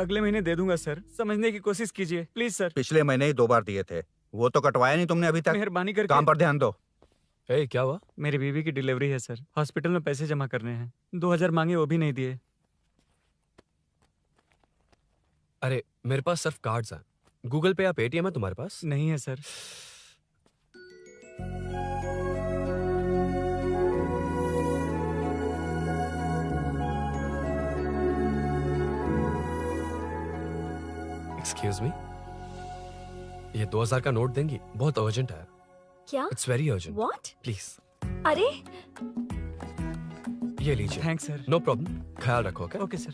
अगले महीने दे दूंगा सर, समझने की कोशिश कीजिए प्लीज सर। पिछले महीने ही 2 बार दिए थे, वो तो कटवाया नहीं तुमने अभी तक। मेहरबानी करके। काम पर ध्यान दो। क्या हुआ? मेरी बीवी की डिलीवरी है सर, हॉस्पिटल में पैसे जमा करने हैं। 2000 मांगे, वो भी नहीं दिए। अरे मेरे पास सिर्फ कार्ड्स हैं। गूगल पे या पेटीएम है तुम्हारे पास? नहीं है सर। एक्सक्यूज मी, ये 2000 का नोट देंगी? बहुत अर्जेंट है। क्या? It's very urgent. What? Please. अरे ये लीजिए। Thanks sir. नो प्रॉब्लम, ख्याल रखो। Okay sir.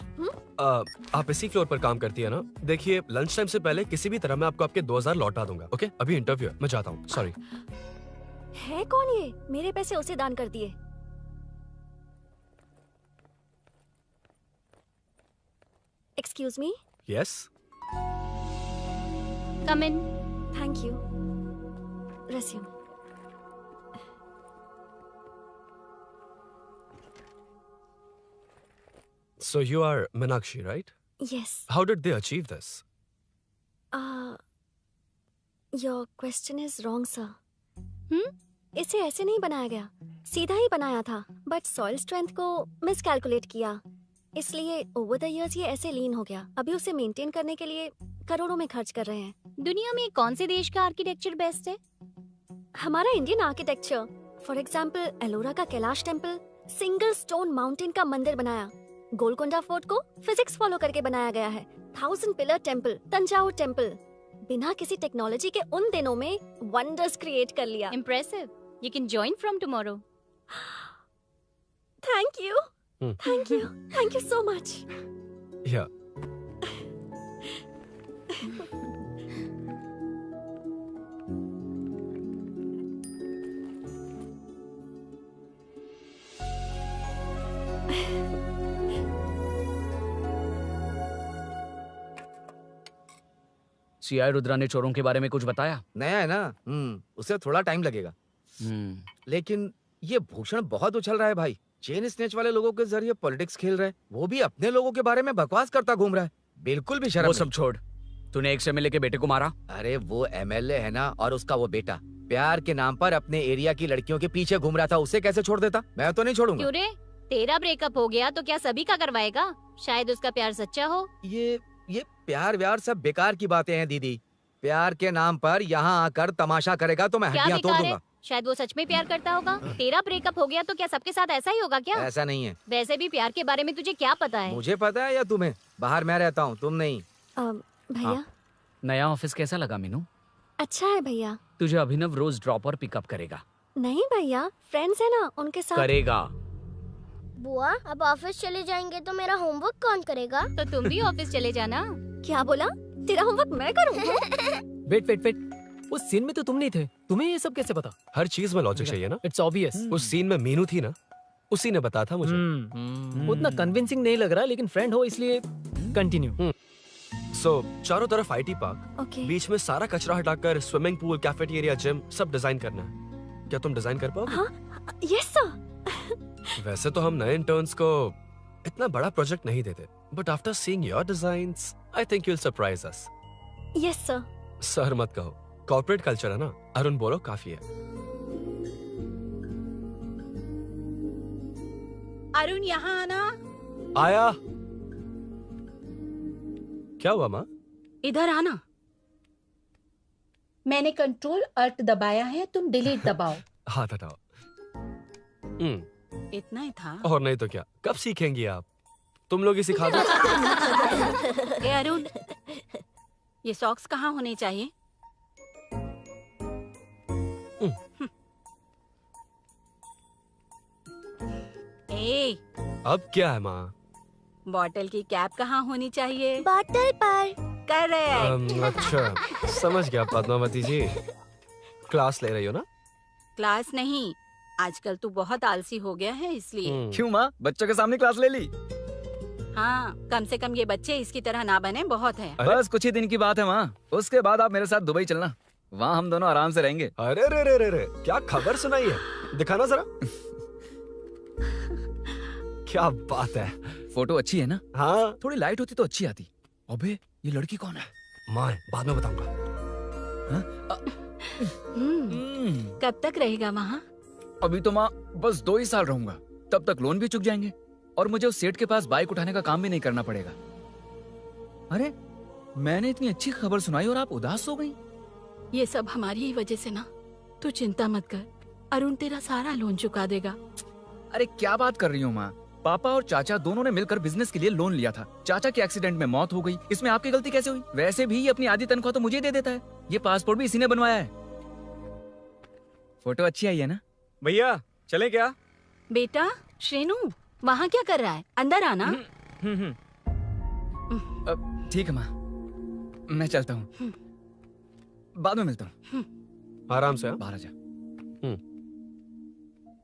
आप इसी फ्लोर पर काम करती है ना? देखिए लंच टाइम से पहले किसी भी तरह मैं आपको आपके 2000 लौटा दूंगा। ओके अभी इंटरव्यू है, मैं जाता हूँ। सॉरी। है कौन ये? मेरे पैसे उसे दान कर दिए। Excuse me. Yes. Come in. Thank you. Resume. So you are Meenakshi, right? Yes. How did they achieve this? Your question is wrong, sir. इसे ऐसे नहीं बनाया गया, सीधा ही बनाया था, बट सॉइल स्ट्रेंथ को मिसकैलकुलेट किया, इसलिए ओवर द इयर्स ये ऐसे लीन हो गया। अभी उसे मेंटेन करने के लिए करोड़ों में खर्च कर रहे हैं। दुनिया में कौन से देश का आर्किटेक्चर बेस्ट है? हमारा Indian architecture. For example Ellora का Kailash temple, single stone mountain का मंदिर बनाया। गोलकोंडा फोर्ट को फिजिक्स फॉलो करके बनाया गया है। 1000 पिलर टेम्पल, तंजावुर टेम्पल, बिना किसी टेक्नोलॉजी के उन दिनों में वंडर्स क्रिएट कर लिया। Impressive. You can join from tomorrow. Thank you. Thank you. Thank you so much. Yeah. CI Rudra ने चोरों के बारे में कुछ बताया? नया है ना, उसे थोड़ा टाइम लगेगा। लेकिन ये भूषण बहुत उछल रहा है भाई। चेन स्नेच वाले लोगों के जरिए पॉलिटिक्स खेल रहा है, वो भी अपने लोगों के बारे में बकवास करता घूम रहा है। बिल्कुल भी शर्म वो नहीं। सब छोड़, तूने एक एमएलए के बेटे को मारा? अरे वो एमएलए है ना, और उसका वो बेटा प्यार के नाम पर अपने एरिया की लड़कियों के पीछे घूम रहा था, उसे कैसे छोड़ देता? मैं तो नहीं छोड़ूंगा। क्यों रे? तेरा ब्रेकअप हो गया तो क्या सभी का करवाएगा? शायद उसका प्यार सच्चा हो। ये प्यार व्यार सब बेकार की बातें हैं दीदी। प्यार के नाम पर यहाँ आकर तमाशा करेगा तो मैं क्या हड्डियां तोड़ बेकार है? दूंगा। शायद वो सच में प्यार करता होगा। तेरा ब्रेकअप हो गया तो क्या सबके साथ ऐसा ही होगा क्या? ऐसा नहीं है। वैसे भी प्यार के बारे में तुझे क्या पता है? मुझे पता है या तुम्हें? बाहर मैं रहता हूँ, तुम नहीं। भैया नया ऑफिस कैसा लगा मीनू? अच्छा है भैया। तुझे अभिनव रोज ड्रॉप और पिकअप करेगा। नहीं भैया, फ्रेंड्स है ना, उनके साथ करेगा। बुआ अब ऑफिस चले जाएंगे तो मेरा होमवर्क कौन करेगा? तो तुम भी ऑफिस चले जाना। क्या बोला? तेरा होमवर्क मैं करूँगा? वेट, उस सीन में तो तुम नहीं थे, तुम्हें ये सब कैसे पता? हर चीज में लॉजिक चाहिए ना। It's obvious. उस सीन में मीनू थी ना, उसी ने बताया था मुझे। उतना कन्विंसिंग नहीं लग रहा, लेकिन फ्रेंड हो इसलिए कंटिन्यू। सो चारों तरफ आईटी पार्क, Okay. बीच में सारा कचरा हटाकर स्विमिंग पूल, कैफेटेरिया, जिम सब डिजाइन करना है। क्या तुम डिजाइन कर पाओगे? हाँ, यस सर। वैसे तो हम नए इंटर्न्स को इतना बड़ा प्रोजेक्ट नहीं देते, but after seeing your designs I think you will surprise us. Yes sir. Sir मत कहो, कॉर्पोरेट कल्चर है ना। अरुण बोलो काफी है। अरुण यहाँ आना। आया। क्या हुआ माँ? इधर आना। मैंने कंट्रोल अल्ट दबाया है, तुम डिलीट दबाओ। हाथ हटाओ। इतना ही था। और नहीं तो क्या, कब सीखेंगी आप? तुम लोग ही सिखा दो। ए अरुण, ये सॉक्स कहाँ होने चाहिए? ए, अब क्या है माँ? बॉटल की कैप कहाँ होनी चाहिए? बॉटल पर। करेक्ट। अच्छा, समझ गया पद्मावती जी। क्लास ले रही हो ना? क्लास नहीं, आजकल तू बहुत आलसी हो गया है इसलिए। क्यों माँ, बच्चों के सामने क्लास ले ली? हाँ, कम से कम ये बच्चे इसकी तरह ना बने, बहुत है। बस कुछ ही दिन की बात है माँ, उसके बाद आप मेरे साथ दुबई चलना, वहाँ हम दोनों आराम से रहेंगे। अरे रे रे रे रे, क्या खबर सुनाई है, दिखाना जरा। क्या बात है। फोटो अच्छी है ना? हाँ। थोड़ी लाइट होती तो अच्छी आती। अबे ये लड़की कौन है? माँ है, बाद में बताऊंगा। कब तक रहेगा वहाँ? अभी तो माँ बस 2 ही साल रहूंगा, तब तक लोन भी चुक जाएंगे और मुझे उस सेठ के पास बाइक उठाने का काम भी नहीं करना पड़ेगा। अरे मैंने इतनी अच्छी खबर सुनाई और आप उदास हो गई। ये सब हमारी ही वजह से ना। तू चिंता मत कर, अरुण तेरा सारा लोन चुका देगा। अरे क्या बात कर रही हो माँ? पापा और चाचा दोनों ने मिलकर बिजनेस के लिए लोन लिया था। चाचा के एक्सीडेंट में मौत हो गई, इसमें आपकी गलती कैसे हुई? वैसे भी ये अपनी आधी तनख्वाह तो मुझे दे देता है। ये पासपोर्ट भी इसी ने बनवाया है। फोटो अच्छी आई है ना? भैया चले क्या? बेटा श्रेनु वहाँ क्या कर रहा है? अंदर आना। ठीक है माँ, मैं चलता हूँ, बाद में मिलता हूँ। आराम से। बाहर आ जा।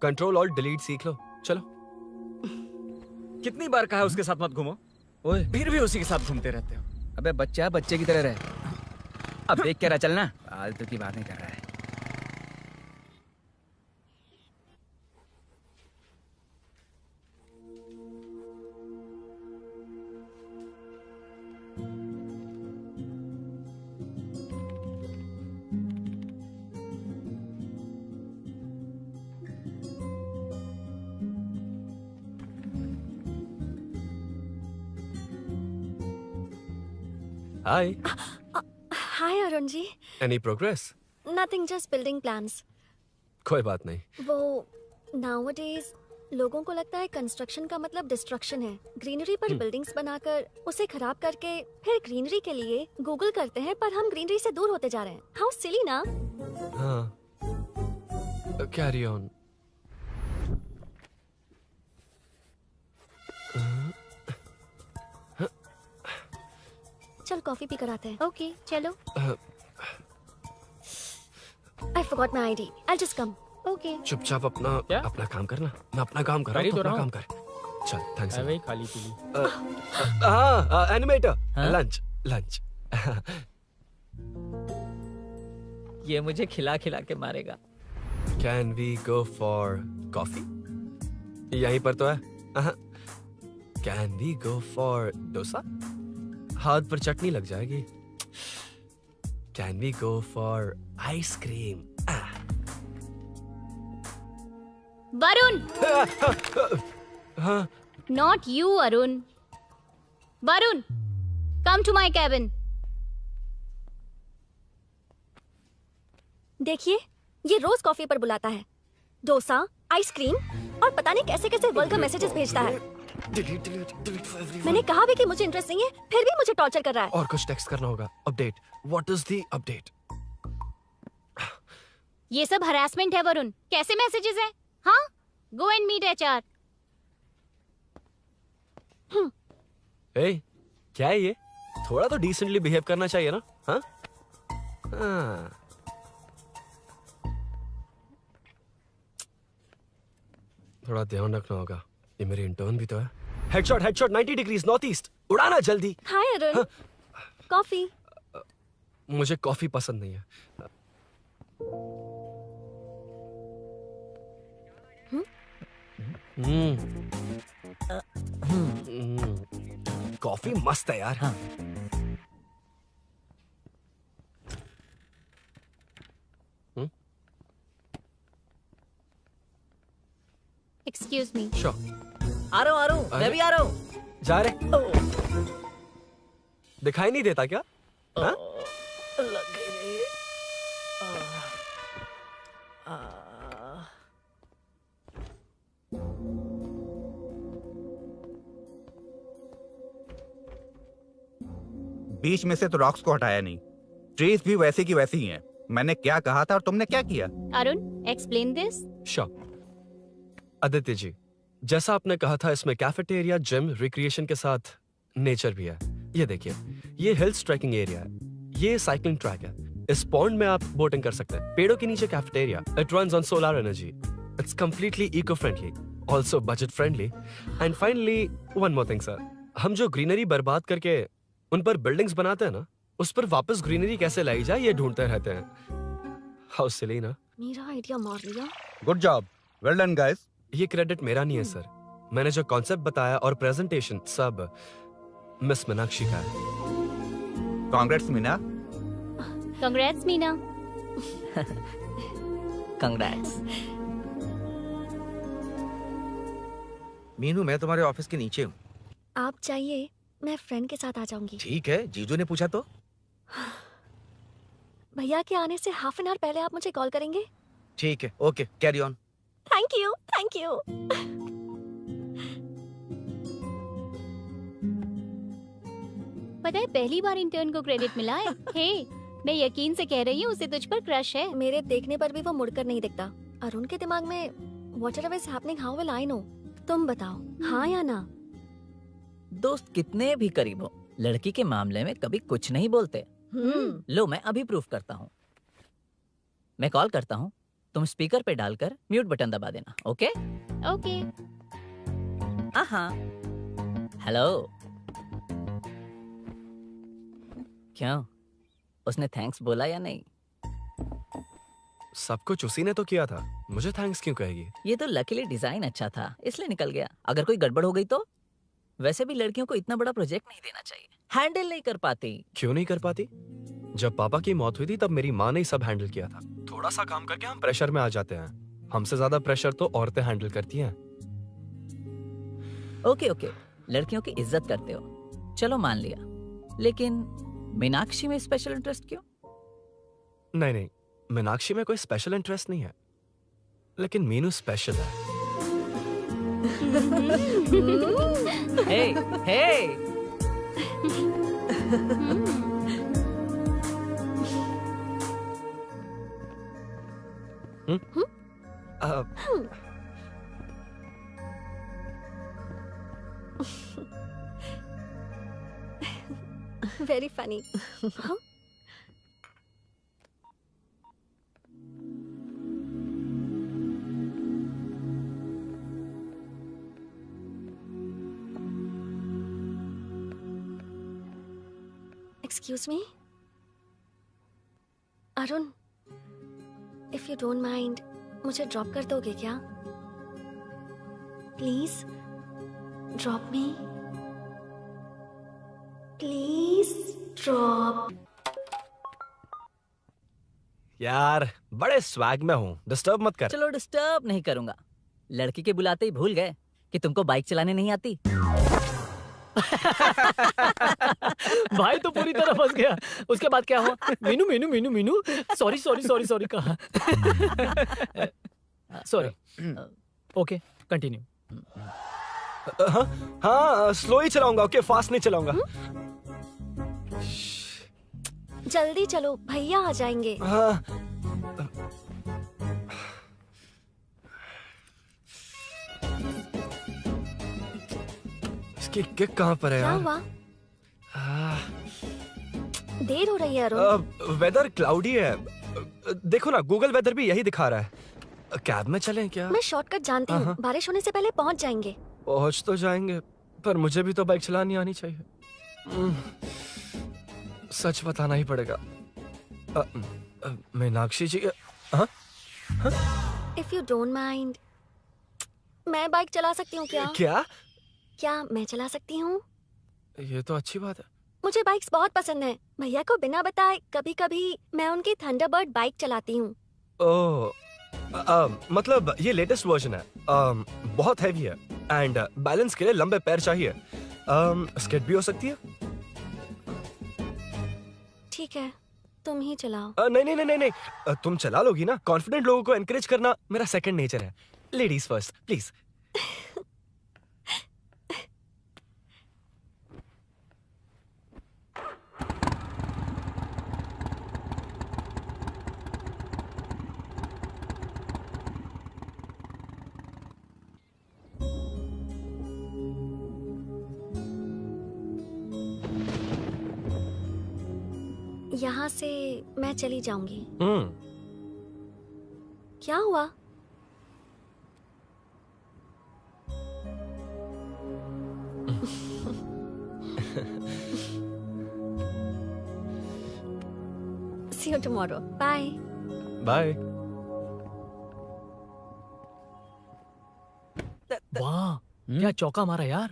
कंट्रोल और डिलीट सीख लो। चलो। कितनी बार कहा है उसके साथ मत घूमो, ओए फिर भी उसी के साथ घूमते रहते हो। अबे बच्चा है, बच्चे की तरह रहे। अब देख क्या रहा, चलना। फालतू की बात नहीं कर रहा है। Hi. Hi Arun ji. Any progress? Nothing, just building plans. कोई बात नहीं। वो नाउअडेज लोगों को लगता है कंस्ट्रक्शन का मतलब डिस्ट्रक्शन है। ग्रीनरी पर बिल्डिंग्स बनाकर उसे खराब करके फिर ग्रीनरी के लिए गूगल करते हैं, पर हम ग्रीनरी से दूर होते जा रहे हैं। हाउ सिली ना। हाँ, कैरी ऑन। चल कॉफी पी कर आते हैं। ओके चलो। I forgot my ID. I'll just come. Okay. चुपचाप अपना क्या? अपना काम करना। मैं अपना काम कर रहा कर ही हूँ, तो अपना रहा काम हूँ। कर। चल, थैंक्स। वही खाली पीली। हाँ, एनिमेटर। हाँ? Lunch lunch. ये मुझे खिला खिला के मारेगा। Can we go for coffee? यहीं पर तो है। Can we go for dosa? हाथ पर चटनी लग जाएगी। Can we go for ice cream? Varun, हाँ, not you Arun. Varun, come to my cabin. देखिए, ये रोज कॉफी पर बुलाता है, डोसा, आइसक्रीम और पता नहीं कैसे कैसे वल्गर मैसेजेस भेजता है। डिलीट। मैंने कहा भी कि मुझे इंटरेस्ट नहीं है, फिर भी मुझे टॉर्चर कर रहा है। और कुछ टेक्स्ट करना होगा। Update. What is the update? ये सब हरासमेंट है वरुण। कैसे मैसेजेस है? हाँ, गो एंड मीट HR। ए, क्या है ये? थोड़ा तो डिसेंटली बिहेव करना चाहिए ना? हाँ? हाँ। थोड़ा ध्यान रखना होगा। ये मेरी इंटर्न भी तो है। Headshot 90 degrees north east. उड़ाना जल्दी। हाय अरुण, कॉफी। मुझे कॉफी पसंद नहीं है। कॉफी मस्त है यार। हाँ। Excuse me. श्योर। आ रहा हूँ, मैं भी आ रहा हूँ। जा रहे? दिखाई नहीं देता क्या? हाँ? लग गई रे। बीच में से तो रॉक्स को हटाया नहीं, ट्रीज भी वैसी की वैसी ही हैं। मैंने क्या कहा था और तुमने क्या किया? Arun, explain this. Sure. Aditya ji, जैसा आपने कहा था, इसमें कैफेटेरिया, जिम, रिक्रिएशन के साथ नेचर भी है। ये देखिए, ये हिल्स ट्रैकिंग एरिया है, ये साइकिलिंग ट्रैक है। इस पॉन्ड में आप बोटिंग कर सकते हैं। पेड़ों के नीचे cafeteria. It runs on solar energy. It's completely eco friendly, also budget friendly. And finally one more thing sir, हम जो ग्रीनरी बर्बाद करके उन पर बिल्डिंग्स बनाते हैं ना, उस पर वापस ग्रीनरी कैसे लाई जाए ये ढूंढते रहते हैं। हाउ सिली ना? मेरा आइडिया मार लिया। Good job, well done guys. ये क्रेडिट मेरा नहीं है सर। मैंने जो कॉन्सेप्ट बताया और प्रेजेंटेशन सब मिस मीनाक्षी का है। Congrats Meena. Congrats Meena. Congrats. Meenu मैं तुम्हारे ऑफिस के नीचे हूँ। आप चाहिए मैं फ्रेंड के साथ आ जाऊंगी। ठीक है, जीजू ने पूछा तो। भैया के आने से हाफ एन आवर पहले आप मुझे कॉल करेंगे? ठीक है, okay, carry on. Thank you, thank you. पता है पहली बार इंटर्न को क्रेडिट मिला है। हे, मैं यकीन से कह रही हूँ उसे तुझ पर क्रश है। मेरे देखने पर भी वो मुड़कर नहीं दिखता। अरुण के दिमाग में whatever is happening how will I know? तुम बताओ, हाँ या ना? दोस्त कितने भी करीब हो, लड़की के मामले में कभी कुछ नहीं बोलते। लो मैं अभी प्रूफ करता हूँ। मैं कॉल करता हूँ, तुम स्पीकर पे डालकर म्यूट बटन दबा देना। Okay okay. हाँ। हेलो। क्यों, उसने थैंक्स बोला या नहीं? सब कुछ उसी ने तो किया था, मुझे थैंक्स क्यों कहेगी? ये तो लकीली डिजाइन अच्छा था इसलिए निकल गया। अगर कोई गड़बड़ हो गई तो? वैसे भी लड़कियों को इतना बड़ा प्रोजेक्ट नहीं देना चाहिए, हैंडल नहीं कर पाती। क्यों नहीं कर पाती? जब पापा की मौत हुई थी तब मेरी माँ ने ही सब हैंडल किया था। थोड़ा सा काम करके हम प्रेशर में आ जाते हैं। हमसे ज्यादा प्रेशर तो औरतें हैंडल करती हैं। ओके ओके, लड़कियों की इज्जत करते हो, चलो मान लिया। लेकिन मीनाक्षी में स्पेशल इंटरेस्ट क्यों? नहीं नहीं, मीनाक्षी में कोई स्पेशल इंटरेस्ट नहीं है, लेकिन मीनू स्पेशल है। Hey hey. Very funny. Excuse me Arun, if you don't mind मुझे ड्रॉप कर दोगे क्या? Please drop me, please drop. यार बड़े स्वैग में हूँ, डिस्टर्ब मत कर। चलो डिस्टर्ब नहीं करूंगा। लड़की के बुलाते ही भूल गए कि तुमको बाइक चलाने नहीं आती। भाई तो पूरी तरह फंस गया। उसके बाद क्या हुआ? Meenu Meenu Meenu Meenu sorry sorry sorry sorry कहा। सॉरी। Okay continue. हाँ स्लो ही चलाऊंगा, ओके फास्ट नहीं चलाऊंगा। जल्दी चलो, भैया आ जाएंगे। हाँ। इसकी किक कहाँ पर है क्या यार? हुआ? देर हो रही है अरुण। वेदर क्लाउडी है। देखो ना, गूगल वेदर भी यही दिखा रहा है। कैब में चलें क्या? मैं शॉर्टकट जानती हूँ, बारिश होने से पहले पहुँच जाएंगे। पहुंच तो जाएंगे, पर मुझे भी तो बाइक चलानी आनी चाहिए। सच बताना ही पड़ेगा। मीनाक्षी जी। इफ यू डोंट माइंड, मैं बाइक चला सकती हूँ क्या? क्या मैं चला सकती हूँ? ये तो अच्छी बात है। मुझे बाइक्स बहुत पसंद है। भैया को बिना बताए कभी कभी मैं उनकी थंडरबर्ड बाइक चलाती हूँ। ओह, मतलब ये लेटेस्ट वर्जन है। बहुत हैवी है एंड बैलेंस के लिए लंबे पैर चाहिए। स्किड भी हो सकती है। ठीक है, तुम ही चलाओ। नहीं नहीं नहीं नहीं, तुम चला लोगी ना। कॉन्फिडेंट लोगों को एनकरेज करना मेरा सेकंड नेचर है। Ladies first please. यहाँ से मैं चली जाऊंगी। क्या हुआ? See you tomorrow. Bye. Bye. वाह, क्या चौका मारा यार।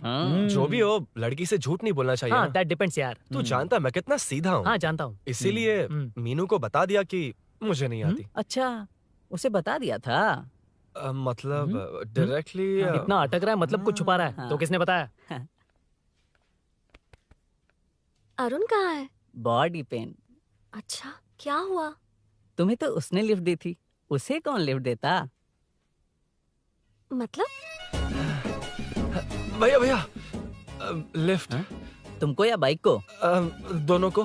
जो भी हो, लड़की से झूठ नहीं बोलना चाहिए हाँ ना। दैट डिपेंड्स यार। तू जानता है मैं कितना सीधा हूँ। हाँ जानता हूँ। इसीलिए मीनू को बता दिया कि मुझे नहीं आती। अच्छा, उसे बता दिया था। मतलब डायरेक्टली इतना अटक रहा है, मतलब कुछ छुपा रहा है। तो किसने बताया? अरुण कहाँ है? Body pain. अच्छा, क्या हुआ? तुम्हें तो उसने लिफ्ट दी थी, उसे कौन लिफ्ट देता? मतलब? भैया भैया, लिफ्ट। तुमको या बाइक को? दोनों को।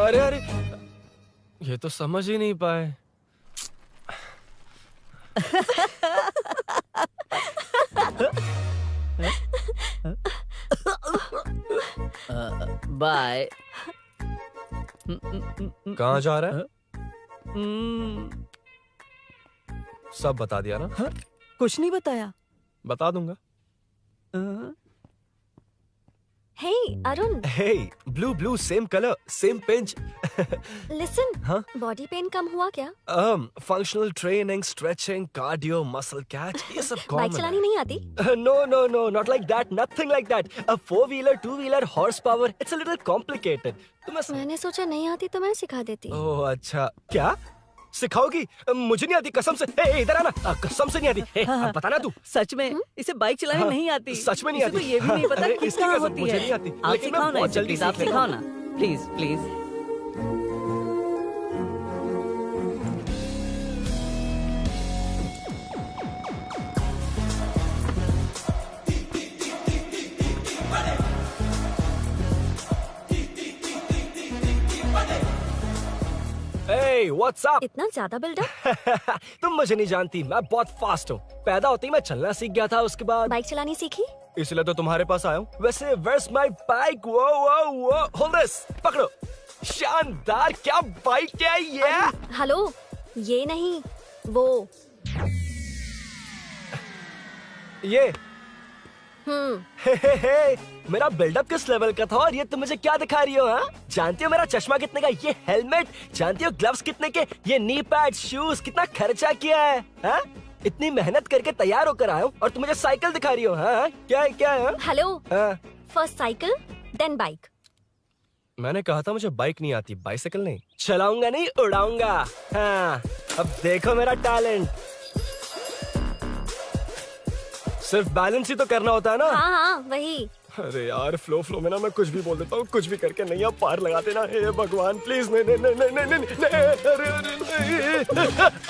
अरे अरे, ये तो समझ ही नहीं पाए। बाय। कहाँ जा रहा है? सब बता दिया ना? कुछ नहीं बताया। बता दूंगा। Hey Arun, Hey, blue, same color, same pinch. Listen, हाँ? बॉडी पेन कम हुआ क्या? Functional training, stretching, cardio, muscle catch, ये सब common बाइक चलानी नहीं आती? No, not like that, nothing like that. A 4-wheeler, 2-wheeler, horsepower, it's a little complicated. मैंने सोचा नहीं आती तो मैं सिखा देती। ओह अच्छा, क्या? सिखाओगी? मुझे नहीं आती कसम से। ए, इधर आना, कसम से नहीं आती। अब बताना तू। सच में इसे बाइक चलानी नहीं आती। सच में नहीं इसे आती। तो ये भी नहीं पता अरे, कि इसकी कहाँ कसम, होती मुझे है। नहीं आती। आप लेकिन मैं सिखाओ ना बहुत इसे, जल्दी प्लीज आप सीख लेता सिखाओ ना, please please. Hey, what's up? इतना ज्यादा बिल्डअप? तुम मुझे नहीं जानती, मैं बहुत फास्ट हूँ। पैदा होते ही मैं चलना सीख गया था, उसके बाद बाइक चलानी सीखी? इसलिए तो तुम्हारे पास आया हूँ। वैसे where's my bike? वो hold this, पकड़ो। शानदार, क्या बाइक है ये? हेलो, ये नहीं, वो। ये हे, मेरा बिल्डअप किस लेवल का था और ये तुम मुझे क्या दिखा रही हो? हाँ, जानती हो मेरा चश्मा कितने का, ये हेलमेट, जानती हो ग्लव्स कितने के, ये नी पैड, शूज, कितना खर्चा किया है? हाँ? इतनी मेहनत करके तैयार होकर आया हूँ और तुम मुझे साइकिल दिखा रही हो? हाँ? क्या है? हेलो, हाँ? First cycle then bike. मैंने कहा था मुझे बाइक नहीं आती, बाइसाइकिल नहीं। चलाऊंगा नहीं, उड़ाऊंगा। हाँ, अब देखो मेरा टैलेंट। सिर्फ बैलेंस ही तो करना होता है ना? हाँ, वही। अरे यार, फ्लो में ना मैं कुछ भी बोल देता हूँ, कुछ भी करके नहीं आप पार लगा देना। हे भगवान प्लीज, नहीं,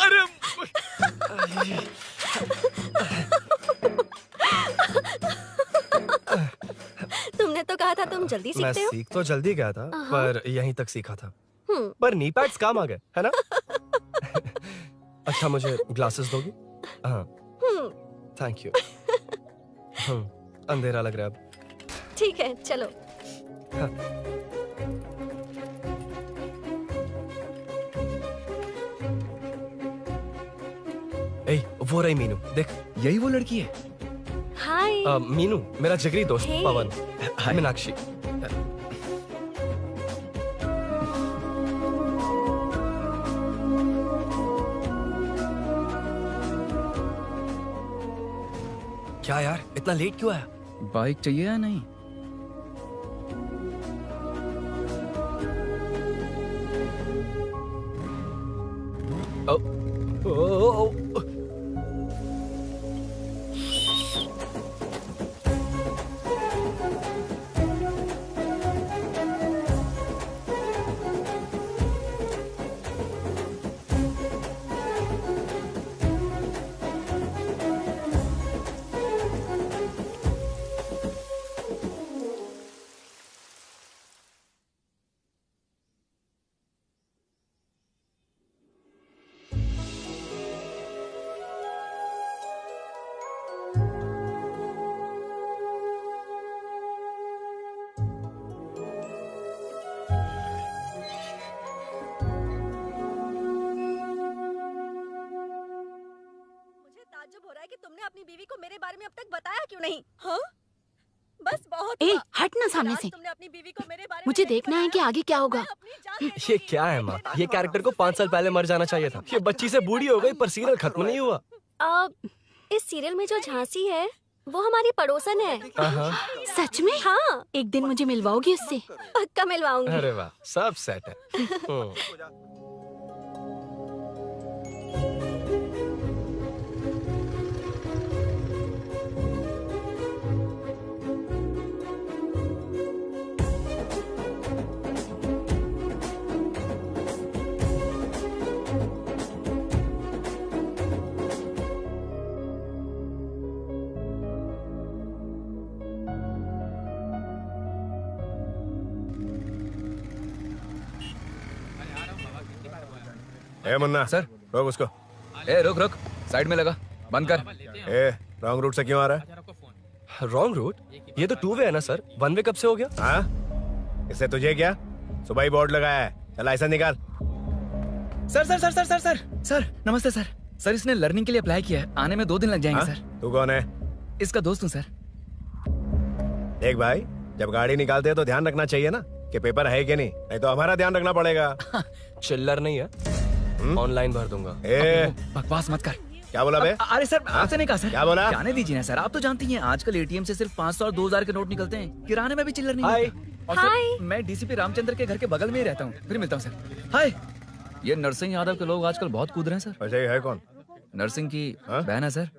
अरे तुमने तो कहा था तुम जल्दी मैं सीखते हो। सीख तो जल्दी गया था, पर यहीं तक सीखा था। हम्म। पर नी पैड्स काम आ गए, है ना? अच्छा, मुझे ग्लासेस दोगी? हाँ, थैंक यू। अंधेरा लग रहा है अब। ठीक है, चलो। ए, वो रही मीनू, देख। यही वो लड़की है? हाय। मीनू, मेरा जिगरी दोस्त Hey. पवन। मीनाक्षी। क्या यार, इतना लेट क्यों आया? बाइक चाहिए या नहीं? ओ, ताज्जुब हो रहा है कि तुमने अपनी बीवी को मेरे बारे में अब तक बताया क्यों नहीं? हाँ? बस बहुत ए, हुआ। हट ना सामने आज से। तुमने अपनी बीवी को मेरे बारे में मुझे नहीं देखना है कि बताया। आगे क्या होगा। मैं अपनी जान देने ये की- क्या है माँ? ये कैरेक्टर को 5 साल पहले मर जाना चाहिए था। ये बच्ची से बूढ़ी हो गई पर सीरियल खत्म नहीं हुआ। इस सीरियल में जो झांसी है वो हमारी पड़ोसन है। सच में? हाँ, एक दिन मुझे मिलवाओगी उससे? पक्का मिलवाऊंगी। अरे वाह, सब सेट है। ए मुन्ना सर। रोक उसको। ए रुक रुक, साइड में लगा, बंद कर। ए रॉन्ग रूट से क्यों आ रहा है? Wrong route? ये तो 2 वे है ना सर, 1 वे कब से हो गया? हाँ, इससे तुझे क्या? सुबह ही बोर्ड लगाया है, चल लाइसेंस निकाल। Sir sir sir sir sir sir sir नमस्ते सर। सर इसने लर्निंग के लिए अप्लाई किया है, आने में 2 दिन लग जाएंगे। हाँ? सर तू कौन है? इसका दोस्त हूँ सर। देख भाई, जब गाड़ी निकालते हैं तो ध्यान रखना चाहिए ना कि पेपर है कि नहीं तो हमारा ध्यान रखना पड़ेगा। चिल्लर नहीं है, ऑनलाइन भर दूंगा। ए बकवास मत कर। क्या बोला बे? अरे सर आपसे नहीं कहा सर। क्या बोला? जाने दीजिए ना सर, आप तो जानती हैं आजकल एटीएम से सिर्फ 500 और 2000 के नोट निकलते हैं, किराने में भी चिल्लर नहीं हाय। मिलता। और सर, मैं डीसीपी रामचंद्र के घर के बगल में ही रहता हूँ, फिर मिलता हूँ सर। हाय, ये नरसिंह यादव के लोग आजकल बहुत कूद रहे हैं सर। अच्छा ये है कौन? नरसिंह की बहन है सर।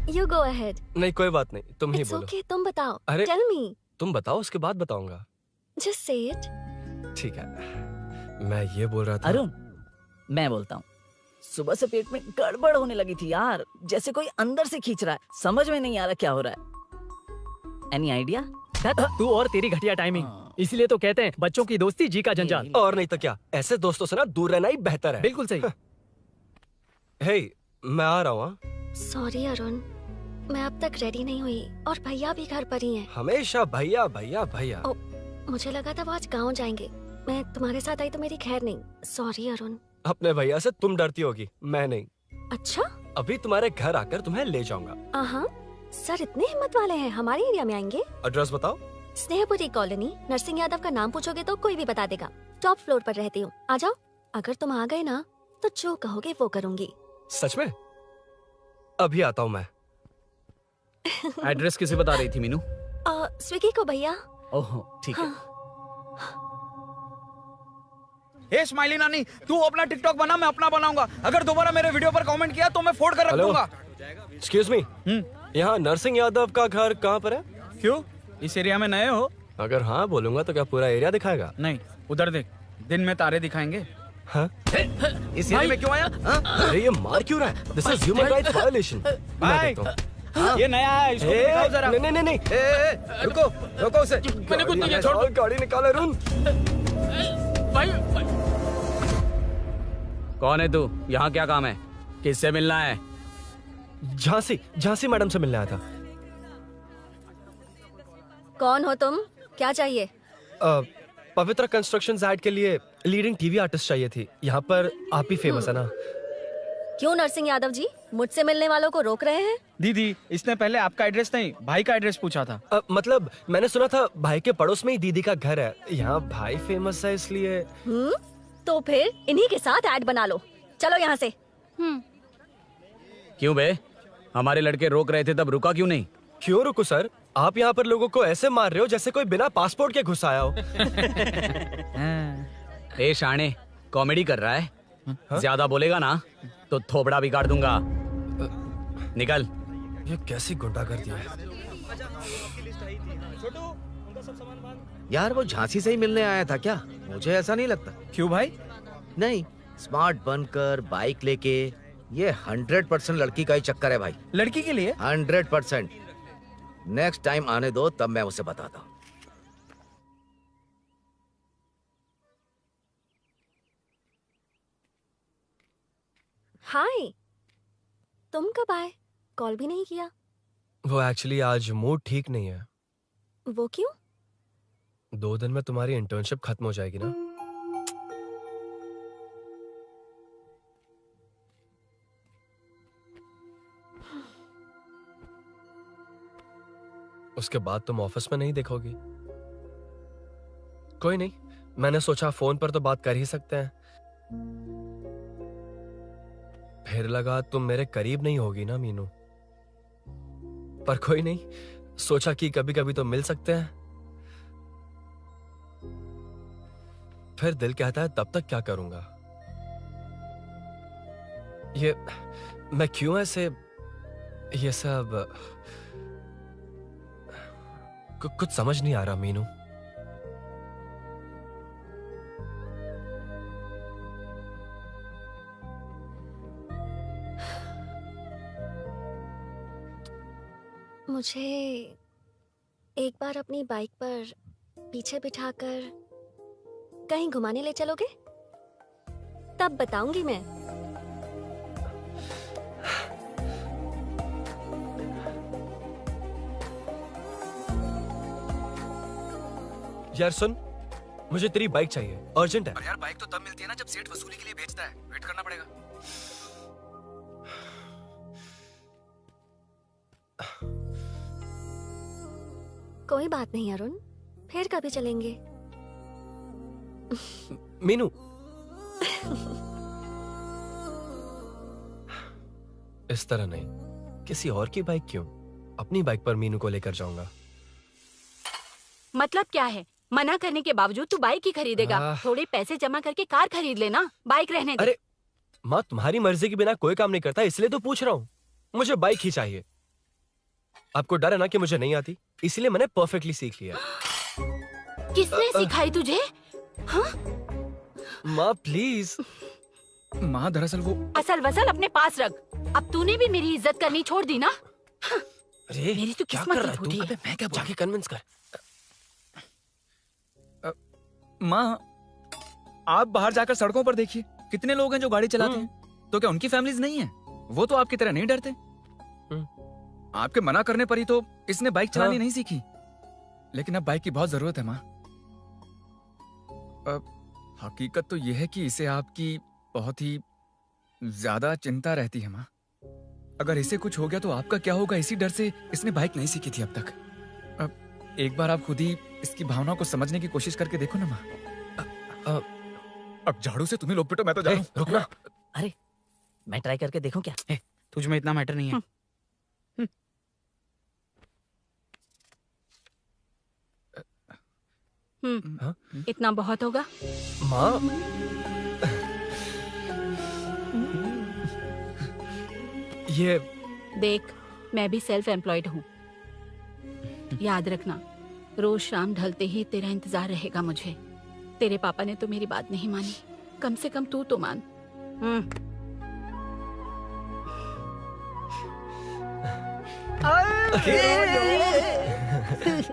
You go ahead. नहीं कोई बात नहीं, तुम ही It's बोलो। okay, तुम बताओ। अरे Tell me. तुम बताओ, उसके बाद बताऊंगा। Just say it. ठीक है, मैं ये बोल रहा था। अरुण, मैं बोलता हूँ, सुबह से पेट में गड़बड़ होने लगी थी यार, जैसे कोई अंदर से खींच रहा है, समझ में नहीं आ रहा क्या हो रहा है। Any idea? तू और तेरी घटिया टाइमिंग, इसलिए तो कहते हैं बच्चों की दोस्ती जी का जंजाल। और नहीं तो क्या, ऐसे दोस्तों से ना दूर रहना ही बेहतर है। बिल्कुल सही। हे, मैं आ रहा हूँ। Sorry अरुण, मैं अब तक रेडी नहीं हुई और भैया भी घर पर ही हैं। हमेशा भैया भैया भैया। मुझे लगा था वो आज गाँव जाएंगे, मैं तुम्हारे साथ आई तो मेरी खैर नहीं। सॉरी अरुण। अपने भैया से तुम डरती होगी, मैं नहीं। अच्छा? अभी तुम्हारे घर आकर तुम्हें ले जाऊंगा। हाँ, सर इतने हिम्मत वाले हैं, हमारे एरिया में आएंगे। एड्रेस बताओ। स्नेहपुरी कॉलोनी, नरसिंह यादव का नाम पूछोगे तो कोई भी बता देगा। टॉप फ्लोर पर रहती हूँ, आ जाओ। अगर तुम आ गए ना तो जो कहोगे वो करूँगी। सच में? अभी आता हूँ मैं। एड्रेस किसे बता रही थी मीनू? स्विगी को भैया। ओहो ठीक है। हे स्माइली नानी, तू अपना टिकटॉक बना, मैं अपना बनाऊंगा। अगर दोबारा मेरे वीडियो पर कमेंट किया तो मैं फोड़ कर रख दूंगा। एक्सक्यूज मी, यहाँ नरसिंह यादव का घर कहाँ पर है? क्यों, इस एरिया में नए हो? अगर हाँ बोलूंगा तो क्या पूरा एरिया दिखाएगा? नहीं, उधर देख, दिन में तारे दिखाएंगे। हाँ? इस एरिया में क्यों आया? अरे ये मार क्यों रहा है? This is human rights violation. ये नया है, इसको दिखाओ जरा। नहीं। रुको रुको उसे। मैंने कुछ नहीं किया, छोड़। गाड़ी निकाल अरुण। कौन है तू? यहाँ क्या काम है? किससे मिलना है? झांसी मैडम से मिलने आया था। कौन हो तुम? क्या चाहिए? पवित्र कंस्ट्रक्शंस ऐड के लिए लीडिंग टीवी आर्टिस्ट चाहिए थी। यहाँ पर आप ही फेमस है ना? क्यों नरसिंह यादव जी मुझसे मिलने वालों को रोक रहे हैं? दीदी, इसने पहले आपका एड्रेस नहीं, भाई का एड्रेस पूछा था। मतलब मैंने सुना था भाई के पड़ोस में ही दीदी का घर है। यहाँ भाई फेमस है इसलिए। तो फिर इन्हीं के साथ ऐड बना लो। चलो यहाँ से। क्यों बे? हमारे लड़के रोक रहे थे तब रुका क्यों नहीं? क्यों रुको सर? आप यहाँ पर लोगों को ऐसे मार रहे हो जैसे कोई बिना पासपोर्ट के घुस आया हो। ए शाणे, कॉमेडी कर रहा है? ज्यादा बोलेगा ना तो थोबड़ा बिगाड़ दूंगा। निकल। ये कैसी गुंडागर्दी है? यार वो झांसी से ही मिलने आया था क्या? मुझे ऐसा नहीं लगता। क्यों भाई? नहीं, स्मार्ट बनकर बाइक लेके, ये 100% लड़की का ही चक्कर है भाई। लड़की के लिए? 100%। नेक्स्ट टाइम आने दो, तब मैं उसे बताता हूँ। हाय, तुम कब आए? कॉल भी नहीं किया। वो एक्चुअली आज मूड ठीक नहीं है। वो क्यों? 2 दिन में तुम्हारी इंटर्नशिप खत्म हो जाएगी ना। उसके बाद तुम ऑफिस में नहीं देखोगी। कोई नहीं, मैंने सोचा फोन पर तो बात कर ही सकते हैं। फिर लगा तुम मेरे करीब नहीं होगी ना मीनू, पर कोई नहीं, सोचा कि कभी कभी तो मिल सकते हैं। फिर दिल कहता है तब तक क्या करूंगा। ये मैं क्यों ऐसे ये सब कुछ समझ नहीं आ रहा मीनू। मुझे एक बार अपनी बाइक पर पीछे बिठाकर कहीं घुमाने ले चलोगे? तब बताऊंगी मैं। यार सुन, मुझे तेरी बाइक चाहिए, अर्जेंट है। और यार बाइक तो तब मिलती है ना जब सेठ वसूली के लिए भेजता है, वेट करना पड़ेगा। कोई बात नहीं अरुण, फिर कभी चलेंगे। मीनू इस तरह नहीं, किसी और की बाइक क्यों, अपनी बाइक पर मीनू को लेकर जाऊंगा। मतलब क्या है? मना करने के बावजूद तू बाइक ही खरीदेगा? थोड़े पैसे जमा करके कार खरीद लेना, बाइक रहने दे। अरे माँ, तुम्हारी मर्जी के बिना कोई काम नहीं करता, इसलिए तो पूछ रहा हूँ। मुझे बाइक ही चाहिए। आपको डर है ना कि मुझे नहीं आती, इसलिए मैंने परफेक्टली सीख लिया। किसने सिखाई तुझे? हाँ? माँ प्लीज। माँ दरअसल वो असल वसल अपने पास रख। अब तूने भी मेरी इज्जत करनी छोड़ दी ना। अरे मेरी तो क्या किस्मत कर ही रहा है फूटी तू? है। मैं क्या जाके कन्विंस कर। माँ आप बाहर जाकर सड़कों पर देखिए, कितने लोग हैं जो गाड़ी चलाते हैं। तो क्या उनकी फैमिलीज नहीं है? वो तो आपकी तरह नहीं डरते। आपके मना करने पर ही तो इसने बाइक चलानी नहीं सीखी। लेकिन अब बाइक की बहुत जरूरत है माँ। हकीकत तो यह है कि इसे आपकी बहुत ही ज्यादा चिंता रहती है माँ। अगर इसे कुछ हो गया तो आपका क्या होगा, इसी डर से इसने बाइक नहीं सीखी थी अब तक। अब एक बार आप खुद ही इसकी भावनाओं को समझने की कोशिश करके देखो ना माँ। अब झाड़ू से तुम्हें लोग पिटो, मैं तो जा रहा हूं। रुकना। अरे मैं ट्राई करके देखूं क्या? तुझ में इतना मैटर नहीं है। इतना बहुत होगा। माँ ये देख, मैं भी सेल्फ एम्प्लॉयड हूँ। याद रखना, रोज शाम ढलते ही तेरा इंतजार रहेगा मुझे। तेरे पापा ने तो मेरी बात नहीं मानी, कम से कम तू तो मान।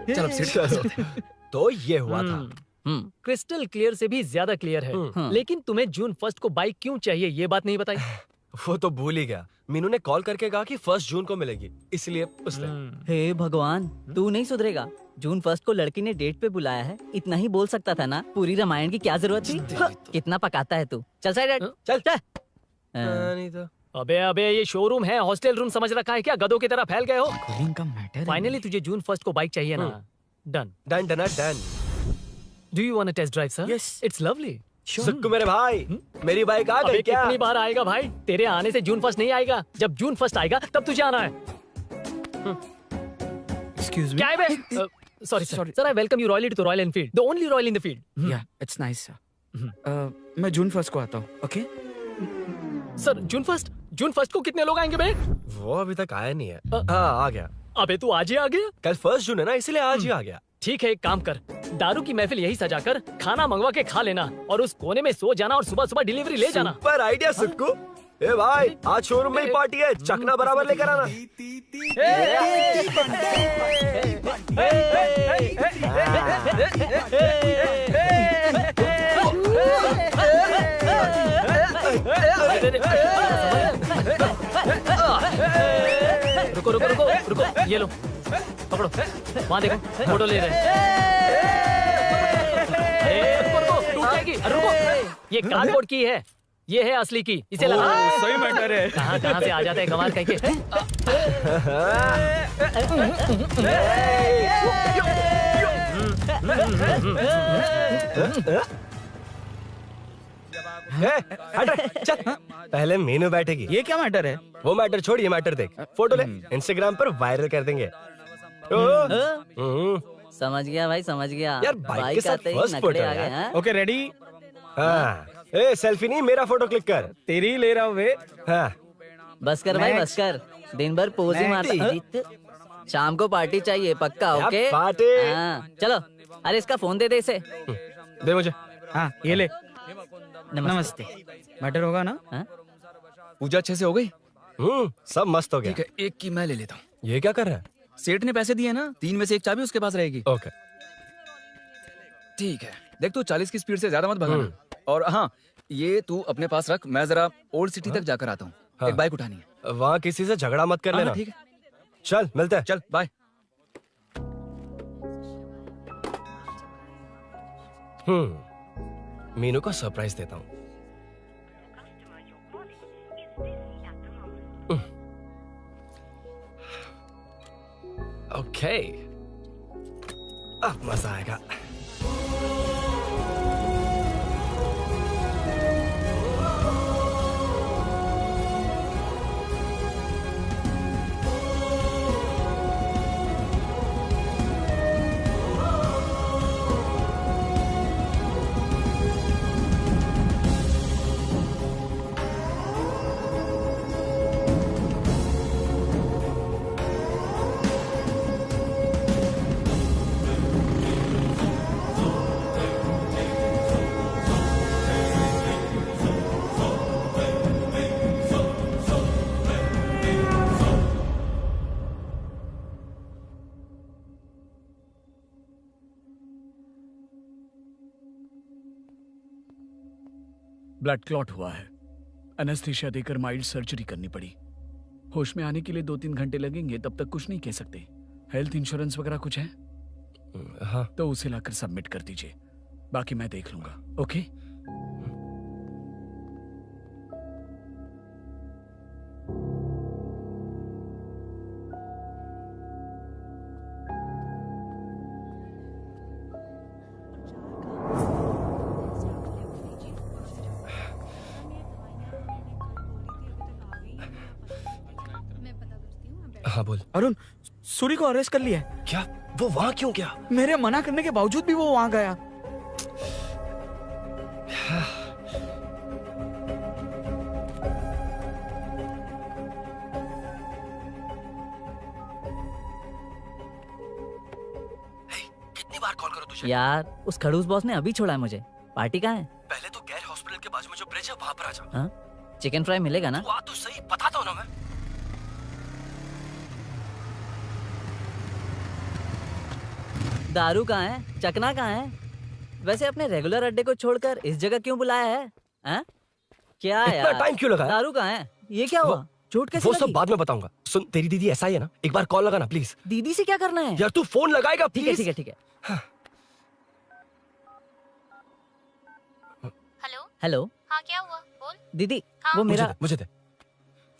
चल अब सीट चलो। तो ये हुआ था। क्रिस्टल क्लियर से भी ज्यादा क्लियर है। लेकिन तुम्हें जून 1 को बाइक क्यों चाहिए, ये बात नहीं बताई। वो तो भूल ही गया। मीनू ने कॉल करके कहा कि 1 जून को मिलेगी, इसलिए उसने। हे भगवान, तू नहीं सुधरेगा। जून 1 को लड़की ने डेट पे बुलाया है, इतना ही बोल सकता था ना। पूरी रामायण की क्या जरूरत थी? कितना पकाता है तू। चल साइड चल चल। नहीं तो अबे अबे, ये शोरूम है, हॉस्टल रूम समझ रखा है क्या? गधों की तरह फैल गए हो। का मैटर फाइनली तुझे जून 1 को बाइक चाहिए ना? Done done done done. Do you want a test drive sir? Yes, it's lovely. Sukku मेरे भाई, मेरी बाइक आ गई क्या? कितनी बार आएगा भाई? तेरे आने से जून 1 नहीं आएगा। जब जून 1 आएगा तब तुझे आना है। Excuse me. क्या है बे? Sorry sir, I welcome you royally to Royal Enfield, the only royal in the field. Yeah it's nice sir. मैं जून 1 को आता हूँ। ओके सर, जून 1 को कितने लोग आएंगे बे? वो अभी तक आया नहीं है। हाँ आ गया। अबे तू आज ही आ गया? कल 1 जून है ना, इसलिए आज ही आ गया। ठीक है, एक काम कर, दारू की महफिल यही सजाकर खाना मंगवा के खा लेना और उस कोने में सो जाना और सुबह सुबह डिलीवरी ले जाना। Super idea Sukhu. ए भाई, आज शोरूम में ही पार्टी है, चखना बराबर लेकर आना। रुको रुको रुको रुको, ये लो पकड़ो, वहाँ देखो फोटो ले रहे हैं। अरे रुको रुको, टूट जाएगी। रुको, ये कार्डबोर्ड की है, ये है असली की, इसे लगा। सही मैटर है। कहाँ कहाँ से आ जाता है कमाल कहीं के। हट रे, चल। पहले मीनू बैठेगी। ये क्या मैटर है? वो मैटर छोड़, ये मैटर देख। फोटो ले, इंस्टाग्राम पर वायरल कर देंगे। समझ गया भाई, समझ गया। यार बाइक के साथ फर्स्ट फोटो है। Okay ready? हाँ। ए सेल्फी नहीं, मेरा फोटो क्लिक कर। तेरी ले रहा हूँ वे। हाँ। बस कर भाई, बस कर। दिन भर पोज ही मारता। शाम को पार्टी चाहिए पक्का। Okay party. हाँ चलो। अरे इसका फोन दे इसे। दे मुझे। हाँ ये ले। नमस्ते। मैटर होगा ना? पूजा अच्छे से हो गई? सब मस्त हो गया। ठीक है, एक की मैं ले लेता हूँ। ये क्या कर रहा है? सेठ ने पैसे दिए ना, 3 में से 1 चाबी उसके पास रहेगी। ओके ठीक है। देख तू 40 की स्पीड से ज्यादा मत भगाना। और हाँ, ये तू अपने पास रख, मैं जरा ओल्ड सिटी तक जाकर आता हूँ। एक बाइक उठानी है। वहाँ किसी से झगड़ा मत कर लेना। ठीक है, चल मिलते हैं। चल बाय। मीनू को सरप्राइज देता हूँ। ओके, अब मजा आएगा। ब्लड क्लॉट हुआ है। एनेस्थीसिया देकर माइल्ड सर्जरी करनी पड़ी। होश में आने के लिए 2-3 घंटे लगेंगे, तब तक कुछ नहीं कह सकते। हेल्थ इंश्योरेंस वगैरह कुछ है? हाँ। तो उसे लाकर सबमिट कर दीजिए, बाकी मैं देख लूंगा। ओके? हाँ बोल। अरुण, सूरी को अरेस्ट कर लिया है। क्या? वो वहाँ क्यों गया? मेरे मना करने के बावजूद भी वो वहाँ गया। कितनी बार कॉल करो तुझे? यार उस खड़ूस बॉस ने अभी छोड़ा है मुझे। पार्टी कहाँ है? पहले तो गैर हॉस्पिटल के बाजू में जो ब्रिज है वहाँ पर आ जा। हाँ? चिकन फ्राई मिलेगा ना? तू आ तो सही, बताता हूँ ना मैं। दारू कहाँ है? चकना कहाँ है? वैसे अपने रेगुलर अड्डे को छोड़कर इस जगह क्यों बुलाया है? हाँ? क्या इतना यार? टाइम क्यों लगाया? दारू कहाँ है? ये क्या हुआ? चोट कैसे वो लगी? सब बाद में बताऊंगा। सुन, तेरी दीदी ऐसा ही है ना, एक बार कॉल लगाना प्लीज। दीदी से क्या करना है? यार तू फोन लगाएगा ठीक है प्लीज। ठीक है ठीक है। हेलो हेलो हाँ क्या हुआ बोल। दीदी वो मेरा मुझे दे।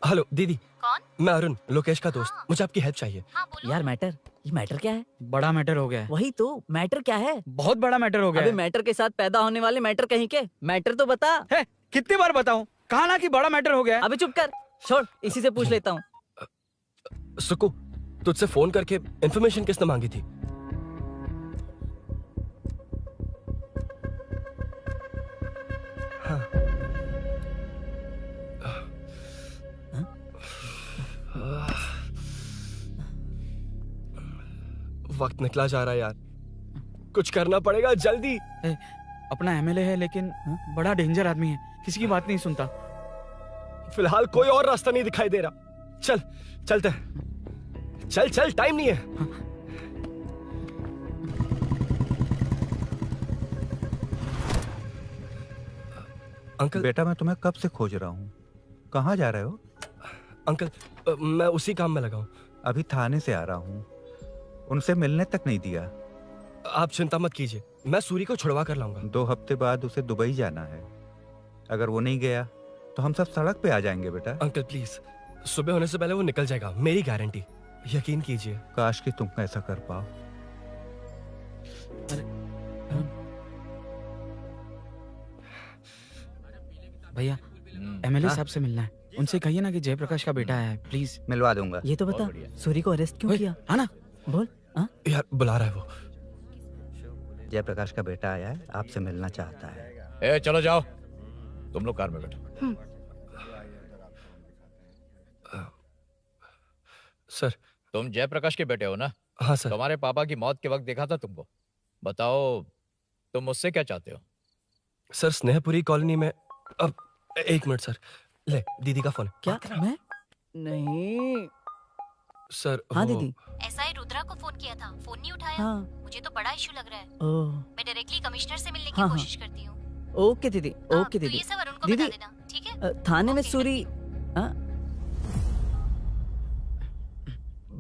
हेलो दीदी। कौन? मैं अरुण, लोकेश का दोस्त। मुझे आपकी हेल्प चाहिए। यार मैटर, ये मैटर क्या है? बड़ा मैटर हो गया है। वही तो मैटर क्या है? बहुत बड़ा मैटर हो गया अबे है। मैटर के साथ पैदा होने वाले मैटर कहीं के। मैटर तो बता। है, कितनी बार बताऊं? कहा ना कि बड़ा मैटर हो गया है। अबे चुप कर, छोड़, इसी से पूछ लेता हूँ। सुकू, तुझसे फोन करके इन्फॉर्मेशन किसने मांगी थी? हाँ। वक्त निकला जा रहा है यार, कुछ करना पड़ेगा जल्दी। अपना एमएलए है लेकिन बड़ा डेंजर आदमी है, किसी की बात नहीं सुनता। फिलहाल कोई और रास्ता नहीं दिखाई दे रहा। चल चलते हैं। चल चल, टाइम नहीं है। अंकल। बेटा मैं तुम्हें कब से खोज रहा हूँ, कहाँ जा रहे हो? अंकल मैं उसी काम में लगा हूँ। अभी थाने से आ रहा हूँ, उनसे मिलने तक नहीं दिया। आप चिंता मत कीजिए, मैं सूरी को छुड़वा कर लाऊंगा। 2 हफ्ते बाद उसे दुबई जाना है। अगर वो नहीं गया तो हम सब सड़क पे आ जाएंगे बेटा। अंकल प्लीज, सुबह होने से पहले वो निकल जाएगा, मेरी गारंटी, यकीन कीजिए। काश कि तुम ऐसा कर पाओ। भैया एमएलए हाँ? साहब से मिलना है। उनसे कहिए ना कि जयप्रकाश का बेटा है, प्लीज। मिलवा दूंगा। ये तो बता, सूरी को अरेस्ट क्यों किया? हाँ ना, बोल। यार बुला रहा है वो। जयप्रकाश का बेटा आया है, आपसे मिलना चाहता है। ए चलो जाओ, तुम लोग कार में बैठो। सर, तुम जयप्रकाश के बेटे हो ना? हाँ सर। तुम्हारे पापा की मौत के वक्त देखा था तुमको। बताओ तुम मुझसे क्या चाहते हो? सर, स्नेहपुरी कॉलोनी में। अब एक मिनट सर, ले दीदी का फोन। क्या? मैं नहीं सर। हाँ वो- दीदी। एसआई रुद्रा को फोन किया था, फोन नहीं उठाया। हाँ। मुझे तो बड़ा इशू लग रहा है। ओह, मैं डायरेक्टली कमिश्नर से मिलने की हाँ, कोशिश करती हूँ। ओके दीदी, ओके तो दीदी। ये सब अरुण को दीदी, बता देना, ठीक है? थाने में सूरी।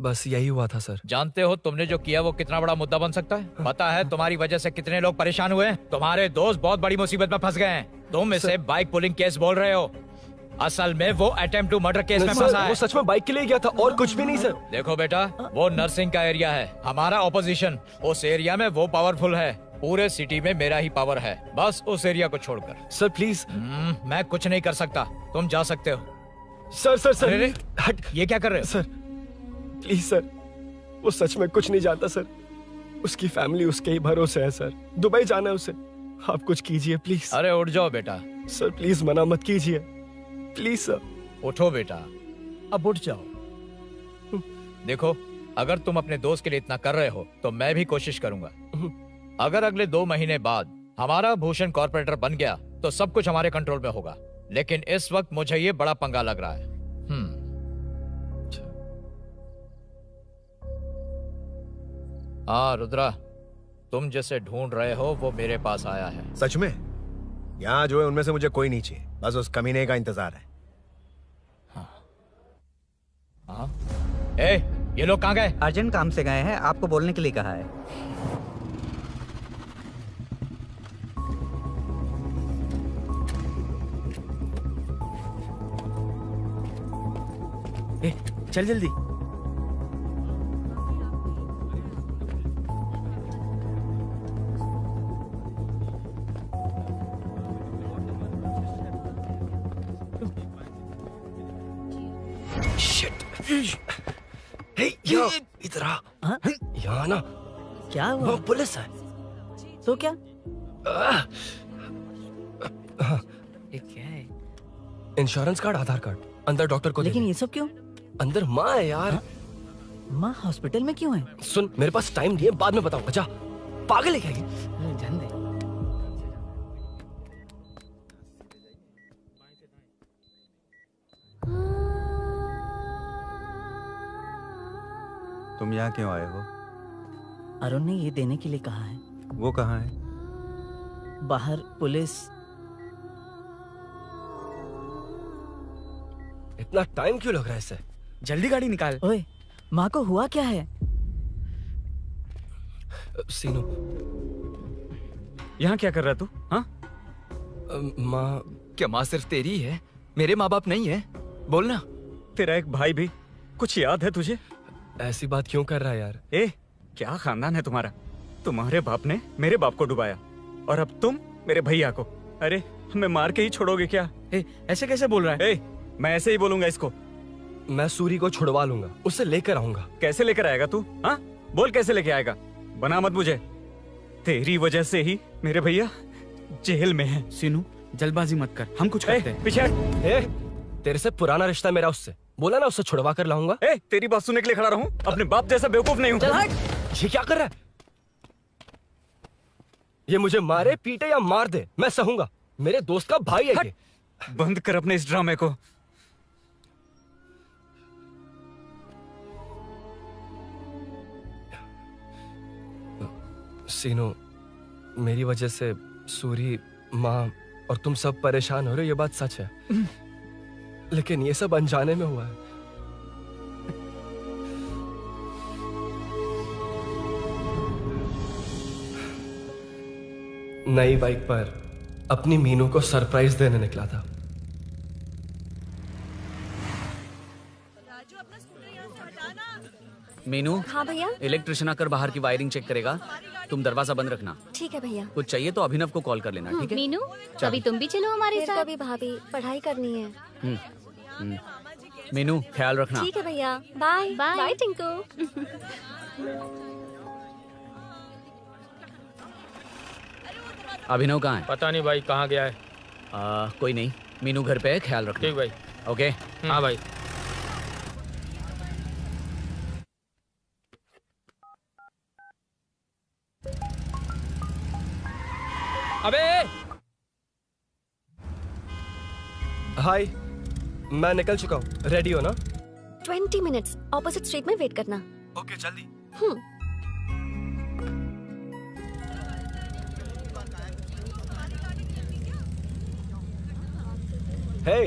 बस यही हुआ था सर। जानते हो तुमने जो किया वो कितना बड़ा मुद्दा बन सकता है? पता है तुम्हारी वजह से कितने लोग परेशान हुए हैं? तुम्हारे दोस्त बहुत बड़ी मुसीबत में फंस गए हैं। तुम इसे बाइक पुलिंग केस बोल रहे हो, असल में वो अटेम्प्ट टू मर्डर केस में सर, फंसा है। वो सच में बाइक के लिए गया था और कुछ भी नहीं सर। देखो बेटा, वो नर्सिंग का एरिया है, हमारा ऑपोजिशन उस एरिया में वो पावरफुल है। पूरे सिटी में मेरा ही पावर है, बस उस एरिया को छोड़कर। Sir please. मैं कुछ नहीं कर सकता, तुम जा सकते हो। सर सर सर, अरे, हट। ये क्या कर रहे हो? सर प्लीज सर, वो सच में कुछ नहीं जानता सर। उसकी फैमिली उसके ही भरोसे है सर। दुबई जाना है उसे। आप कुछ कीजिए प्लीज। अरे उठ जाओ बेटा। सर प्लीज मना मत कीजिए, प्लीज सर। उठो बेटा, अब उठ जाओ। देखो, अगर तुम अपने दोस्त के लिए इतना कर रहे हो तो मैं भी कोशिश करूंगा। अगर अगले 2 महीने बाद हमारा भूषण कॉर्पोरेटर बन गया तो सब कुछ हमारे कंट्रोल में होगा, लेकिन इस वक्त मुझे ये बड़ा पंगा लग रहा है। हाँ रुद्रा, तुम जिसे ढूंढ रहे हो वो मेरे पास आया है। सच में? यहाँ जो है उनमें से मुझे कोई नहीं चाहिए, बस उस कमीने का इंतजार है। हाँ? ए, ये लोग कहाँ गए? अर्जेंट काम से गए हैं, आपको बोलने के लिए कहा है। ए, चल जल्दी। शिट। हे यो, इधर आ। यहाँ ना। क्या हुआ? वो पुलिस है। तो क्या? हाँ। ये क्या है? इंश्योरेंस कार्ड, आधार कार्ड। अंदर डॉक्टर को लेकिन ये सब क्यों? अंदर माँ है यार। माँ हॉस्पिटल में क्यों है? सुन, मेरे पास टाइम नहीं है, बाद में बताऊंगा। जा, पागल है क्या ये? जान दे। तुम यहाँ क्यों आए हो? अरुण ने ये देने के लिए कहा है। वो कहाँ है? बाहर पुलिस। इतना टाइम क्यों लग रहा है इसे? जल्दी गाड़ी निकाल। ओए, माँ को हुआ क्या है? सीनू, यहाँ क्या कर रहा तू? हाँ? माँ। क्या माँ सिर्फ तेरी ही है? मेरे माँ बाप नहीं है? बोलना। तेरा एक भाई भी। कुछ याद है तुझे? ऐसी बात क्यों कर रहा है यार? ए, क्या खानदान है तुम्हारा? तुम्हारे बाप ने मेरे बाप को डुबाया और अब तुम मेरे भैया को। अरे, हमें मार के ही छोड़ोगे क्या? ए, ऐसे कैसे बोल रहा है? ए, मैं ऐसे ही बोलूंगा इसको। मैं सूरी को छुड़वा लूंगा, उसे लेकर आऊंगा। कैसे लेकर आएगा तू? हाँ, बोल कैसे लेके आएगा? बना मत मुझे। तेरी वजह से ही मेरे भैया जेल में हैं। सीनू, जल्दबाजी मत कर, हम कुछ करते हैं। पीछे हट। तेरे से पुराना रिश्ता मेरा उससे। बोला ना उसे छुड़वा कर लाऊंगा। तेरी बात सुनने के लिए खड़ा रहूं? अपने बाप जैसा बेवकूफ नहीं हूं। चल हट। ये क्या कर रहा है? ये मुझे मारे, पीटे या मार दे, मैं सहूंगा। मेरे दोस्त का भाई है ये। बंद कर अपने इस ड्रामे को। सीनू, मेरी वजह से सूरी, माँ और तुम सब परेशान हो रहे हो, ये बात सच है। लेकिन ये सब अनजाने में हुआ है। नई बाइक पर अपनी मीनू को सरप्राइज देने निकला था। मीनू। हाँ भैया। इलेक्ट्रिशियन आकर बाहर की वायरिंग चेक करेगा। तुम दरवाजा बंद रखना। ठीक है भैया। कुछ चाहिए तो अभिनव को कॉल कर लेना, ठीक है? मीनू, कभी तुम भी चलो हमारे फिर साथ। कभी भाभी, पढ़ाई करनी है। मीनू, ख्याल रखना। ठीक है भैया, बाय बाय टिंकू। अभिनव कहाँ है? पता नहीं भाई, कहाँ गया है। कोई नहीं, मीनू घर पे है, ख्याल रखना। ठीक भाई। ओके। हाँ भाई। अबे हाय, मैं निकल चुका हूँ। रेडी हो ना? 20 मिनट्स ऑपोजिट स्ट्रीट में वेट करना। ओके, जल्दी। हे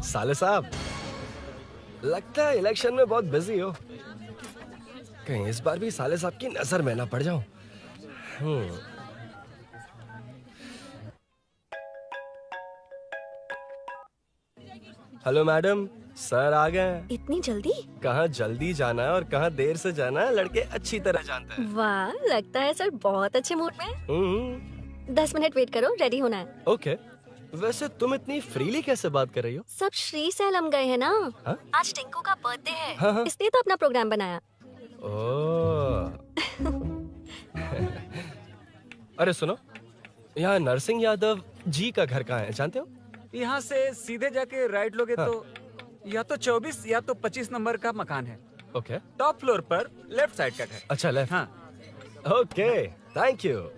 साले साहब, लगता है इलेक्शन में बहुत बिजी हो। कहीं इस बार भी साले साहब की नजर में ना पड़ जाऊं। हेलो मैडम, सर आ गए। इतनी जल्दी? कहाँ जल्दी जाना है और कहाँ देर से जाना है, लड़के अच्छी तरह जानते हैं। वाह, लगता है सर बहुत अच्छे मूड में हैं। 10 मिनट वेट करो, रेडी होना है। ओके। वैसे तुम इतनी फ्रीली कैसे बात कर रही हो? सब श्री सैलम गए हैं ना। हा? आज टिंकू का बर्थडे है, हाँ। इसलिए तो अपना प्रोग्राम बनाया। ओह। अरे सुनो, यहाँ नरसिंह यादव जी का घर कहाँ है, जानते हो? यहाँ से सीधे जाके राइट लोगे तो या तो 24 या तो 25 नंबर का मकान है। ओके। टॉप फ्लोर पर लेफ्ट साइड का घर। अच्छा, लेफ्ट। हाँ। Okay, thank you.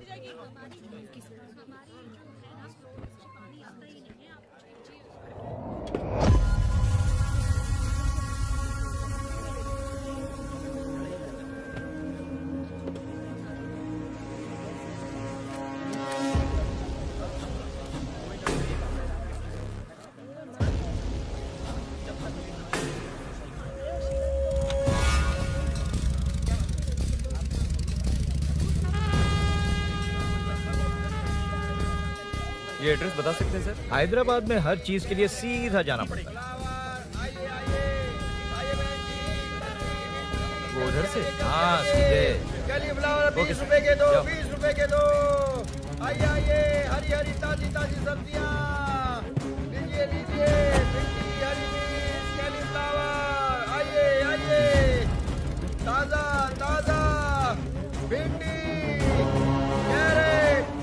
ये एड्रेस बता सकते हैं सर? हैदराबाद में हर चीज के लिए सीधा जाना पड़ेगा। वो उधर से? हाँ, सीधे। कैलीफ्लावर 20 रुपए के दो, 20 रुपए के दो। आइए आइए, हरी हरी ताजी ताजी सब्जियाँ लीजिए लीजिए। भिंडी, हरी मिर्च, कैलीफ्लावर, आइए आइए। ताजा ताजा भिंडी, कैरेट।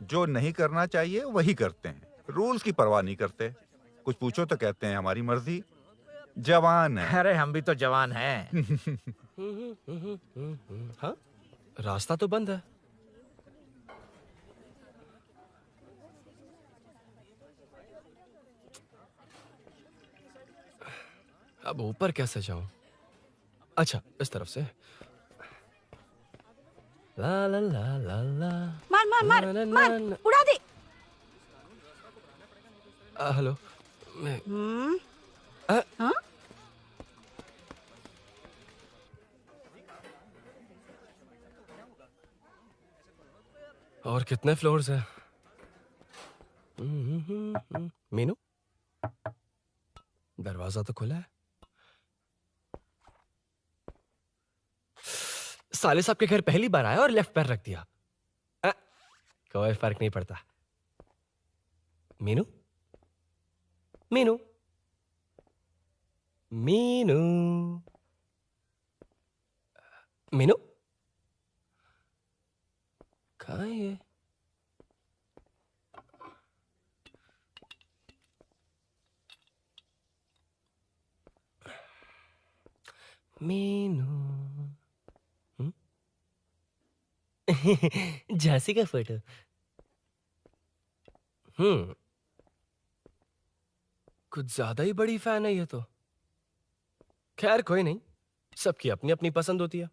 जो नहीं करना चाहिए वही करते हैं, रूल्स की परवाह नहीं करते। कुछ पूछो तो कहते हैं हमारी मर्जी। जवान है। अरे हम भी तो जवान हैं। हाँ, रास्ता तो बंद है। अब ऊपर कैसे जाऊं? अच्छा, इस तरफ से। ला ला ला ला ला। मार मार मार मार, उड़ा दे। हेलो, मैं हाँ? और कितने फ्लोर्स हैं? मीनू, दरवाजा तो खुला है। साले साहब के घर पहली बार आया और लेफ्ट पैर रख दिया। कोई फर्क नहीं पड़ता। मीनू, मीनू, मीनू, मीनू, कहाँ है ये? मीनू झांसी का फोटो। कुछ ज्यादा ही बड़ी फैन है ये तो। खैर कोई नहीं, सबकी अपनी अपनी पसंद होती है।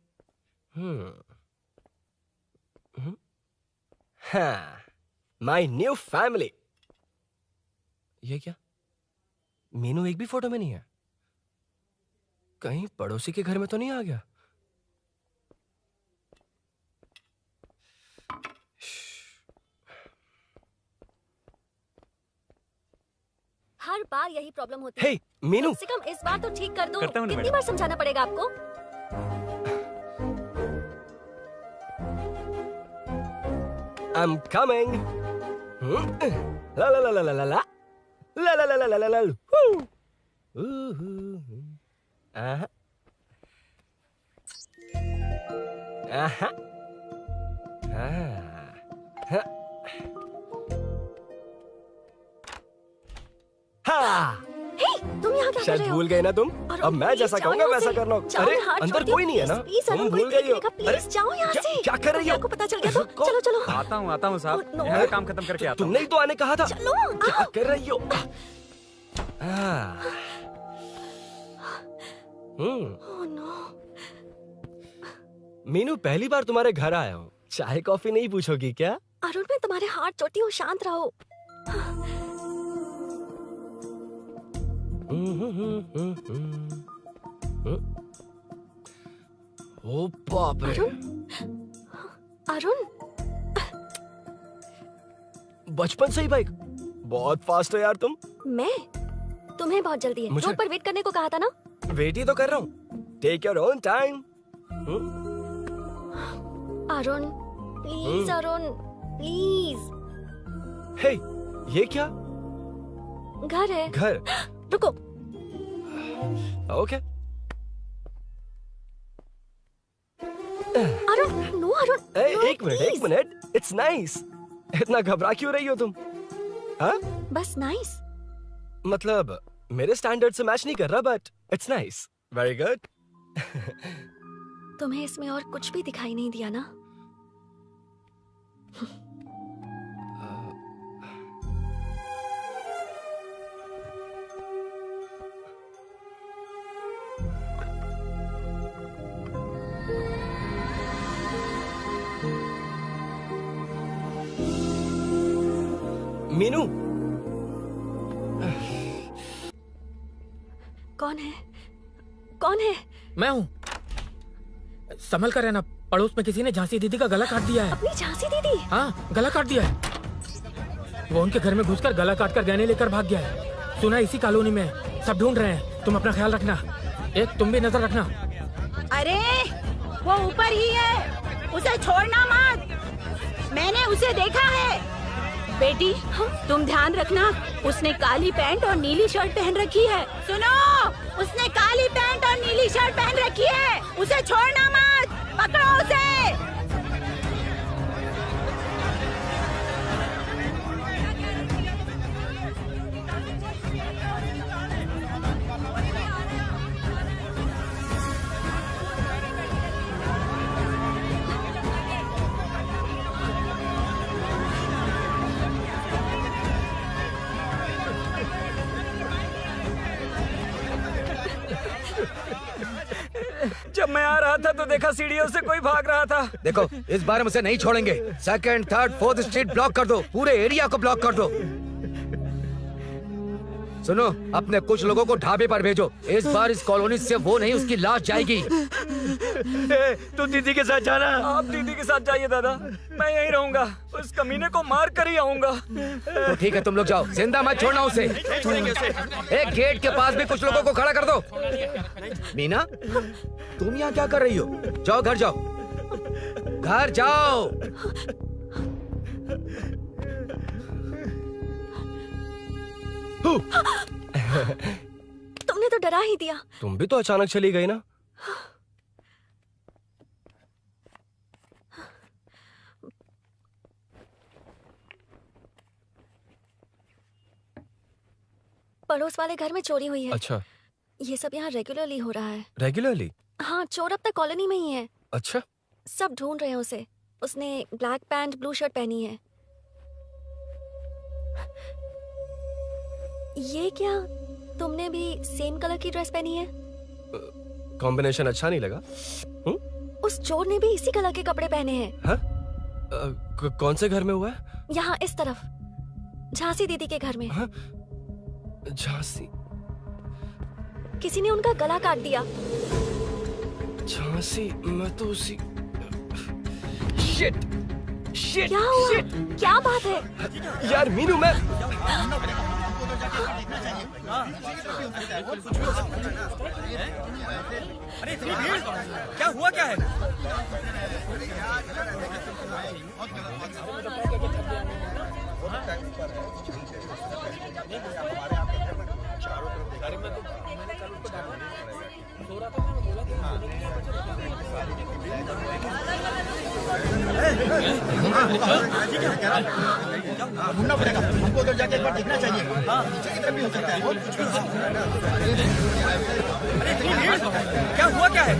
हाँ, माई न्यू फैमिली। ये क्या, मीनू एक भी फोटो में नहीं है? कहीं पड़ोसी के घर में तो नहीं आ गया? हर बार यही प्रॉब्लम होती है। हे मीनू, कम से कम इस बार तो ठीक कर दो। करता हूँ ना कितनी मैडम। बार समझाना पड़ेगा आपको? I'm coming. La la la la la la la. La la la la la la la. Woo. Aha. Aha. Ha. हाँ। हे, तुम यहाँ क्या कर शायद रहे हो? भूल गए ना तुम। अरुण, अब मैं प्लीज जैसा जाओ कहूँगा यहाँ वैसा से। करना। जाओ, अरे हाथ अंदर छोड़ कोई नहीं है दो, ना? प्लीज, तुम अरुण, भूल कोई गई हो। देखेगा, प्लीज जाओ यहाँ से। क्या कर रही हो? आपको पता चल गया तो चलो चलो। आता हूँ साहब। no. यहाँ काम खत्म करके आता हूँ। तुमने ही तो आने कहा था। चलो, क्या आओ। कर रही हो? Oh no. मीनू, पहली बार तुम्हारे घर आया हूँ। चाय कॉफी नहीं पूछोगी क्या? अरुण, मैं तुम्हारे हाथ चोटी हूँ, शांत रहो। ओ बाप रे। अरुण, बचपन से ही बाइक। बहुत फास्ट हो यार तुम। मैं? तुम्हें बहुत जल्दी है। मुझे- रोड पर वेट करने को कहा था ना? वेट ही तो कर रहा हूँ। Take your own time. Arun, please Arun, please. Hey, ये क्या? घर है। घर? रुको। ओके। अरुण, नो अरुण। एक मिनट। It's nice. इतना घबरा क्यों रही हो तुम? हाँ? बस नाइस। मतलब मेरे स्टैंडर्ड से मैच नहीं कर रहा, but it's nice. Very good. तुम्हें इसमें और कुछ भी दिखाई नहीं दिया ना? मीनू, कौन है? कौन है? मैं हूँ। संभल कर रहना, पड़ोस में किसी ने झांसी दीदी का गला काट दिया है। अपनी झांसी दीदी? हाँ, गला काट दिया है। वो उनके घर में घुसकर गला काट कर गहने लेकर भाग गया है। सुना इसी कॉलोनी में है। सब ढूंढ रहे हैं। तुम अपना ख्याल रखना। एक तुम भी नजर रखना। अरे वो ऊपर ही है, उसे छोड़ना मत। मैंने उसे देखा है। बेटी, तुम ध्यान रखना, उसने काली पैंट और नीली शर्ट पहन रखी है। सुनो, उसने काली पैंट और नीली शर्ट पहन रखी है। उसे छोड़ना मत, पकड़ो उसे। जब मैं आ रहा था तो देखा सीढ़ियों से कोई भाग रहा था। देखो, इस बार हम उसे नहीं छोड़ेंगे। Second, third, fourth street block कर दो। पूरे एरिया को ब्लॉक कर दो। सुनो, अपने कुछ लोगों को ढाबे पर भेजो। इस बार इस कॉलोनी से वो नहीं, उसकी लाश जाएगी। तू दीदी के साथ जाना। आप दीदी के साथ जाइए दादा, मैं यहीं रहूंगा। उस कमीने को मार कर ही आऊंगा। तो ठीक है, तुम लोग जाओ, जिंदा मत छोड़ना उसे। एक गेट के पास भी कुछ लोगों को खड़ा कर दो। मीना, तुम यहाँ क्या कर रही हो? जाओ घर जाओ, घर जाओ। तुमने तो डरा ही दिया। तुम भी तो अचानक चली गई ना। पड़ोस वाले घर में चोरी हुई है। अच्छा, ये सब यहाँ रेगुलरली हो रहा है। रेगुलरली? हाँ, चोर अब तक कॉलोनी में ही है। अच्छा। सब ढूंढ रहे हैं उसे। उसने ब्लैक पैंट ब्लू शर्ट पहनी है। ये क्या, तुमने भी सेम कलर की ड्रेस पहनी है? कॉम्बिनेशन अच्छा नहीं लगा? उस चोर ने भी इसी कलर के कपड़े पहने हैं। हाँ? कौन से घर में हुआ है? यहाँ इस तरफ, झांसी दीदी के घर में। हाँ? झांसी? किसी ने उनका गला काट दिया। झांसी? मैं तो उसी... शिट! शिट! क्या हुआ? शिट! क्या बात है? यार मीनू, मैं... अरे इतनी भीड़, क्या हुआ क्या है? ढूंढना पड़ेगा हमको, उधर जाके एक बार देखना चाहिए। हाँ, नीचे की तरफ भी हो सकता है। अरे इतनी भीड़, क्या हुआ क्या है?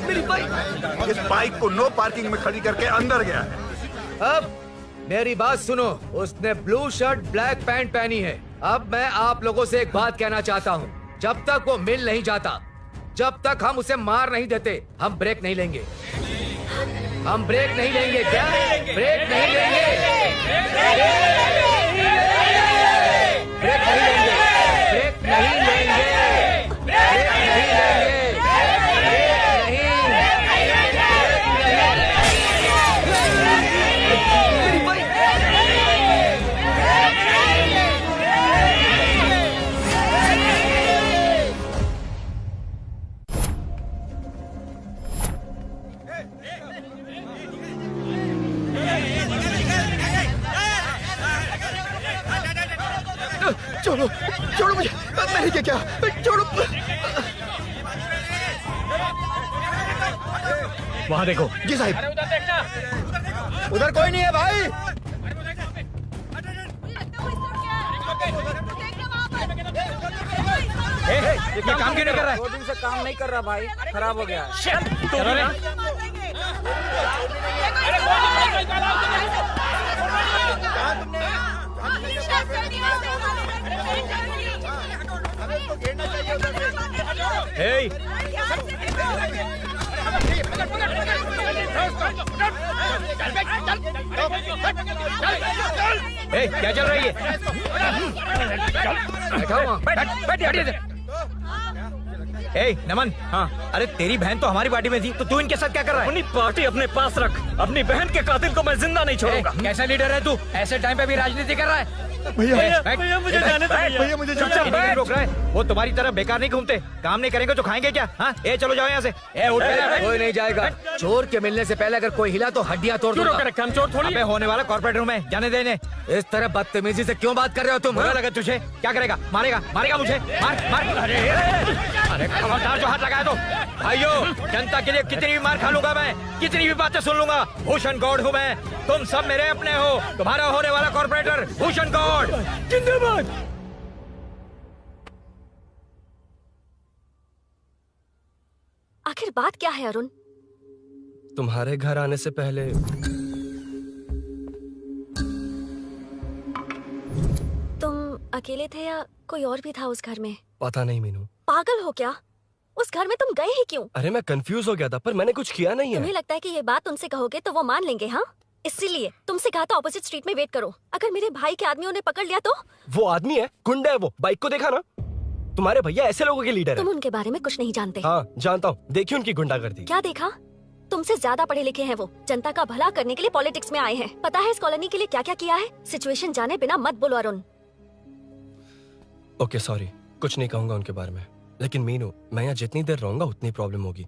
मेरी बाइक, इस बाइक को नो पार्किंग में खड़ी करके अंदर गया है। अब मेरी बात सुनो, उसने ब्लू शर्ट ब्लैक पैंट पहनी है। अब मैं आप लोगों से एक बात कहना चाहता हूँ, जब तक वो मिल नहीं जाता, जब तक हम उसे मार नहीं देते, हम ब्रेक नहीं लेंगे। हम ब्रेक नहीं लेंगे। क्या? ब्रेक नहीं लेंगे। ब्रेक नहीं लेंगे। ब्रेक नहीं लेंगे। ब्रेक नहीं लेंगे। छोड़ो, छोड़ो मुझे, मेरी क्या, छोड़ो। वहाँ देखो। जी साहब। उधर कोई नहीं है भाई। ये काम क्यों नहीं कर रहा है? 2 दिन से काम नहीं कर रहा भाई, खराब हो गया है। क्या चल रही है? नमन। हाँ, अरे तेरी बहन तो हमारी पार्टी में थी, तो तू इनके साथ क्या कर रहा है? अपनी पार्टी अपने पास रख। अपनी बहन के कातिल को मैं जिंदा नहीं छोड़ूंगा। कैसा लीडर है तू? ऐसे टाइम पे भी राजनीति कर रहा है? भैया मुझे जाने दो। भैया मुझे रोक रहा है। वो तुम्हारी तरह बेकार नहीं घूमते। काम नहीं करेंगे तो खाएंगे क्या? हाँ, ए चलो जाओ यहाँ से। कोई नहीं जाएगा। चोर के मिलने से पहले अगर कोई हिला तो हड्डियां तोड़ दूंगा। हम चोर थोड़ी है। होने वाला कॉर्पोरेट रूम है, जाने देने। इस तरह बदतमीजी से क्यों बात कर रहे हो तुम? बुरा लगा तुझे? क्या करेगा? मारेगा? मारेगा मुझे? मार मार। अरे खबरदार जो हाथ लगाया तो। भाइयों, जनता के लिए कितनी भी मार खा लूंगा मैं, कितनी भी बातें सुन लूंगा। भूषण गौड़ हूँ मैं। तुम सब मेरे अपने हो। तुम्हारा होने वाला कॉर्पोरेटर भूषण गौड़ जिंदाबाद। आखिर बात क्या है अरुण? तुम्हारे घर आने से पहले तुम अकेले थे या कोई और भी था उस घर में? पता नहीं मीनू। पागल हो क्या? उस घर में तुम गए ही क्यों? अरे मैं कंफ्यूज हो गया था, पर मैंने कुछ किया नहीं है। तुम्हें लगता है कि ये बात उनसे कहोगे तो वो मान लेंगे? हाँ, इसीलिए तुमसे कहा था ऑपोजिट स्ट्रीट में वेट करो। अगर मेरे भाई के आदमियों ने पकड़ लिया तो? वो आदमी है, गुंडा है वो। बाइक को देखा ना? तुम्हारे भैया ऐसे लोगों के लीडर तुम है। उनके बारे में कुछ नहीं जानते। हाँ जानता हूँ, देखिए उनकी गुंडागर्दी। क्या देखा? तुमसे ज्यादा पढ़े लिखे हैं वो। जनता का भला करने के लिए पॉलिटिक्स में आए हैं। पता है इस कॉलोनी के लिए क्या क्या किया है? सिचुएशन जाने बिना मत बोलो अरुण। ओके सॉरी, कुछ नहीं कहूंगा उनके बारे में। लेकिन मीनू, मैं यहाँ जितनी देर रहूंगा उतनी प्रॉब्लम होगी।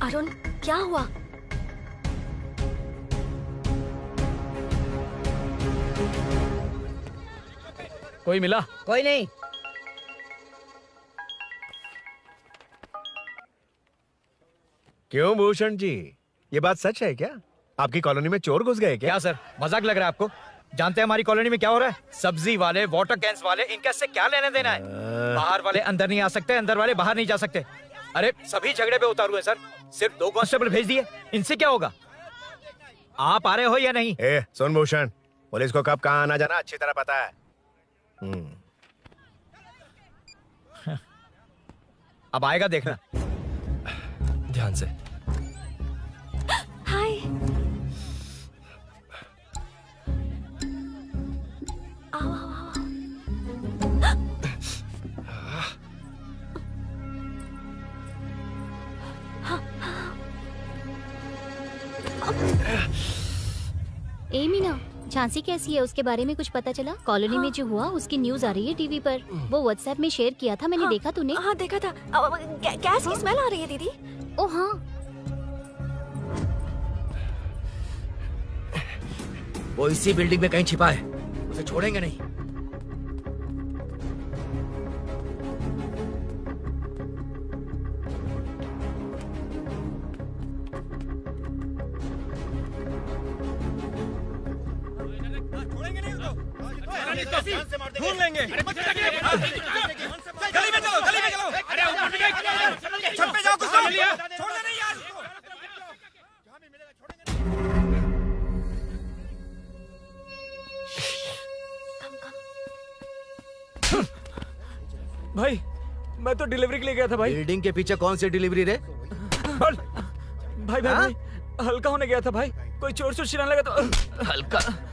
अरुण, क्या हुआ? कोई मिला? कोई नहीं। क्यों भूषण जी, ये बात सच है क्या? आपकी कॉलोनी में चोर घुस गए क्या सर, मजाक लग रहा है आपको? जानते हैं हमारी कॉलोनी में क्या हो रहा है? सब्जी वाले, वाटर कैंस वाले, इनका इससे क्या लेने देना है? बाहर वाले अंदर नहीं आ सकते, अंदर वाले बाहर नहीं जा सकते। अरे सभी झगड़े पे उतारू है सर। सिर्फ 2 कांस्टेबल भेज दिए, इनसे क्या होगा? आप आ रहे हो या नहीं? सुन भूषण, पुलिस को कब कहाँ आना जाना अच्छी तरह पता है। अब आएगा देखना। ध्यान से। हाय। आओ आओ आओ। ए मीना, झांसी कैसी है? उसके बारे में कुछ पता चला? कॉलोनी में जो हुआ उसकी न्यूज आ रही है टीवी पर। वो व्हाट्सएप में शेयर किया था, मैंने देखा। तूने? हाँ देखा था। गैस की स्मेल आ रही है दीदी। ओ हाँ, वो इसी बिल्डिंग में कहीं छिपा है, उसे छोड़ेंगे नहीं। ढूंढ लेंगे। गली में चलो, गली में चलो। अरे ऊपर भी छत पे जाओ, कुछ छोड़ देना यार। भाई मैं तो डिलीवरी के लिए गया था भाई। बिल्डिंग के पीछे कौन सी डिलीवरी रे? भाई भाई भाई हल्का होने गया था भाई। कोई चोर चोर चिल्लाने लगा तो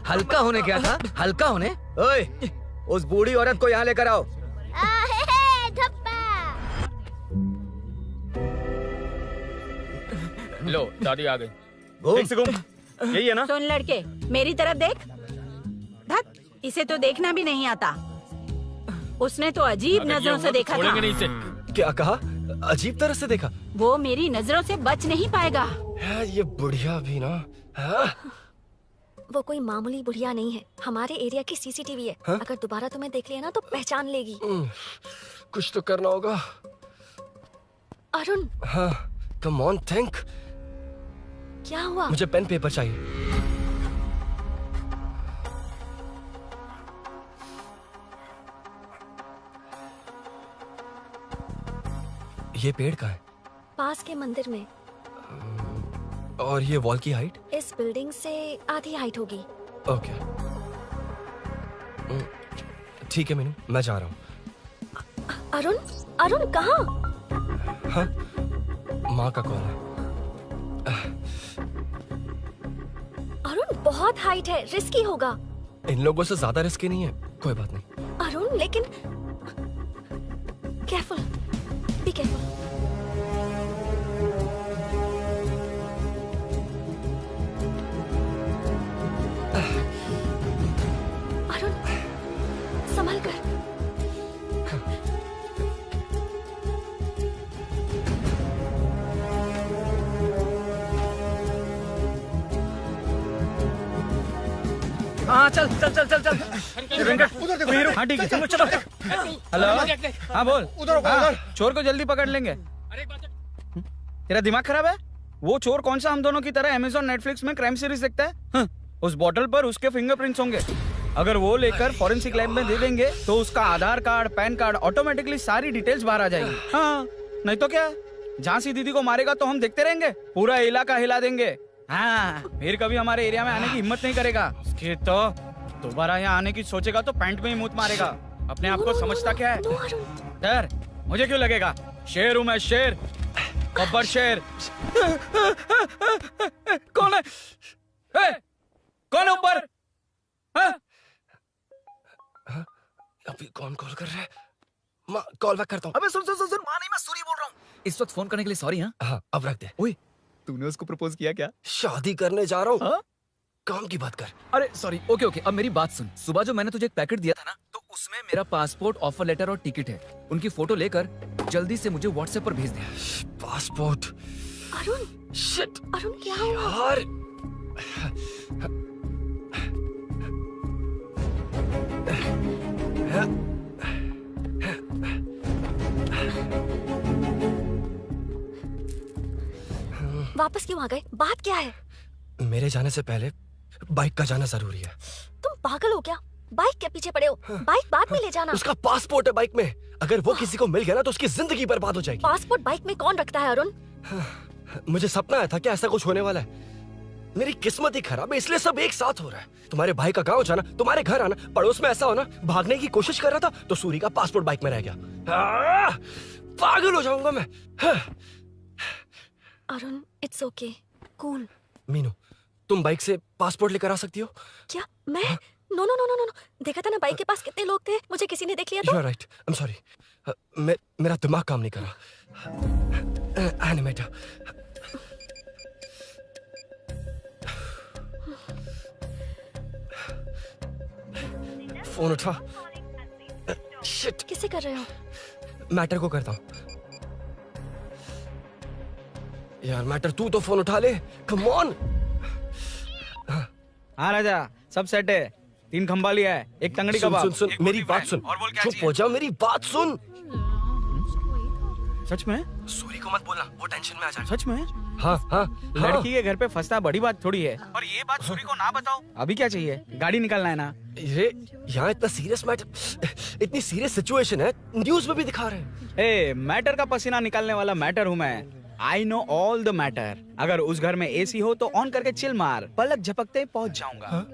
हल्का होने गया था? हल्का होने? ओए, उस बूढ़ी औरत को यहाँ लेकर आओ। लो दादी आ गई। यही है ना? सुन लड़के, मेरी तरफ देख। धत, इसे तो देखना भी नहीं आता। उसने तो अजीब नजरों से देखा था। नहीं इसे। क्या कहा? अजीब तरह से देखा? वो मेरी नजरों से बच नहीं पाएगा। ये बुढ़िया भी ना। वो कोई मामूली बुढ़िया नहीं है, हमारे एरिया की सीसीटीवी है। अगर दोबारा तुम्हें देख लिया ना तो पहचान लेगी। कुछ तो करना होगा। अरुण। हाँ, कम ऑन थिंक। क्या हुआ? मुझे पेन पेपर चाहिए। ये पेड़ का है? पास के मंदिर में। और ये वॉल की हाइट? इस बिल्डिंग से आधी हाइट होगी। ओके, ठीक है मीनू, मैं जा रहा हूँ। अरुण, अरुण कहाँ? हाँ, माँ का कॉल है। अरुण बहुत हाइट है, रिस्की होगा। इन लोगों से ज्यादा रिस्की नहीं है, कोई बात नहीं। अरुण लेकिन केयरफुल, बी केयरफुल। अरुण संभल कर। हाँ चल चल चल चल चल। वेंकट उधर देखो। हाँ ठीक है, चलो चलो। हेलो, हाँ बोल। उधर उधर। चोर को जल्दी पकड़ लेंगे। तेरा दिमाग खराब है? वो चोर कौन सा हम दोनों की तरह अमेज़न नेटफ्लिक्स में क्राइम सीरीज देखता है? उस बॉटल पर उसके फिंगरप्रिंट्स होंगे। अगर वो लेकर फॉरेंसिक लैब में दे देंगे तो उसका आधार कार्ड, पैन कार्ड, ऑटोमेटिकली सारी डिटेल्स बाहर आ जाएगी। हाँ, नहीं तो क्या, झांसी दीदी को मारेगा तो हम देखते रहेंगे, पूरा इलाका हिला देंगे। हाँ, फिर कभी हमारे एरिया में आने की हिम्मत नहीं करेगा। उसके तो दोबारा यहाँ आने की सोचेगा तो पैंट में ही मूत मारेगा। अपने आप को समझता क्या है? डर मुझे क्यों लगेगा? शेर हूँ मैं, शेर, गब्बर शेर। कौन है? कौन है ऊपर? अभी कौन कॉल कर रहा है? माँ, कॉल बैक करता हूँ। अबे सुन सुन सुन, माँ नहीं, मैं सूरी बोल रहा हूँ। इस वक्त फोन करने के लिए सॉरी। हाँ, अब रख दे। ओए, तूने उसको प्रपोज किया क्या? शादी करने जा रहा हूँ। काम की बात कर। अरे सॉरी, ओके ओके, अब मेरी बात सुन। सुबह जो मैंने तुझे एक पैकेट दिया था ना, तो उसमें मेरा पासपोर्ट, ऑफर लेटर और टिकट है। उनकी फोटो लेकर जल्दी से मुझे व्हाट्सएप पर भेज दे। पासपोर्ट? अरुण, शिट, अरुण क्या हुआ? यार, वापस क्यों आ गए? बात क्या है? मेरे जाने से पहले बाइक का जाना जरूरी है। तुम पागल हो क्या? बाइक के पीछे पड़े हो? बाइक बाद में ले जाना। उसका पासपोर्ट है बाइक में, अगर वो किसी को मिल गया ना तो उसकी जिंदगी बर्बाद हो जाएगी। पासपोर्ट बाइक में कौन रखता है अरुण? मुझे सपना आया था कि ऐसा कुछ होने वाला है। मेरी किस्मत ही खराब है, इसलिए सब एक साथ हो रहा है। तुम्हारे भाई का गांव जाना, तुम्हारे घर आना, पड़ोस में ऐसा होना। भागने की कोशिश कर रहा था तो सूरी का पासपोर्ट बाइक में रह गया। पागल हो जाऊंगा मैं। Arun, it's okay, cool. Meenu, तुम बाइक से पासपोर्ट लेकर आ सकती हो? क्या मैं? No no no no no, देखा था ना बाइक के पास कितने लोग थे, मुझे किसी ने देख लिया तो। You're right, I'm sorry. मेरा दिमाग काम नहीं कर रहा। एनिमेटर। फोन उठा। शिट। किसे कर रहे हो? मैटर को करता हूँ। यार मैटर, तू तो फोन उठा ले। Come on. हाँ राजा, सब सेट है। 3 खंबा लिया है, एक तंगड़ी कबाब। सुन सुन, मेरी बात सुन। चुप हो जा, मेरी बात सुन। सच में? सूरी को मत बोलना, वो टेंशन में आ जाएगा। सच में? हाँ हाँ। लड़की के घर पे फंसना बड़ी बात थोड़ी है। और ये बात सूरी को ना बताओ। अभी क्या चाहिए? गाड़ी निकालना है ना? ये यहाँ इतना सीरियस मैटर, इतनी सीरियस सिचुएशन है, न्यूज में भी दिखा रहे हैं। ए, मैटर का पसीना निकालने वाला मैटर हूँ मैं। I know all the matter। अगर उस घर में एसी हो तो ऑन करके चिल मार, पलक झपकते पहुंच जाऊंगा।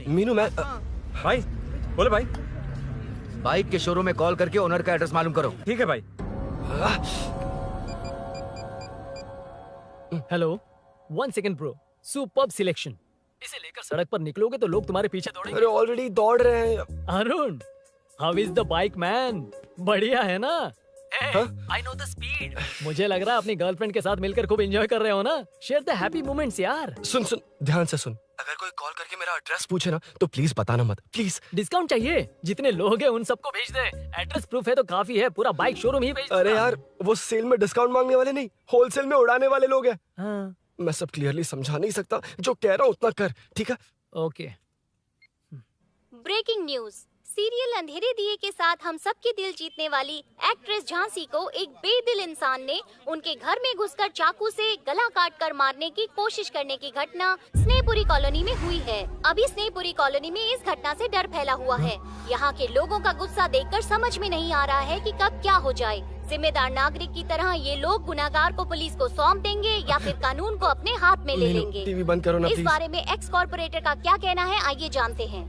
मीनू, मैं भाई बोले भाई, बाइक के शोरूम में कॉल करके ओनर का एड्रेस मालूम करो। ठीक है भाई। Hello, 1 second bro, superb selection. इसे लेकर सड़क पर निकलोगे तो लोग तुम्हारे पीछे दौड़ेंगे। अरे ऑलरेडी दौड़ रहे हैं। Arun, how is the bike man? बढ़िया है ना? I know the speed। मुझे लग रहा है अपनी गर्लफ्रेंड के साथ मिलकर खूब एंजॉय कर रहे हो ना। शेयर द हैप्पी मोमेंट्स यार। सुन सुन, ध्यान से सुन। अगर कोई कॉल करके मेरा एड्रेस पूछे ना तो प्लीज बताना मत, प्लीज। डिस्काउंट चाहिए? जितने लोग हैं उन सबको भेज दे। एड्रेस प्रूफ है तो काफी है, पूरा बाइक शोरूम ही भेज। अरे यार, वो सेल में डिस्काउंट मांगने वाले नहीं, होलसेल में उड़ाने वाले लोग हैं। हाँ। मैं सब क्लियरली समझा नहीं सकता, जो कह रहा हूँ उतना कर, ठीक है? ओके। Breaking news. सीरियल अंधेरे दिए के साथ हम सबके दिल जीतने वाली एक्ट्रेस झांसी को एक बेदिल इंसान ने उनके घर में घुसकर चाकू से गला काटकर मारने की कोशिश करने की घटना स्नेहपुरी कॉलोनी में हुई है। अभी स्नेहपुरी कॉलोनी में इस घटना से डर फैला हुआ है। यहाँ के लोगों का गुस्सा देखकर समझ में नहीं आ रहा है कि कब क्या हो जाए। जिम्मेदार नागरिक की तरह ये लोग गुनाहगार को पुलिस को सौंप देंगे या फिर कानून को अपने हाथ में ले लेंगे। टीवी बंद करो ना इस प्लीज। बारे में एक्स कॉर्पोरेटर का क्या कहना है, आइए जानते हैं।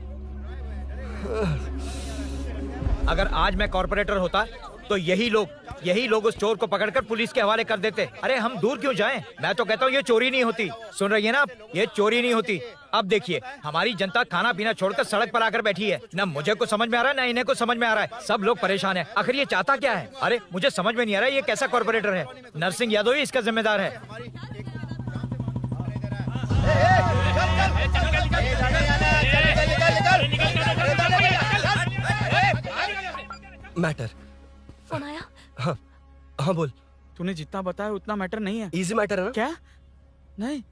अगर आज मैं कॉर्पोरेटर होता तो यही लोग उस चोर को पकड़कर पुलिस के हवाले कर देते। अरे हम दूर क्यों जाएं? मैं तो कहता हूँ ये चोरी नहीं होती। सुन रही है ना आप? ये चोरी नहीं होती। अब देखिए, हमारी जनता खाना पीना छोड़कर सड़क पर आकर बैठी है। ना मुझे कुछ समझ में आ रहा है, ना इन्हें कुछ समझ में आ रहा है। सब लोग परेशान हैं। आखिर ये चाहता क्या है? अरे मुझे समझ में नहीं आ रहा है, ये कैसा कॉर्पोरेटर है? नरसिंह यादव ही इसका जिम्मेदार है। मैटर। फोन आया? हाँ हाँ बोल। तूने जितना बताया उतना मैटर नहीं है। इजी मैटर है ना? क्या? नहीं,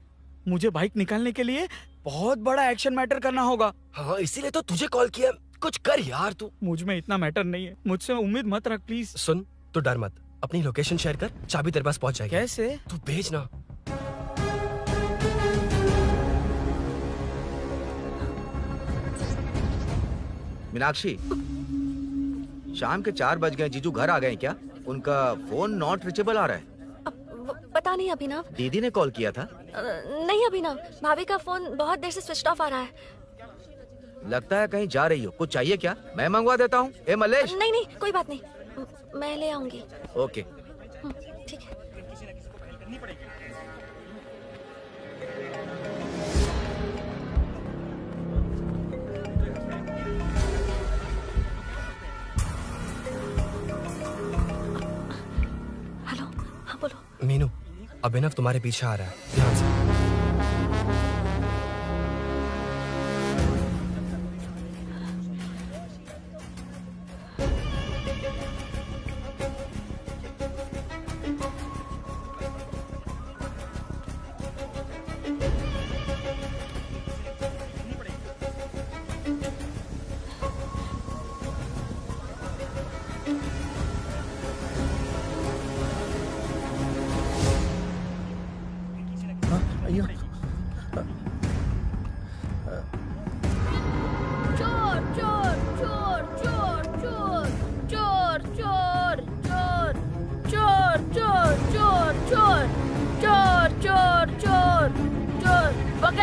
मुझे बाइक निकालने के लिए बहुत बड़ा एक्शन मैटर करना होगा। हाँ, इसीलिए तो तुझे कॉल किया। कुछ कर यार तू। मुझ में इतना मैटर नहीं है, मुझसे उम्मीद मत रख प्लीज। सुन, तू डर मत, अपनी लोकेशन शेयर कर, चाबी तेरे पास पहुंच जाएगी। कैसे? तू भेज ना। मीनाक्षी, शाम के 4 बज गए, जीजू घर आ गए क्या? उनका फोन नॉट रीचेबल आ रहा है। पता नहीं अभिनव। दीदी ने कॉल किया था? नहीं अभिनव, भाभी का फोन बहुत देर से स्विच ऑफ आ रहा है। लगता है कहीं जा रही हो। कुछ चाहिए क्या? मैं मंगवा देता हूँ। ए मलेश। नहीं नहीं, कोई बात नहीं, मैं ले आऊंगी। ओके ठीक है। हेलो, हाँ बोलो। मीनू, अभिनव तुम्हारे पीछे आ रहा है, ध्यान से।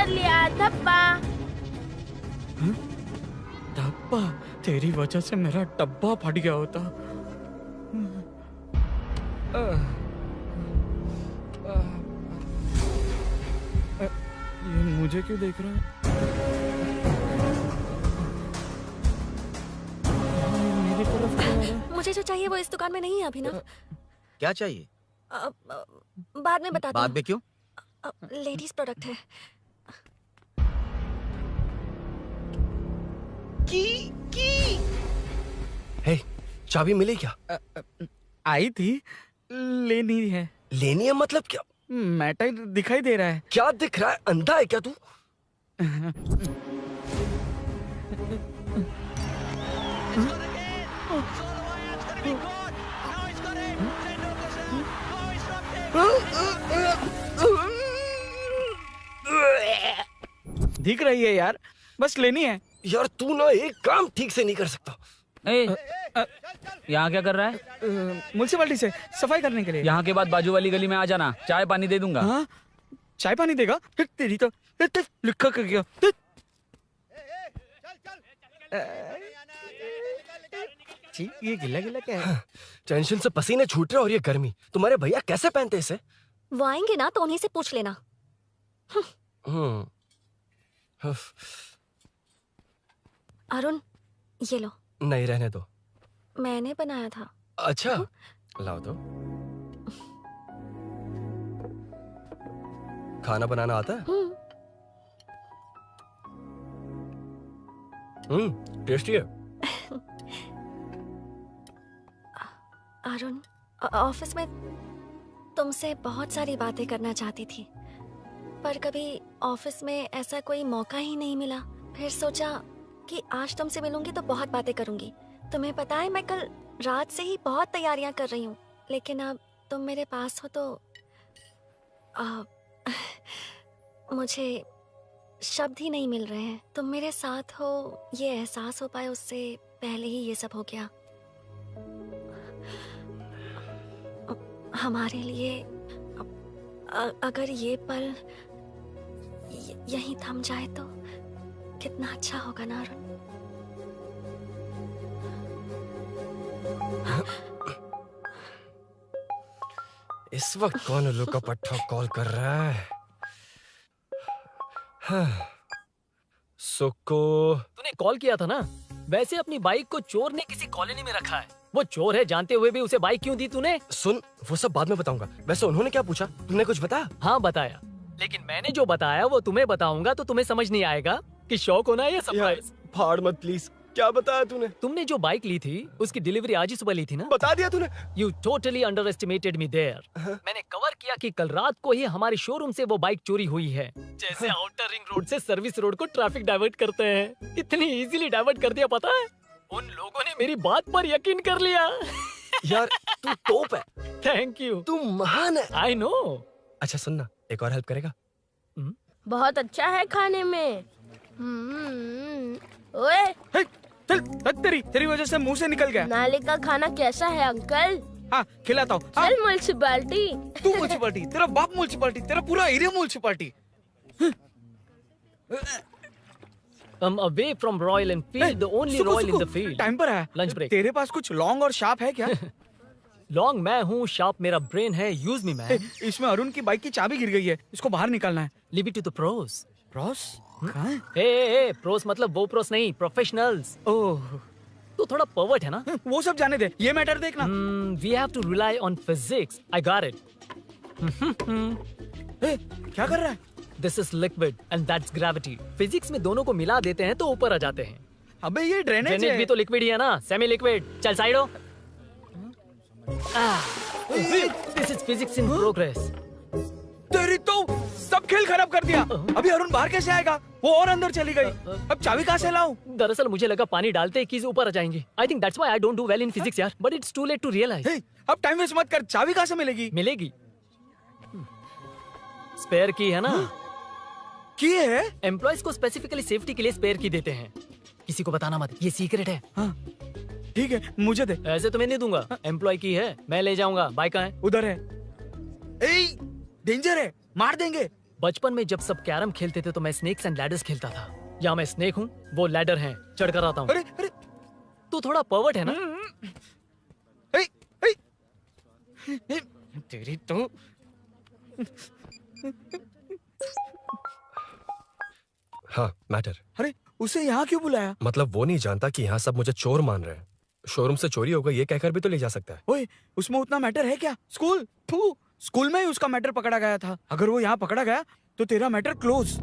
कर लिया धब्बा। डब्बा, तेरी वजह से मेरा डब्बा फट गया होता। ये मुझे क्यों देख रहा है? मेरी तरफ क्यों आ रहा है? मुझे जो चाहिए वो इस दुकान में नहीं है अभिनव। क्या चाहिए? बाद में बताती बाद में क्यों? लेडीज प्रोडक्ट है। की हे, चाबी मिली क्या? आई थी, लेनी है। लेनी है मतलब क्या? मैटर दिखाई दे रहा है। क्या दिख रहा है? अंधा है क्या तू? दिख रही है यार, बस लेनी है। यार तू ना एक काम ठीक से नहीं कर सकता। यहाँ क्या कर रहा है? म्युनिसिपैलिटी से सफाई करने के लिए। यहाँ के बाद बाजू वाली गली में आ जाना, चाय पानी दे दूंगा। हाँ? चाय पानी देगा? तेरी तो लिखा कर गया। ये गिला गिला क्या है? टेंशन से पसीने छूट रहे और ये गर्मी, तुम्हारे भैया कैसे पहनते इसे? वो आएंगे ना तो उन्हीं से पूछ लेना। अरुण, ये लो। नहीं, रहने दो। मैंने बनाया था। अच्छा, लाओ तो। खाना बनाना आता है? टेस्टी है। अरुण, ऑफिस में तुमसे बहुत सारी बातें करना चाहती थी, पर कभी ऑफिस में ऐसा कोई मौका ही नहीं मिला। फिर सोचा कि आज तुमसे मिलूंगी तो बहुत बातें करूंगी। तुम्हें पता है, मैं कल रात से ही बहुत तैयारियां कर रही हूँ, लेकिन अब तुम मेरे पास हो तो मुझे शब्द ही नहीं मिल रहे हैं। तुम मेरे साथ हो, ये एहसास हो पाए उससे पहले ही ये सब हो गया। हमारे लिए अगर ये पल यहीं थम जाए तो कितना अच्छा होगा ना अरुण। इस वक्त कौन उल्लू का पट्टा कॉल कर रहा है? सुक्को, तूने कॉल किया था ना? वैसे अपनी बाइक को चोर ने किसी कॉलोनी में रखा है। वो चोर है जानते हुए भी उसे बाइक क्यों दी तूने? सुन, वो सब बाद में बताऊंगा। वैसे उन्होंने क्या पूछा? तुमने कुछ बताया? हाँ बताया, लेकिन मैंने जो बताया वो तुम्हें बताऊंगा तो तुम्हें समझ नहीं आएगा कि शौक होना है या सरप्राइज। फाड़ मत प्लीज। क्या बताया तूने? तुमने जो बाइक ली थी उसकी डिलीवरी आज ही सुबह ली थी ना? बता दिया तूने? You totally underestimated me there. मैंने कवर किया कि कल रात को ही हमारे शोरूम से वो बाइक चोरी हुई है। जैसे आउटर रिंग रोड से सर्विस रोड को ट्रैफिक डाइवर्ट करते हैं, इतनी इजीली डाइवर्ट कर दिया। पता है, उन लोगों ने मेरी बात पर यकीन कर लिया। यार तू टॉप है। Thank you. तू महान है। I know. अच्छा सुनना, एक और हेल्प करेगा? बहुत अच्छा है खाने में। ओए, चल, तेरी वजह से मुंह से निकल गया। नाले का खाना कैसा है अंकल? हाँ, खिलाता हूँ। चल म्युनिसिपैलिटी। तू म्युनिसिपैलिटी, तेरा बाप म्युनिसिपैलिटी, तेरा पूरा area municipality. I'm away from Royal Enfield, the only Royal in the field. Time पर है। Lunch break. तेरे पास कुछ लॉन्ग और शार्प है क्या? लॉन्ग मैं हूँ, शार्प मेरा ब्रेन है। Use me man. इसमें अरुण की बाइक की चाबी गिर गई है, इसको बाहर निकालना है। Leave it to the pros. Pros? कहाँ है? ए, प्रोस मतलब वो प्रोस नहीं, प्रोफेशनल्स। ओह, तू थोड़ा पर्वर्ट है ना? वो सब जाने दे, ये मैटर देखना। We have to rely on physics. I got it. क्या कर रहा है? This is liquid and that's gravity. Physics में दोनों को मिला देते हैं तो ऊपर आ जाते हैं। अबे ये ड्रेनेज भी तो लिक्विड ही है ना, सेमी लिक्विड। चल साइड हो। This is physics in progress. तेरी तो सब खेल खराब कर दिया। अभी अरुण बाहर कैसे आएगा? वो और अंदर चली गई। अब चाबी कहाँ से लाऊं? दरअसल मुझे लगा पानी डालते ही कीज ऊपर आ जाएंगी। I think that's why I don't do well in physics यार। But it's too late to realize. अब टाइम वेस्ट मत कर, चाबी कहाँ से मिलेगी? मिलेगी। स्पेयर की है ना? की है? एम्प्लॉयज को स्पेसिफिकली सेफ्टी के लिए स्पेयर की देते हैं। किसी को बताना मत, ये सीक्रेट है। हाँ, ठीक है, मुझे दे। ऐसे तो मैं नहीं दूंगा। एम्प्लॉय की है, मैं ले जाऊंगा। बाइक कहाँ है? उधर है। ए, डेंजर है, मार देंगे। बचपन में जब सब कैरम खेलते थे तो मैं स्नेक्स एंड लैडर्स खेलता था। या मैं स्नेक हूँ, वो लैडर हैं, चढ़कर आता हूँ। अरे तू थोड़ा पर्वर्ट है ना? तेरी तो हाँ, मैटर। अरे उसे यहाँ क्यों बुलाया? मतलब वो नहीं जानता कि यहाँ सब मुझे चोर मान रहे हैं। शोरूम से चोरी होगा ये कहकर भी तो ले जा सकता है। ओए, उसमें उतना मैटर है क्या? स्कूल में ही उसका मैटर पकड़ा गया था। अगर वो यहाँ पकड़ा गया तो तेरा matter close.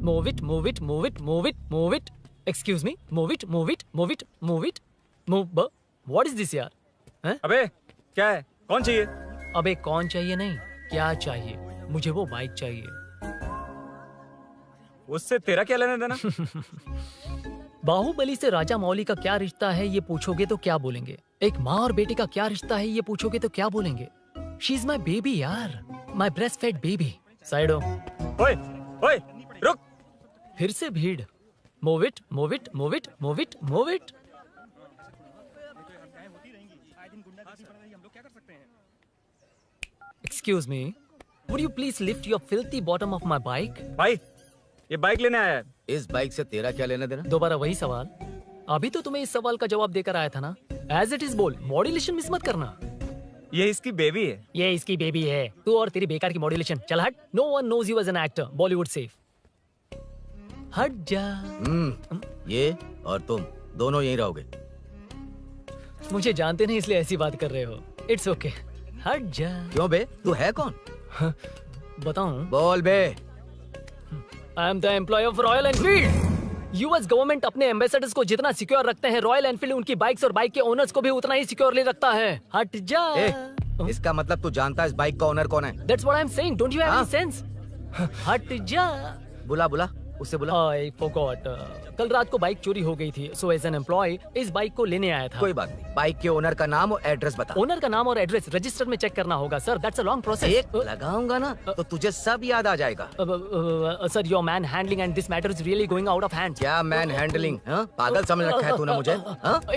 Move it, move it, move it, move it, move it. Excuse me, move it, move it, move it, move it, move. What is this यार? हैं? अबे क्या है? कौन चाहिए? अबे कौन चाहिए नहीं, क्या चाहिए? मुझे वो बाइक चाहिए। उससे तेरा क्या लेना देना? बाहुबली से राजा मौली का क्या रिश्ता है ये पूछोगे तो क्या बोलेंगे? एक माँ और बेटे का क्या रिश्ता है ये पूछोगे तो क्या बोलेंगे? शी इज माई बेबी यार, माई ब्रेस्ट फेड बेबी। साइडो। ओए, ओए, रुक। फिर से भीड़। Move it, move it, move it, move it, move it. Excuse me, would you please lift your filthy bottom of my bike? भाई, ये बाइक लेने आया है। इस बाइक से तेरा क्या लेना देना? दोबारा वही सवाल। अभी तो तुम्हें इस सवाल का जवाब देकर आया था ना। As it is बोल, मॉड्यूलेशन मिस मत करना। ये इसकी बेबी है। ये इसकी बेबी है। तू और तेरी बेकार की मॉड्यूलेशन। चल हट। No one knows you as an actor. Bollywood safe. हट जा। ये और तुम दोनों यहीं रहोगे। मुझे जानते नहीं इसलिए ऐसी बात कर रहे हो। It's okay. हट जा। क्यों बे? तू है कौन? बताऊं? बोल बे। I am the employee of Royal Enfield. US government अपने एम्बेसडर्स को जितना सिक्योर रखते हैं, रॉयल एनफील्ड उनकी बाइक्स और बाइक के ओनर्स को भी उतना ही सिक्योरली रखता है। हट जा। इसका मतलब तू जानता है इस बाइक का ओनर कौन है? That's what I'm saying. Don't you have any sense? हट जा। बुला उससे बुला। I forgot. कल रात को बाइक चोरी हो गई थी, so as an employee इस बाइक को लेने आया था। कोई बात नहीं, बाइक के ओनर का नाम और एड्रेस बता। ओनर का नाम और एड्रेस रजिस्टर में चेक करना होगा sir. That's a long process. एक लगाऊंगा ना तो तुझे सब याद आ जाएगा। Sir your man handling and this matter is really going out of hand. क्या मैन हैंडलिंग? पागल समझ रखा है तूने मुझे?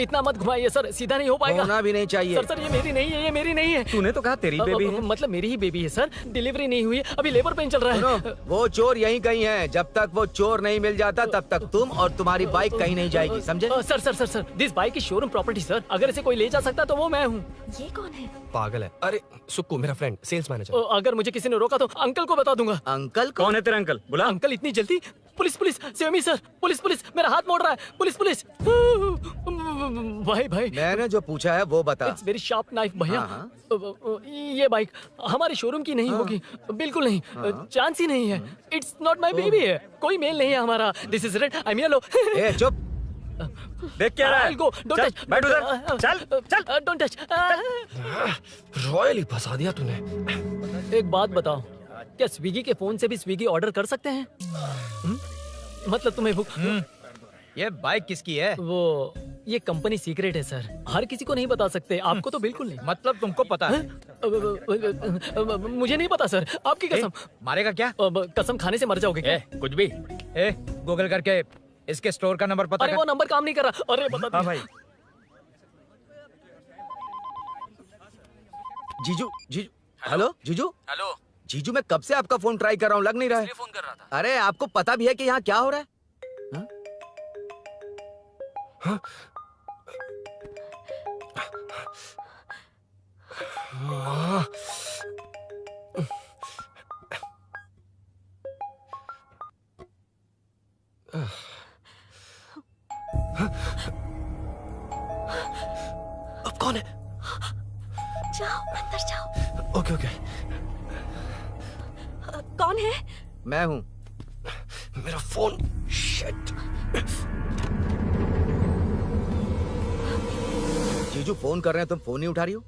इतना मत घुमाइए सर, सीधा नहीं हो पाएगा। होना भी नहीं चाहिए। सर ये मेरी नहीं है, ये मेरी नहीं है। तूने तो कहा तेरी बेबी है। मतलब मेरी ही बेबी है सर। डिलीवरी नहीं हुई, अभी लेबर पेन चल रहा है। वो चोर यहीं कहीं है। जब तक वो चोर नहीं मिल जाता तब तक तुम और तुम्हारी बाइक कहीं नहीं जाएगी, समझे? Sir this bike is showroom property sir. अगर इसे कोई ले जा सकता तो वो मैं हूँ। ये कौन है? पागल है। अरे सुक्कू, मेरा फ्रेंड, सेल्स मैनेजर। अगर मुझे किसी ने रोका तो अंकल को बता दूंगा। अंकल कौन है तेरा अंकल? बुला। अंकल इतनी जल्दी? Police save me sir. Police मेरा हाथ मोड़ रहा है। पुलिस भाई मैंने जो पूछा है वो बता। इट्स वेरी शार्प नाइफ भैया। ये बाइक हमारे शोरूम की नहीं होगी, बिल्कुल नहीं, चांस ही नहीं है। इट्स नॉट माय बेबी है, कोई मेल नहीं है हमारा। This is red, I am yellow. ए चुप, देख क्या रहा है? डोंट टच, बैठ उधर। चल डोंट टच। रॉयली फंसा दिया तूने। एक बात बताओ, क्या स्विगी के फोन से भी स्विगी ऑर्डर कर सकते हैं? मतलब तुम्हें भूख? ये बाइक किसकी है? वो ये कंपनी सीक्रेट है सर, हर किसी को नहीं बता सकते। आपको तो बिल्कुल नहीं। मतलब तुमको पता है? मुझे नहीं पता सर, आपकी कसम। मारेगा क्या? कसम खाने से मर जाओगे क्या? कुछ भी। गूगल करके इसके स्टोर का नंबर पता कर। वो नंबर काम नहीं कर रहा। अरे बता। हाँ भाई। जीजू हेलो जीजू। हेलो जीजू, मैं कब से आपका फोन ट्राई कर रहा हूँ, लग नहीं रहा है। फोन कर रहा था। अरे आपको पता भी है कि यहाँ क्या हो रहा है? हाँ? अब कौन है? जाओ अंदर जाओ। ओके। कौन है? मैं हूँ। मेरा फोन। शिट। जीजू फोन कर रहे हैं, तुम फोन नहीं उठा रही हो।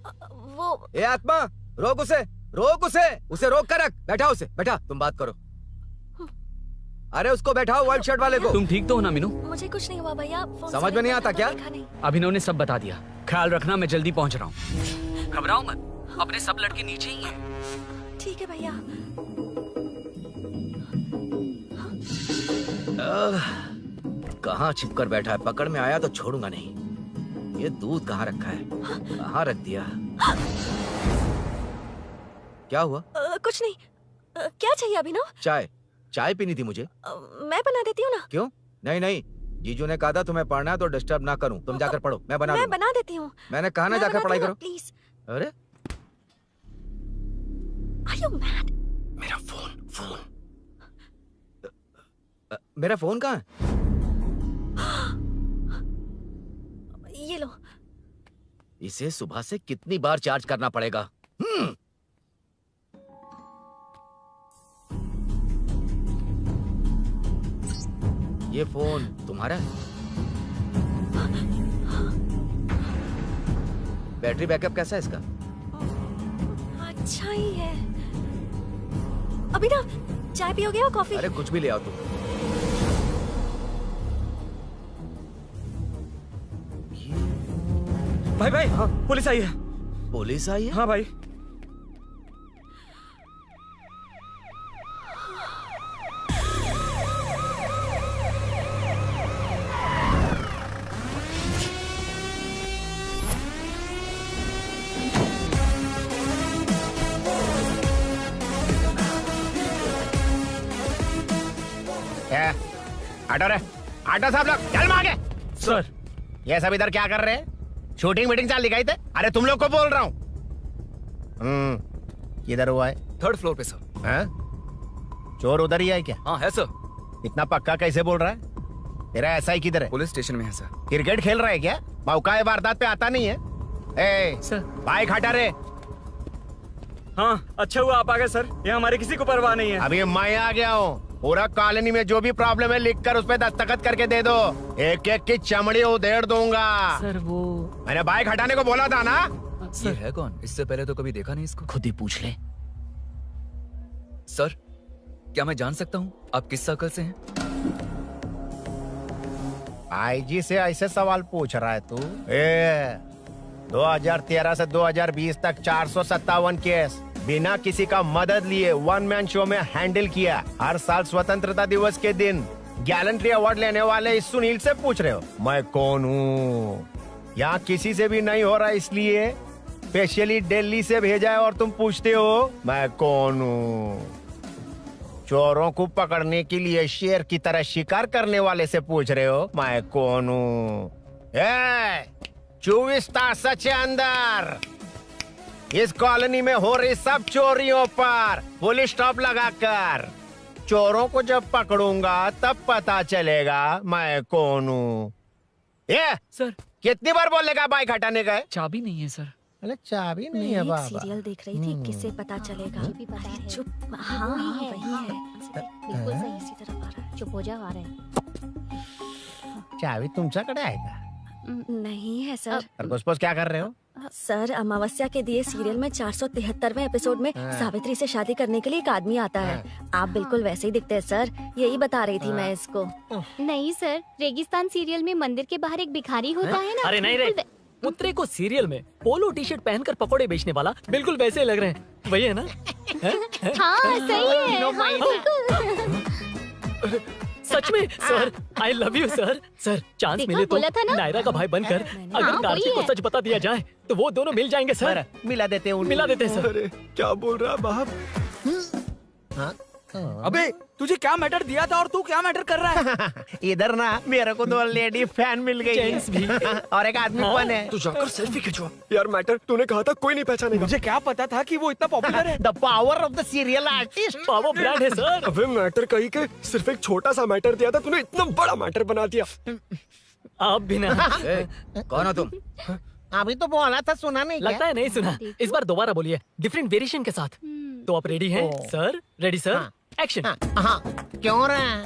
वो ए आत्मा, रोक उसे रोक कर रख। बैठा उसे, बैठा, तुम बात करो। अरे उसको बैठाओ, व्हाइट शर्ट वाले को। तुम ठीक तो हो ना मीनू? मुझे कुछ नहीं हुआ भैया। समझ में नहीं आता क्या? अभिनव ने सब बता दिया। ख्याल रखना, मैं जल्दी पहुंच रहा हूँ। घबराओ मत, अपने सब लड़के नीचे ही हैं। ठीक है भैया। कहाँ छिप कर बैठा है? पकड़ में आया तो छोड़ूंगा नहीं। ये दूध कहाँ रखा है? कहाँ रख दिया? क्या हुआ? कुछ नहीं। क्या चाहिए अभिनव? चाय चाय पीनी थी मुझे। मैं बना देती हूँ ना। क्यों? नहीं नहीं, जीजू ने कहा था तुम्हें पढ़ना है तो डिस्टर्ब ना करूं, तुम जाकर पढ़ो, मैं बना देती हूँ। मैंने कहा ना जाकर पढ़ाई करो प्लीज। अरे Are you mad? मेरा फोन मेरा फोन कहाँ है? ये लो। इसे सुबह से कितनी बार चार्ज करना पड़ेगा? ये फोन तुम्हारा है? बैटरी बैकअप कैसा है इसका? अच्छा ही है। अभिनव, चाय पियोगे या कॉफी? अरे कुछ भी ले आओ तुम। भाई भाई, हाँ, पुलिस आई है। पुलिस आई है? हाँ भाई। आटो रे, आटो साहब लोग चल मांगे। सर, ये सब इधर क्या कर रहे हैं? शूटिंग मीटिंग चाल दिखाई थे? अरे तुम लोग को बोल रहा हूँ। किधर हुआ है? 3rd फ्लोर पे सर। हैं? चोर उधर ही है क्या? हाँ है सर। इतना पक्का कैसे बोल रहा है? तेरा ऐसा ही किधर है? पुलिस स्टेशन में है सर। क्रिकेट खेल रहा है क्या? मौका वारदात पे आता नहीं है? ए, सर, बाइक हटा रे। हाँ, अच्छा हुआ आप आ गए सर, ये हमारे किसी को परवाह नहीं है। अभी मैं आ गया हूँ। पूरा कॉलोनी में जो भी प्रॉब्लम है लिख कर उस पे दस्तखत करके दे दो। एक एक की चमड़ी उधेड़ दूंगा। सर वो मैंने बाइक हटाने को बोला था ना। ये है कौन? इससे पहले तो कभी देखा नहीं इसको। खुद ही पूछ ले। सर, क्या मैं जान सकता हूँ आप किस सर्कल से हैं? आईजी से ऐसे सवाल पूछ रहा है तू? 2013 से 2020 तक 457 केस बिना किसी का मदद लिए 1 मैन शो में हैंडल किया। हर साल स्वतंत्रता दिवस के दिन गैलेंट्री अवार्ड लेने वाले इस सुनील से पूछ रहे हो मैं कौन हूँ? यहाँ किसी से भी नहीं हो रहा, इसलिए स्पेशली दिल्ली से भेजा है और तुम पूछते हो मैं कौन हूँ? चोरों को पकड़ने के लिए शेर की तरह शिकार करने वाले से पूछ रहे हो मैं कौन हूँ? 24 तास के अंदर इस कॉलोनी में हो रही सब चोरियों पर पुलिस स्टॉप लगाकर चोरों को जब पकड़ूंगा तब पता चलेगा मैं कौन हूँ। ये सर, कितनी बार बोलेगा बाइक हटाने का? चाबी नहीं है सर। अरे चाबी नहीं है बाबा। सीरियल देख रही थी, किससे पता चलेगा? अरे चुप। हाँ वही है। बिल्कुल सही। इसी तरफ आ रहा है। चुप हो जा, आ रहा है। चाबी तुमच्याकडे आहे का? नहीं है सर। खरगोश क्या कर रहे हो? सर, अमावस्या के दिए सीरियल में 473वें एपिसोड में सावित्री से शादी करने के लिए एक आदमी आता है। आप बिल्कुल वैसे ही दिखते हैं सर, यही बता रही थी मैं इसको। नहीं सर, रेगिस्तान सीरियल में मंदिर के बाहर एक भिखारी होता है ना। अरे नहीं रे, पुत्रे को सीरियल में पोलो टी शर्ट पहनकर पकोड़े बेचने वाला बिल्कुल वैसे लग रहे हैं। वही है ना? हाँ सही है। सच में sir, I love you sir. Sir, chance देखा, मिले तो बोला था ना? नायरा का भाई बनकर अगर हाँ, कार्तिक वही को है। सच बता दिया जाए तो वो दोनों मिल जाएंगे सर। मिला देते हैं मिला देते हैं सर। क्या बोल रहा बाप? अबे तुझे क्या मैटर दिया था और तू क्या मैटर कर रहा है? इधर ना मेरे को 2 लेडी फैन मिल गई जेंट्स भी। और एक आदमी कौन है? तू जाकर सेल्फी खिंचवा। यार मैटर तूने कहा था कोई नहीं पहचानेगा। मुझे क्या पता था कि वो इतना पॉपुलर है। The power of the serial artist. Power brand है सर। अबे मैटर कहीं के सिर्फ एक छोटा सा मैटर दिया था, तूने इतना बड़ा मैटर बना दिया। आप भी ना। कौन हो तुम? अभी तो बोला था, सुना नहीं क्या? लगता है नहीं सुना। इस बार दोबारा बोलिए, डिफरेंट वेरिएशन के साथ। तो आप रेडी हैं सर? Ready sir? एक्शन। हाँ, क्यों रहा?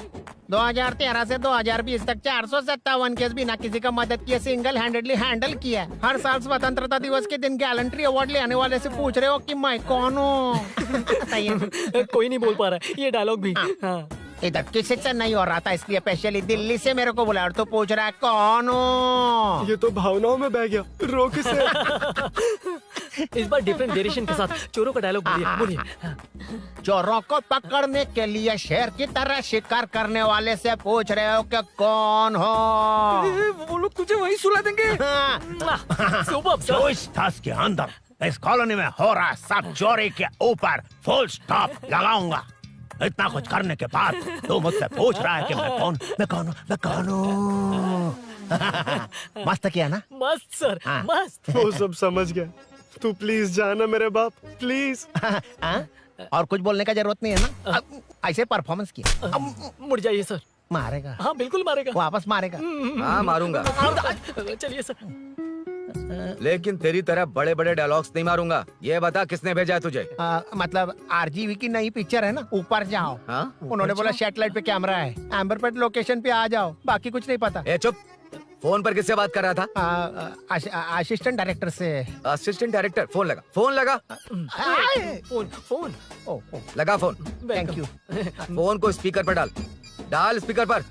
2013 से 2020 तक 457 केस बिना किसी का मदद किए सिंगल हैंडेडली हैंडल किया। हर साल स्वतंत्रता दिवस के दिन गैलेंट्री अवार्ड लेने वाले से पूछ रहे हो कि मैं कौन हूँ? कोई नहीं बोल पा रहा है ये डायलॉग भी। हाँ। इधर किसी से नहीं हो रहा था, इसलिए स्पेशली दिल्ली से मेरे को बुलाया और तू पूछ रहा है कौन हूँ? ये तो भावनाओं में बह गया। रोक इसे। इस बार डिफरेंट वेरिएशन के साथ चोरों का डायलॉग बोलिए। चोरों को पकड़ने के लिए शेर की तरह शिकार करने वाले से पूछ रहे हो कि कौन हो? वो लोग तुझे वही सुला देंगे। Super sir. 24 तास के अंदर इस कॉलोनी में हो रहा सब चोरी के ऊपर फुल स्टॉप लगाऊंगा। इतना कुछ करने के बाद तू मुझसे पूछ रहा है कि मैं कौन हूँ? मस्त किया ना? मस्त सर, मस्त। वो सब समझ गया। तू प्लीज जाना मेरे बाप, प्लीज। और कुछ बोलने का जरूरत नहीं है ना? ऐसे परफॉर्मेंस किया। मुड़ जाइए सर। मारेगा? हाँ बिल्कुल मारेगा। वापस मारेगा? हाँ मारूंगा। चलिए सर। लेकिन तेरी तरह बड़े बड़े डायलॉग्स नहीं मारूंगा। ये बता किसने भेजा है तुझे? मतलब आरजीवी की नई पिक्चर है ना, ऊपर जाओ। उन्होंने बोला सैटेलाइट पे कैमरा है, एम्बरपेट लोकेशन पे आ जाओ, बाकी कुछ नहीं पता। ए चुप। फोन पर किससे बात कर रहा था? असिस्टेंट डायरेक्टर से। Assistant director? फोन लगा, फोन लगा। फोन लगा फोन। Thank you. फोन को स्पीकर पर डाल, डाल स्पीकर पर।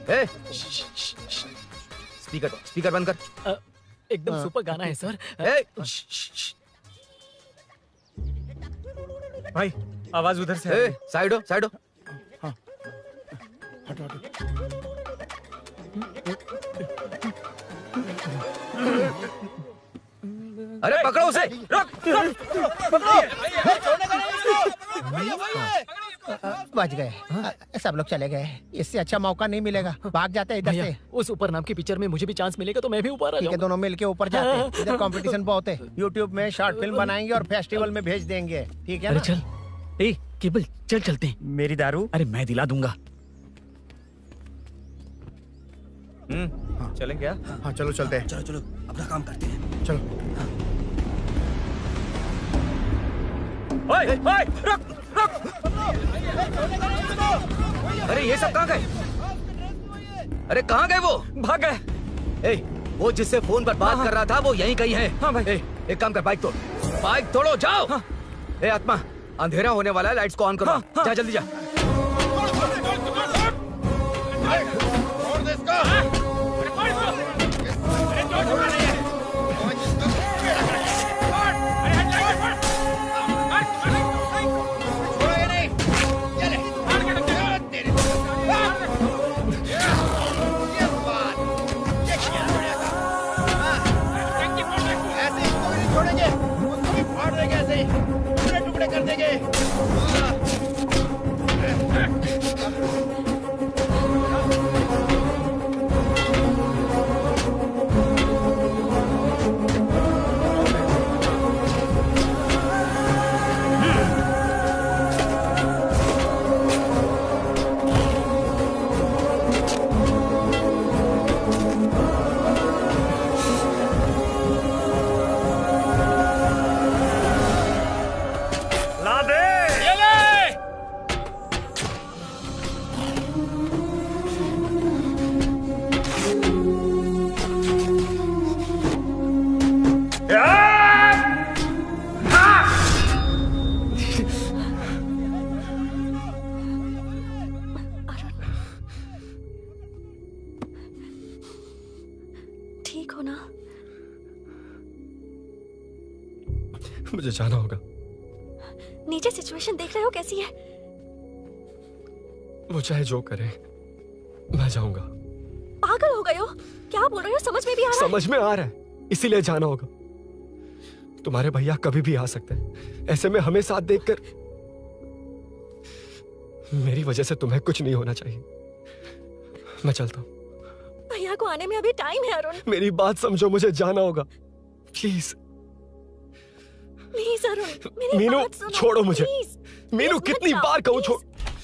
ए, स्पीकर बंद कर। एकदम सुपर गाना है सर। भाई आवाज उधर से आ रही है। साइड हो, साइड हो। अरे पकड़ो उसे, रुक। बच गए। सब लोग चले गए। इससे अच्छा मौका नहीं मिलेगा। भाग जाते हैं इधर से। उस ऊपर नाम की पिक्चर में मुझे भी चांस मिलेगा तो मैं भी ऊपर आ ठीक है, जाऊंगा। दोनों मिलके ऊपर जाते हैं। इधर कंपटीशन बहुत है। यूट्यूब में शॉर्ट फिल्म बनाएंगे और फेस्टिवल में भेज देंगे। ठीक है अरे ना? चल, ए केबल चल चलते हैं। मेरी दारू? अरे मैं दिला दूंगा। चलें क्या? हाँ चलो चलते हैं। चलो अपना काम करते हैं। चलो। ओए, ओए, रुक, रुक। अरे ये सब कहाँ गए? अरे कहाँ गए वो? भाग गए। वो जिससे फोन पर बात कर रहा था वो यहीं कहीं है। हाँ भाई। एक काम कर, बाइक तोड़, बाइक तोड़ो, जाओ। आत्मा, अंधेरा होने वाला है, लाइट्स को ऑन करो। जा जल्दी जा। टुकड़े कर देंगे। ठीक हो ना? मुझे जाना होगा। नीचे सिचुएशन देख रहे हो कैसी है? वो चाहे जो करे, मैं जाऊंगा। पागल हो गए हो? क्या बोल रहे हो? समझ में भी आ रहा है? समझ में आ रहा है, इसीलिए जाना होगा। तुम्हारे भैया कभी भी आ सकते हैं। ऐसे में हमें साथ देखकर मेरी वजह से तुम्हें कुछ नहीं होना चाहिए। मैं चलता हूँ। भैया को आने में अभी टाइम है अरुण। मेरी बात समझो, मुझे जाना होगा। प्लीज प्लीज अरुण, मेरी मीनू, बात सुनो। छोड़ो मुझे। प्लीज, मीनू, प्लीज कितनी मत बार जाओ, कहूँ छोड़।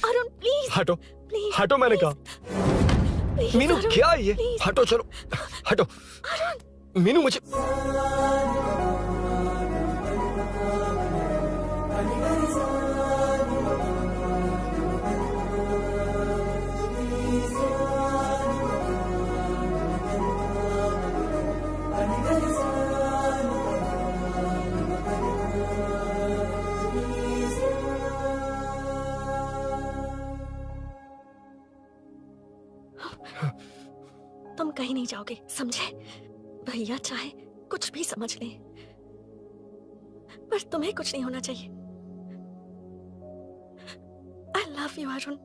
अरुण प्लीज। हटो, प्लीज, हटो, मैंने कहा। प्लीज, मीनू अरुण, क्या है ये? प्लीज। हटो, चलो हटो। मीनू मुझे तुम कहीं नहीं जाओगे, समझे? भैया चाहे कुछ भी समझ लें, पर तुम्हें कुछ नहीं होना चाहिए। Love you Arun.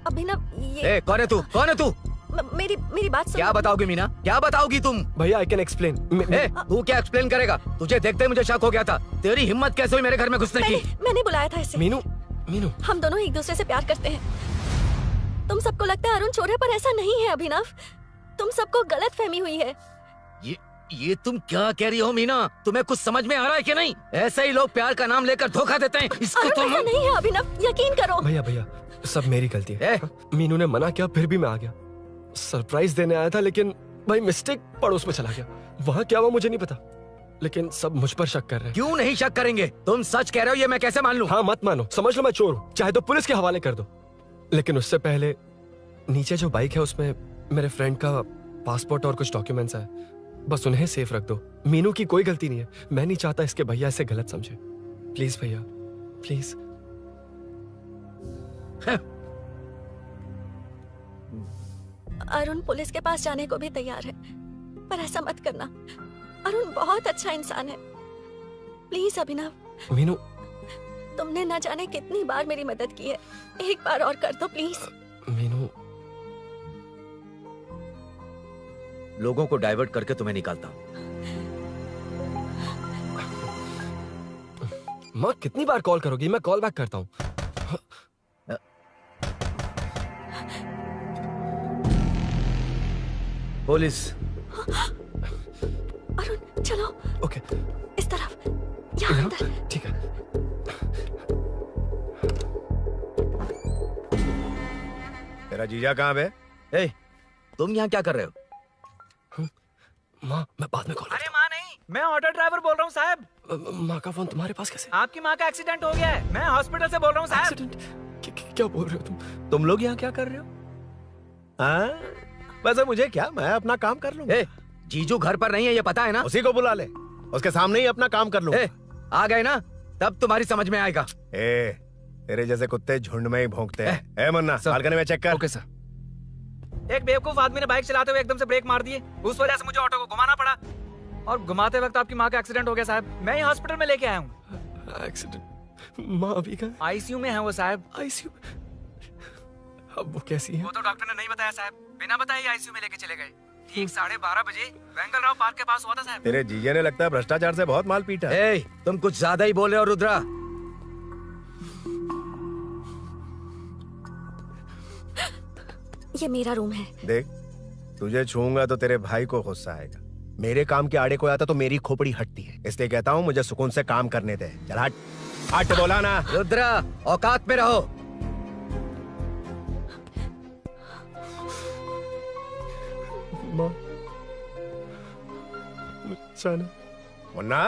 अभिनव ये कौन है तू? कौन है तू? मेरी बात सुन। क्या बताओगी मीना? क्या बताओगी तुम? भैया आई कैन एक्सप्लेन। तू क्या एक्सप्लेन करेगा? तुझे देखते ही मुझे शक हो गया था। तेरी हिम्मत कैसे हुई मेरे घर में घुसने की? मैंने बुलाया था इसे। मीनू हम दोनों एक दूसरे से प्यार करते हैं। तुम सबको लगता है अरुण चोर है, पर ऐसा नहीं है अभिनव। तुम सबको गलत फहमी हुई है। ये तुम क्या कह रही हो मीना? तुम्हें कुछ समझ में आ रहा है कि नहीं? ऐसे ही लोग प्यार का नाम लेकर धोखा देते हैं। इसको अरुण ऐसा नहीं है अभिनव, यकीन करो। भैया सब मेरी गलती है। मीनू ने मना किया, फिर भी मैं आ गया। सरप्राइज देने आया था, लेकिन भाई मिस्टेक पड़ोस में चला गया। वहाँ क्या हुआ मुझे नहीं पता, लेकिन सब मुझ पर शक कर रहे हैं। क्यों नहीं शक करेंगे? तुम सच कह रहे हो, ये मैं कैसे मान लूं? हाँ मत मानो, समझ लो मैं चोर हूँ, चाहे तो पुलिस के हवाले कर दो। लेकिन उससे पहले नीचे जो बाइक है उसमें मेरे फ्रेंड का पासपोर्ट और कुछ डॉक्यूमेंट्स है, बस उन्हें सेफ रख दो। मीनू की कोई गलती नहीं है। मैं नहीं चाहता इसके भैया इसे गलत समझे। प्लीज भैया प्लीज। अरुण पुलिस के पास जाने को भी तैयार है, पर ऐसा मत करना। अरुण बहुत अच्छा इंसान है। प्लीज अभिनव। मीनू तुमने न जाने कितनी बार मेरी मदद की है, एक बार और कर दो प्लीज। मीनू लोगों को डाइवर्ट करके तुम्हें निकालता हूँ। माँ कितनी बार कॉल करोगी? मैं कॉल बैक करता हूँ। पुलिस। अरुण चलो। ओके इस तरफ, यहाँ अंदर। ठीक है। तेरा जीजा कहाँ है? तुम यहाँ क्या कर रहे हो? माँ मैं बाद में कॉल। अरे माँ नहीं, मैं ऑटो ड्राइवर बोल रहा हूँ साहब। माँ का फोन तुम्हारे पास कैसे? आपकी माँ का एक्सीडेंट हो गया है, मैं हॉस्पिटल से बोल रहा हूँ साहब। क्या बोल रहे हो तुम? तुम लोग यहाँ क्या कर रहे हो? हाँ वैसे मुझे क्या, मैं अपना काम कर लूंगा। जीजू घर पर नहीं है, ये पता है ना? उसी को बुला ले, उसके सामने ही अपना काम कर लूंगा। आ गए ना, तब तुम्हारी समझ में आएगा। तेरे जैसे कुत्ते झुंड में ही भौंकते हैं। मुन्ना बालकनी में चेक कर। Okay sir. एक बेवकूफ आदमी ने बाइक चलाते हुए एकदम से ब्रेक मार दिए, उस वजह से मुझे ऑटो को घुमाना पड़ा, और घुमाते वक्त आपकी माँ का एक्सीडेंट हो गया साहब। मैं ही हॉस्पिटल में लेके आया हूँ। एक्सीडेंट? माँ अभी कहाँ? आईसीयू में है वो साहब। आईसीयू? अब वो कैसी है? वो तो डॉक्टर ने नहीं बताया साहब, बिना बताए आईसीयू में लेके चले गए। ठीक 12:30 बजे वेंगल राव पार्क के पास हुआ था साहब। तेरे जीजे ने लगता है भ्रष्टाचार से बहुत माल पीटा। तुम कुछ ज्यादा ही बोल रहे हो रुद्रा। ये मेरा रूम है। देख तुझे छूंगा तो तेरे भाई को गुस्सा आएगा। मेरे काम के आड़े को आता तो मेरी खोपड़ी हटती है, इसलिए कहता हूँ मुझे सुकून से काम करने दे। चल हट हट, बोला ना। रुद्रा औकात में रहो। मुन्ना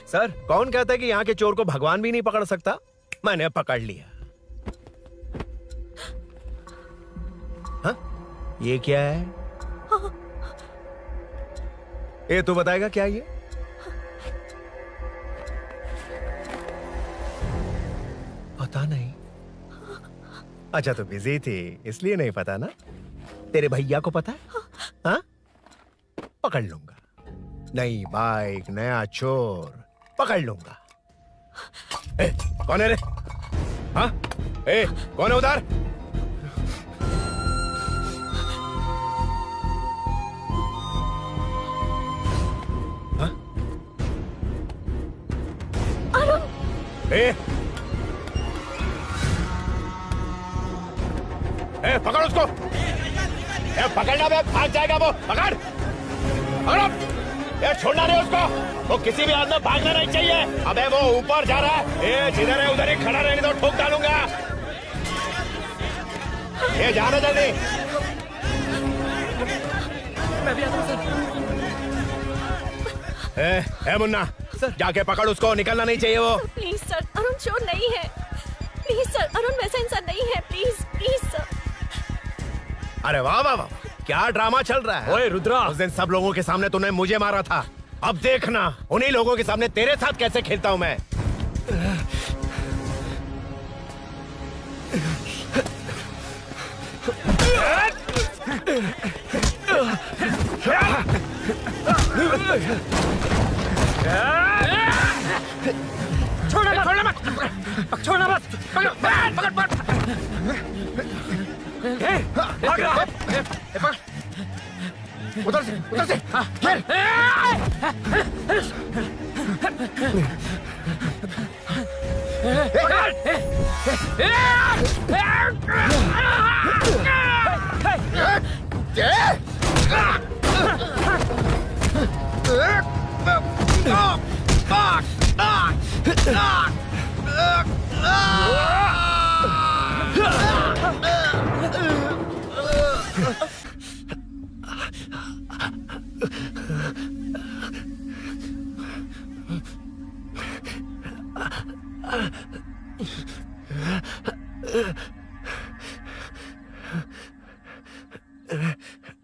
सर, कौन कहता है कि यहाँ के चोर को भगवान भी नहीं पकड़ सकता? मैंने पकड़ लिया। हाँ? ये क्या है? ये तू बताएगा क्या ये? पता नहीं। अच्छा तो बिजी थी इसलिए नहीं पता ना? तेरे भैया को पता है? हाँ? पकड़ लूंगा। नई बाइक, नया चोर, पकड़ लूंगा। कौन है रे? हाँ? कौन है उधर? हाँ? पकड़ उसको। पकड़ना बे, भाग जाएगा वो। पकड़ पकड़ो। छोड़ना नहीं उसको, वो किसी भी हाल में भागना नहीं चाहिए। अबे वो ऊपर जा रहा है, जिधर है उधर ही खड़ा रहने दो, ठोक डालूंगा। ये जाना जल्दी। मैं भी आता हूं सर। मुन्ना सर, जाके पकड़ उसको, निकलना नहीं चाहिए वो। प्लीज सर, अरुण चोर नहीं है। प्लीज सर, अरुण वैसा इंसान नहीं है। Please please sir. अरे वाह वाह वाह, क्या ड्रामा चल रहा है? ओए रुद्रा, उस दिन सब लोगों के सामने तूने मुझे मारा था, अब देखना उन्हीं लोगों के सामने तेरे साथ कैसे खेलता हूं मैं। छोड़ना मत, छोड़ना मत, पकड़, पकड़, पकड़। भाग रहा, उधर से,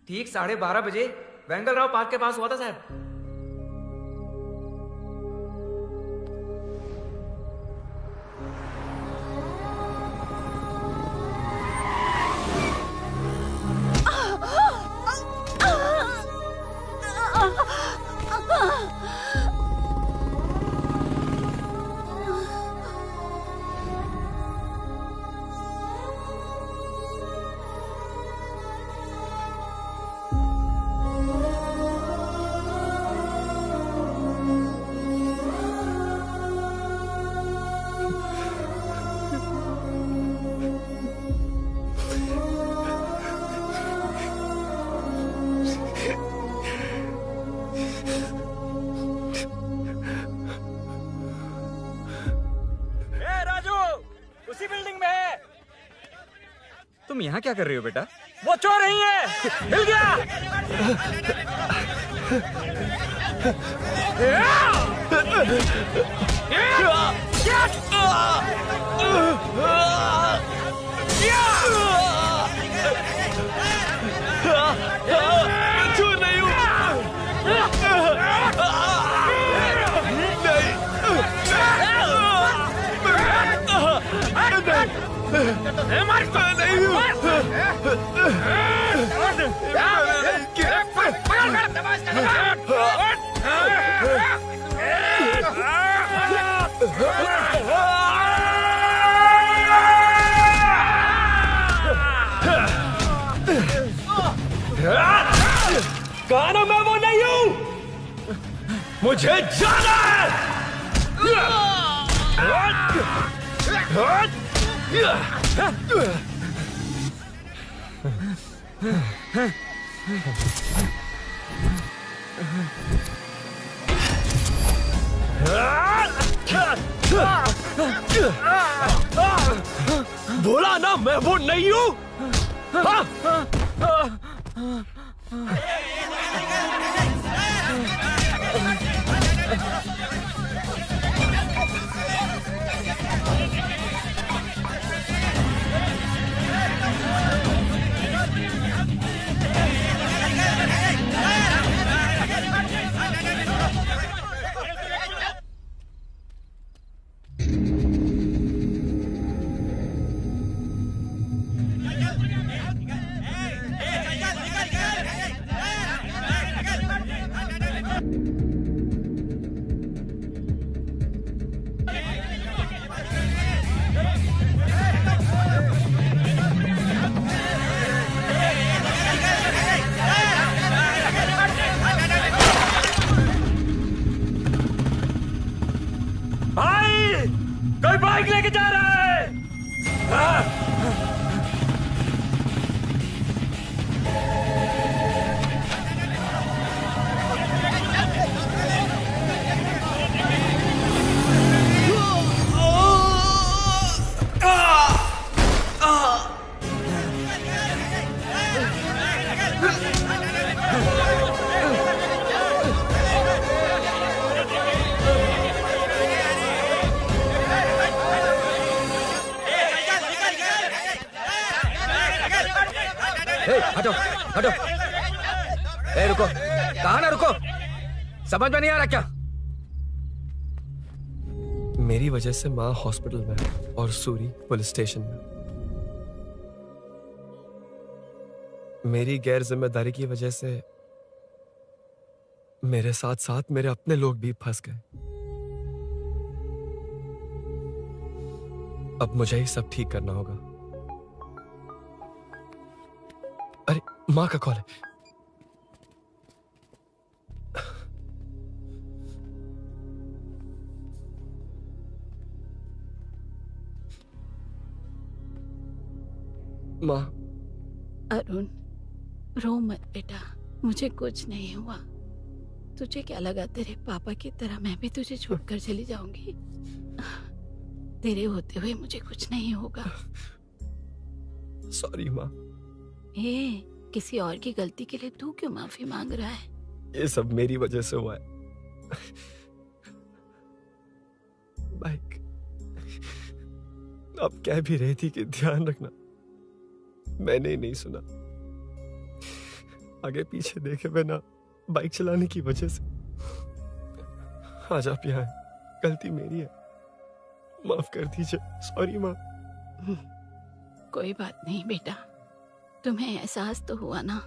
ठीक 12:30 बजे वेंगलराव पार्क के पास हुआ था साहब। तुम यहाँ क्या कर रही हो बेटा? वो चोर नहीं है, हिल गया। चोर नहीं हूँ। कहा मैं वो नहीं हूं, मुझे जाना है। बोला ना मैं वो नहीं हूं। हटो हटो। ए रुको, कहा ना रुको, समझ में नहीं आ रहा क्या? मेरी वजह से माँ हॉस्पिटल में है और सूरी पुलिस स्टेशन में। मेरी गैर जिम्मेदारी की वजह से मेरे साथ साथ मेरे अपने लोग भी फंस गए। अब मुझे ही सब ठीक करना होगा। अरे माँ का कॉल है। माँ। अरुण, रो मत बेटा, मुझे कुछ नहीं हुआ। तुझे क्या लगा तेरे पापा की तरह मैं भी तुझे छोड़कर चली जाऊंगी? तेरे होते हुए मुझे कुछ नहीं होगा। सॉरी माँ। ए, किसी और की गलती के लिए तू क्यों माफी मांग रहा है? ये सब मेरी वजह से हुआ है। बाइक अब कह भी रही थी कि ध्यान रखना, मैंने ही नहीं सुना। आगे पीछे देखे बिना बाइक चलाने की वजह से आज आप यहाँ हैं। गलती मेरी है, माफ कर दीजिए। सॉरी माँ। कोई बात नहीं बेटा, तुम्हें एहसास तो हुआ ना?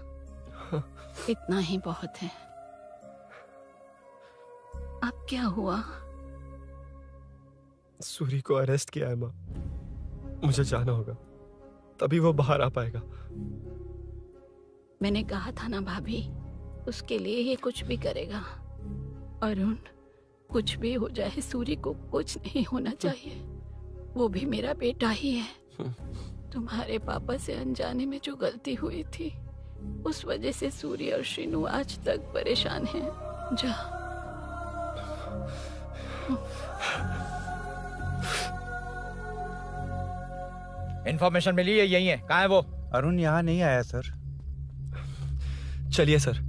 इतना ही बहुत है। अब क्या हुआ? सूरी को अरेस्ट किया है माँ। मुझे जाना होगा, तभी वो बाहर आ पाएगा। मैंने कहा था ना भाभी, उसके लिए ये कुछ भी करेगा। अरुण, कुछ भी हो जाए सूरी को कुछ नहीं होना चाहिए। वो भी मेरा बेटा ही है। तुम्हारे पापा से अनजाने में जो गलती हुई थी, उस वजह से सूरी और श्रीनू आज तक परेशान हैं। जा। इन्फॉर्मेशन मिली है, यही है। कहाँ है वो? अरुण यहाँ नहीं आया सर। चलिए सर।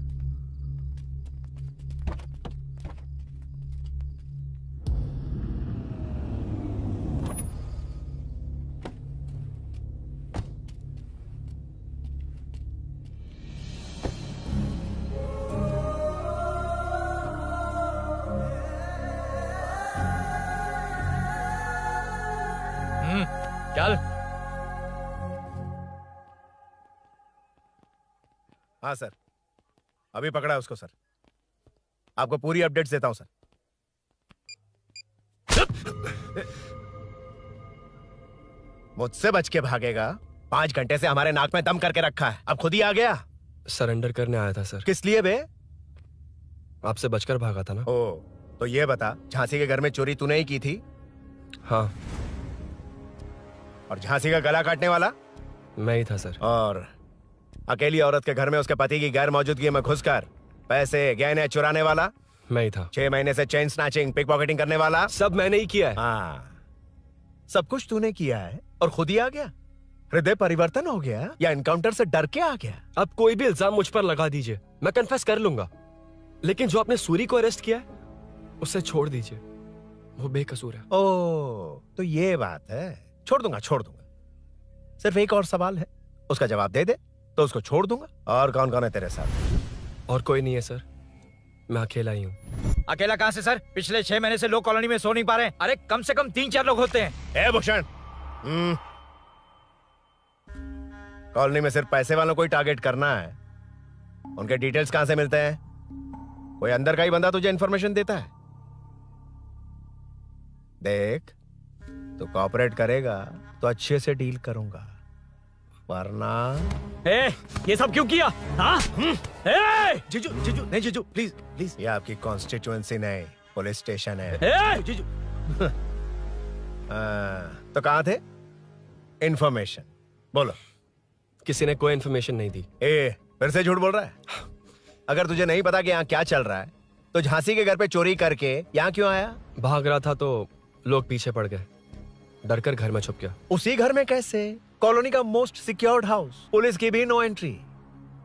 चल। हाँ सर, अभी पकड़ा उसको सर। आपको पूरी अपडेट्स देता हूं सर। मुझसे बच के भागेगा? 5 घंटे से हमारे नाक में दम करके रखा है, अब खुद ही आ गया। सरेंडर करने आया था सर। किस लिए बे? आपसे बचकर भागा था ना। ओ, तो ये बता, झांसी के घर में चोरी तूने ही की थी? हाँ। और झांसी का गला काटने वाला? मैं ही था सर। और अकेली औरत के घर में उसके पति की गैर मौजूदगी में घुसकर पैसे गहने चुराने वाला? मैं ही था। 6 महीने से चेन स्नैचिंग, पिक पॉकेटिंग करने वाला? सब मैंने ही किया है। हाँ, सब कुछ तूने किया है और खुद ही आ गया? हृदय परिवर्तन हो गया या एनकाउंटर से डर के आ गया? अब कोई भी इल्जाम मुझ पर लगा दीजिए, मैं कन्फेस कर लूंगा। लेकिन जो आपने सूरी को अरेस्ट किया है, उसे छोड़ दीजिए, वो बेकसूर है। ओ, तो ये बात है। छोड़ दूंगा, छोड़ दूंगा। सिर्फ एक और सवाल है, उसका जवाब दे दे तो उसको छोड़ दूंगा। और कौन कौन है तेरे साथ? और कोई नहीं है सर, मैं अकेला ही हूँ। अकेला कहाँ से सर? पिछले 6 महीने से लोग कॉलोनी में सो नहीं पा रहे हैं। अरे कम से कम 3-4 लोग होते हैं। ए भूषण, कॉलोनी में सिर्फ पैसे वालों को ही टारगेट करना है? उनके डिटेल्स कहां से मिलते हैं? कोई अंदर का ही बंदा तुझे इंफॉर्मेशन देता है? देख, तो कोऑपरेट करेगा तो अच्छे से डील करूंगा, वरना ये सब क्यों किया? हाँ? जीजू, जीजू, नहीं जीजू, प्लीज प्लीज। ये आपकी कॉन्स्टिट्यूएंसी नहीं, पुलिस स्टेशन है। जीजू। तो कहाँ थे? इंफॉर्मेशन बोलो। किसी ने कोई इंफॉर्मेशन नहीं दी। फिर से झूठ बोल रहा है? अगर तुझे नहीं पता कि यहाँ क्या चल रहा है, तो झांसी के घर पे चोरी करके यहाँ क्यों आया? भाग रहा था तो लोग पीछे पड़ गए, डरकर घर में छुप गया। उसी घर में कैसे? कॉलोनी का मोस्ट सिक्योर्ड हाउस, पुलिस की भी नो एंट्री।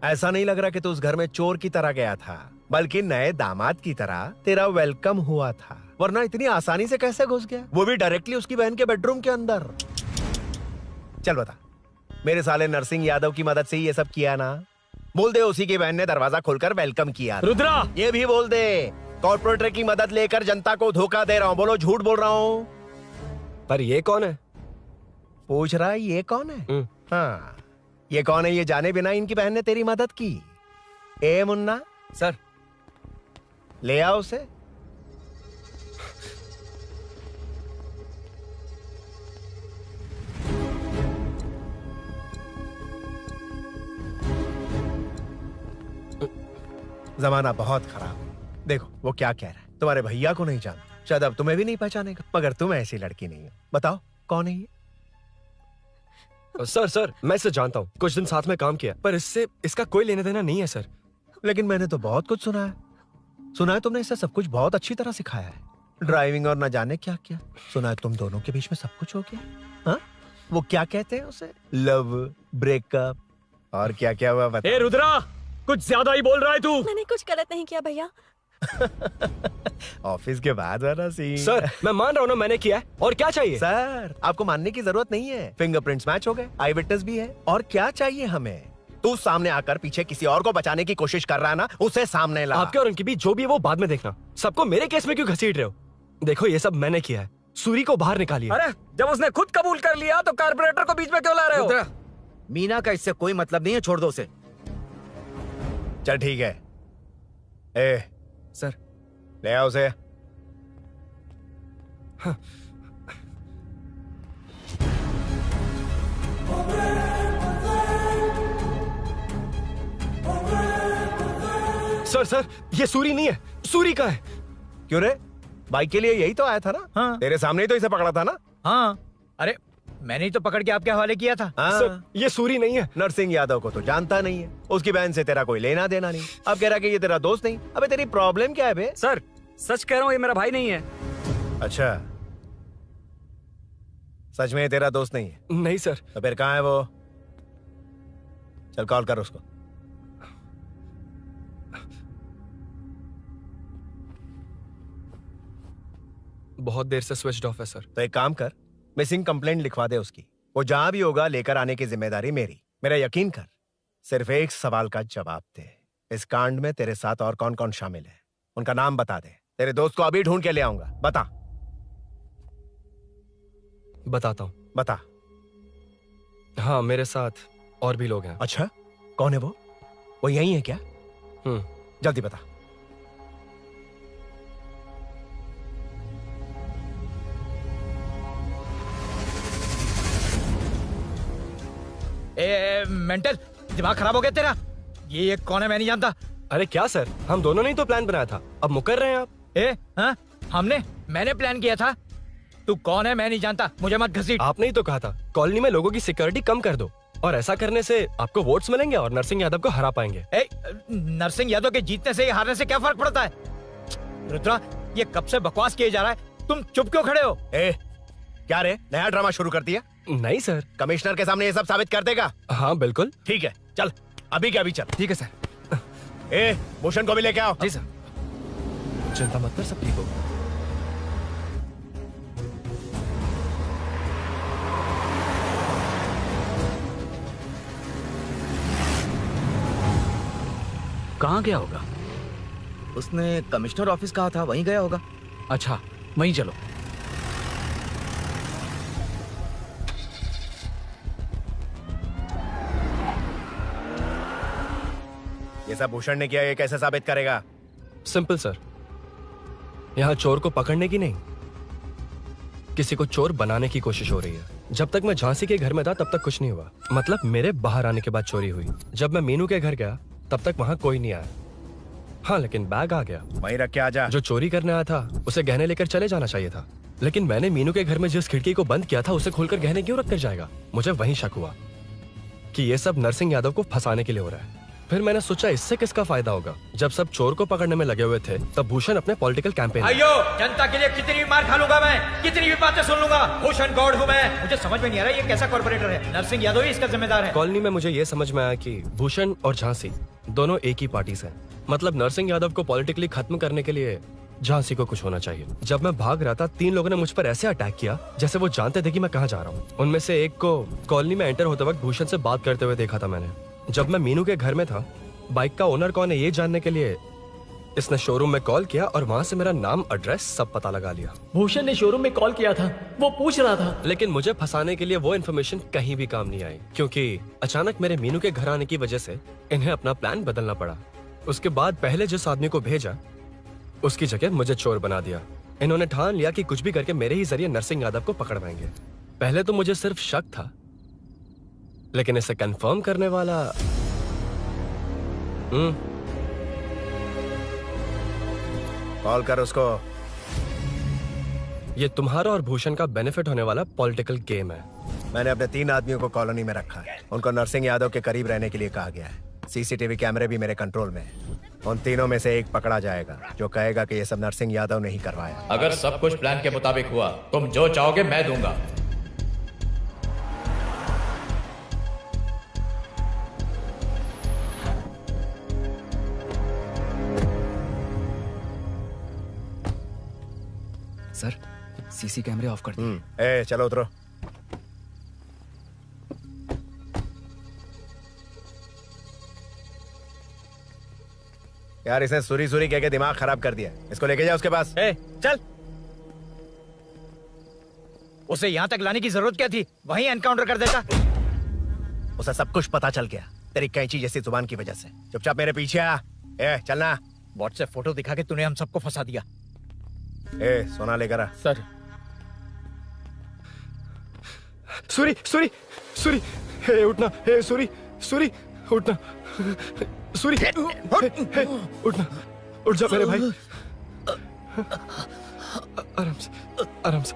ऐसा नहीं लग रहा कि तू उस घर में चोर की तरह गया था, बल्कि नए दामाद की तरह तेरा वेलकम हुआ था। वरना इतनी आसानी से कैसे घुस गया, वो भी डायरेक्टली उसकी बहन के बेडरूम के अंदर? चल बता, मेरे साले नरसिंह यादव की मदद से ही ये सब किया ना। बोल दे उसी की बहन ने दरवाजा खोलकर वेलकम किया। रुद्रा, ये भी बोल दे कॉर्पोरेटर की मदद लेकर जनता को धोखा दे रहा हूँ। बोलो झूठ बोल रहा हूँ। पर ये कौन है? पूछ रहा है ये कौन है? हाँ, ये कौन है ये जाने बिना इनकी बहन ने तेरी मदद की। ए मुन्ना सर, ले आओ उसे। जमाना बहुत खराब है। देखो वो क्या कह रहा है। तुम्हारे भैया को नहीं जानता, शायद अब तुम्हें भी नहीं पहचानेगा, मगर तुम ऐसी लड़की नहीं हो। बताओ कौन है ये? सर मैं इसे जानता हूँ, कुछ दिन साथ में काम किया, पर इससे इसका कोई लेने देना नहीं है सर। लेकिन मैंने तो बहुत कुछ सुना है। सुना है तुमने इसे सब कुछ बहुत अच्छी तरह सिखाया है, ड्राइविंग और न जाने क्या क्या। सुना है तुम दोनों के बीच में सब कुछ हो गया। हाँ, वो क्या कहते हैं उसे, लव, ब्रेकअप और क्या क्या हुआ बता। ए रुद्रा, कुछ ज्यादा ही बोल रहा है तू। मैंने कुछ गलत नहीं किया भैया। ऑफिस के बाद वाला सीन। सर मैं मान रहा हूँ ना मैंने किया है, और क्या चाहिए? सर आपको मानने की जरूरत नहीं है, फिंगरप्रिंट्स मैच हो गए, आई विटनेस भी है, और क्या चाहिए हमें? तू सामने आकर पीछे किसी और को बचाने की कोशिश कर रहा है ना, उसे सामने ला। आपके और उनके बीच जो भी है वो बाद में देखना, सबको मेरे केस में क्यों घसीट रहे हो? देखो ये सब मैंने किया है, सूरी को बाहर निकालिए। अरे जब उसने खुद कबूल कर लिया तो कारपोरेटर को बीच में क्यों ला रहे हो? मीना का इससे कोई मतलब नहीं है, छोड़ दो उसे। चल ठीक है। ए सर ले आओ उसे। हाँ। सर ये सूरी नहीं है, सूरी का है। क्यों रे, बाइक के लिए यही तो आया था ना? हाँ। तेरे सामने ही तो इसे पकड़ा था ना? हाँ, अरे मैंने ही तो पकड़ के आपके हवाले किया था। हाँ। सर ये सूरी नहीं है। नरसिंह यादव को तो जानता नहीं है, उसकी बहन से तेरा कोई लेना देना नहीं। अब कह रहा कि ये तेरा दोस्त नहीं। अबे तेरी प्रॉब्लम क्या है बे? सर सच कह रहा हूँ, ये मेरा भाई नहीं है। अच्छा, सच में ये तेरा दोस्त नहीं है? नहीं सर। तो फिर कहाँ है वो? चल कॉल कर उसको। बहुत देर से स्विच ऑफ है सर। तो एक काम कर, मिसिंग कंप्लेंट लिखवा दे उसकी। वो जहां भी होगा लेकर आने की जिम्मेदारी मेरी। मेरा यकीन कर, सिर्फ एक सवाल का जवाब दे। इस कांड में तेरे साथ और कौन कौन शामिल है, उनका नाम बता दे। तेरे दोस्त को अभी ढूंढ के ले आऊंगा। बता। बताता हूँ। बता। हाँ मेरे साथ और भी लोग हैं। अच्छा, कौन है वो? वो यही है क्या? जल्दी बता। मेंटल दिमाग खराब हो गया तेरा? ये कौन है, मैं नहीं जानता। अरे क्या सर, हम दोनों ने ही तो प्लान बनाया था, अब मुकर रहे हैं आप? हाँ मैंने प्लान किया था। तू कौन है मैं नहीं जानता, मुझे मत घसीट। आपने ही तो कहा था कॉलोनी में लोगों की सिक्योरिटी कम कर दो, और ऐसा करने से आपको वोट्स मिलेंगे और नरसिंह यादव को हरा पाएंगे। नरसिंह यादव के जीतने से या हारने से क्या फर्क पड़ता है? रुद्रा, ये कब से बकवास किए जा रहा है, तुम चुप क्यों खड़े हो? क्या रे, नया ड्रामा शुरू कर दिया? नहीं सर। कमिश्नर के सामने ये सब साबित कर देगा? हाँ बिल्कुल। ठीक है, चल अभी क्या अभी चल। ठीक है सर। भूषण को भी लेके आओ। जी सर। चिंता मत कर, सब ठीक होगा। कहाँ गया होगा? उसने कमिश्नर ऑफिस कहा था, वहीं गया होगा। अच्छा वहीं चलो। ये सब भूषण ने किया, ये कैसे साबित करेगा? सिंपल सर, यहाँ चोर को पकड़ने की नहीं, किसी को चोर बनाने की कोशिश हो रही है। जब तक मैं झांसी के घर में था तब तक कुछ नहीं हुआ, मतलब मेरे बाहर आने के बाद चोरी हुई। जब मैं मीनू के घर गया तब तक वहां कोई नहीं आया। हाँ लेकिन बैग आ गया। वहीं रख के आ जा। जो चोरी करने आया था उसे गहने लेकर चले जाना चाहिए था, लेकिन मैंने मीनू के घर में जिस खिड़की को बंद किया था उसे खोलकर गहने क्यों रख कर जाएगा? मुझे वहीं शक हुआ कि ये सब नरसिंह यादव को फंसाने के लिए हो रहा है। फिर मैंने सोचा इससे किसका फायदा होगा। जब सब चोर को पकड़ने में लगे हुए थे तब भूषण अपने पॉलिटिकल कैंपेन। अयो, जनता के लिए कितनी भी मार खा लूंगा मैं, कितनी भी बातें सुन लूंगा। भूषण गॉड हूँ मैं। मुझे समझ में नहीं आ रहा ये कैसा कॉर्पोरेटर है। नरसिंह यादव ही इसका जिम्मेदार है। कॉलोनी में मुझे ये समझ में आया कि भूषण और झांसी दोनों एक ही पार्टी से हैं। मतलब नरसिंह यादव को पॉलिटिकली खत्म करने के लिए झांसी को कुछ होना चाहिए। जब मैं भाग रहा था 3 लोगों ने मुझ पर ऐसे अटैक किया जैसे वो जानते थे कि मैं कहाँ जा रहा हूँ। उनमें से एक को कॉलोनी में एंटर होते वक्त भूषण से बात करते हुए देखा था मैंने। जब मैं मीनू के घर में था, बाइक का ओनर कौन है ये जानने के लिए इसने शोरूम में कॉल किया और वहाँ से मेरा नाम, एड्रेस सब पता लगा लिया। भूषण ने शोरूम में कॉल किया था, वो पूछ रहा था। लेकिन मुझे फंसाने के लिए वो इन्फॉर्मेशन कहीं भी काम नहीं आई, क्योंकि अचानक मेरे मीनू के घर आने की वजह से इन्हें अपना प्लान बदलना पड़ा। उसके बाद पहले जिस आदमी को भेजा उसकी जगह मुझे चोर बना दिया। इन्होंने ठान लिया कि कुछ भी करके मेरे ही जरिए नरसिंह यादव को पकड़वाएंगे। पहले तो मुझे सिर्फ शक था, लेकिन इसे कंफर्म करने वाला कॉल कर उसको। ये तुम्हारा और भूषण का बेनिफिट होने वाला पॉलिटिकल गेम है। मैंने अपने 3 आदमियों को कॉलोनी में रखा है। उनको नरसिंह यादव के करीब रहने के लिए कहा गया है। सीसीटीवी कैमरे भी मेरे कंट्रोल में है। उन तीनों में से एक पकड़ा जाएगा जो कहेगा कि ये सब नरसिंह यादव ने ही करवाया। अगर सब कुछ प्लान के मुताबिक हुआ, तुम जो चाहोगे मैं दूंगा। सर, सीसी कैमरे ऑफ कर दिए। ए चलो उतरो। यार इसने सुरी सुरी कह के दिमाग खराब कर दिया। इसको लेके जाओ उसके पास। चल। उसे यहाँ तक लाने की जरूरत क्या थी? वहीं एनकाउंटर कर देता। उसे सब कुछ पता चल गया तेरी कैंची जैसी जुबान की वजह से। चुपचाप मेरे पीछे आ। चलना। व्हाट्सएप फोटो दिखा के तूने हम सबको फंसा दिया। सोना लेकर आ। सर। सूरी सूरी सूरी, उठना। सूरी सूरी उठना। सूरी उठना, उठ जा मेरे भाई। आराम से आराम से।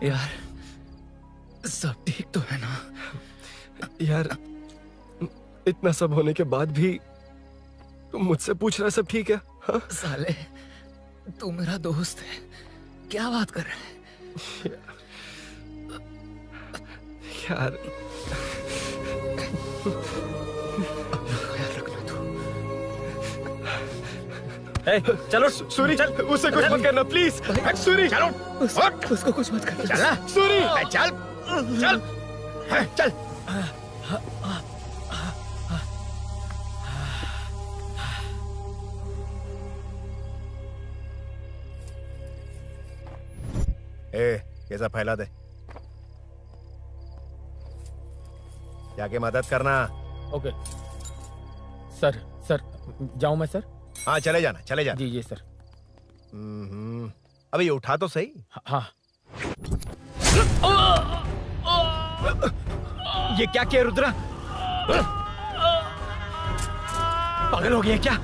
यार सब ठीक तो है ना? यार इतना सब होने के बाद भी तुम मुझसे पूछ रहा है सब ठीक है? हाँ? साले तू मेरा दोस्त है, क्या बात कर रहा है? यार चलो सूरी, चल उसे कुछ मत करना प्लीज। सूरी चलो, उसको कुछ मत करना। चल सूरी, चल चल चल। ये सब फैला दे। जाके मदद करना। Okay sir. सर जाऊं मैं सर? हाँ चले जाना, चले जाना। जी सर। अभी उठा तो सही। हाँ। ये क्या किया रुद्रा? पागल हो गया क्या?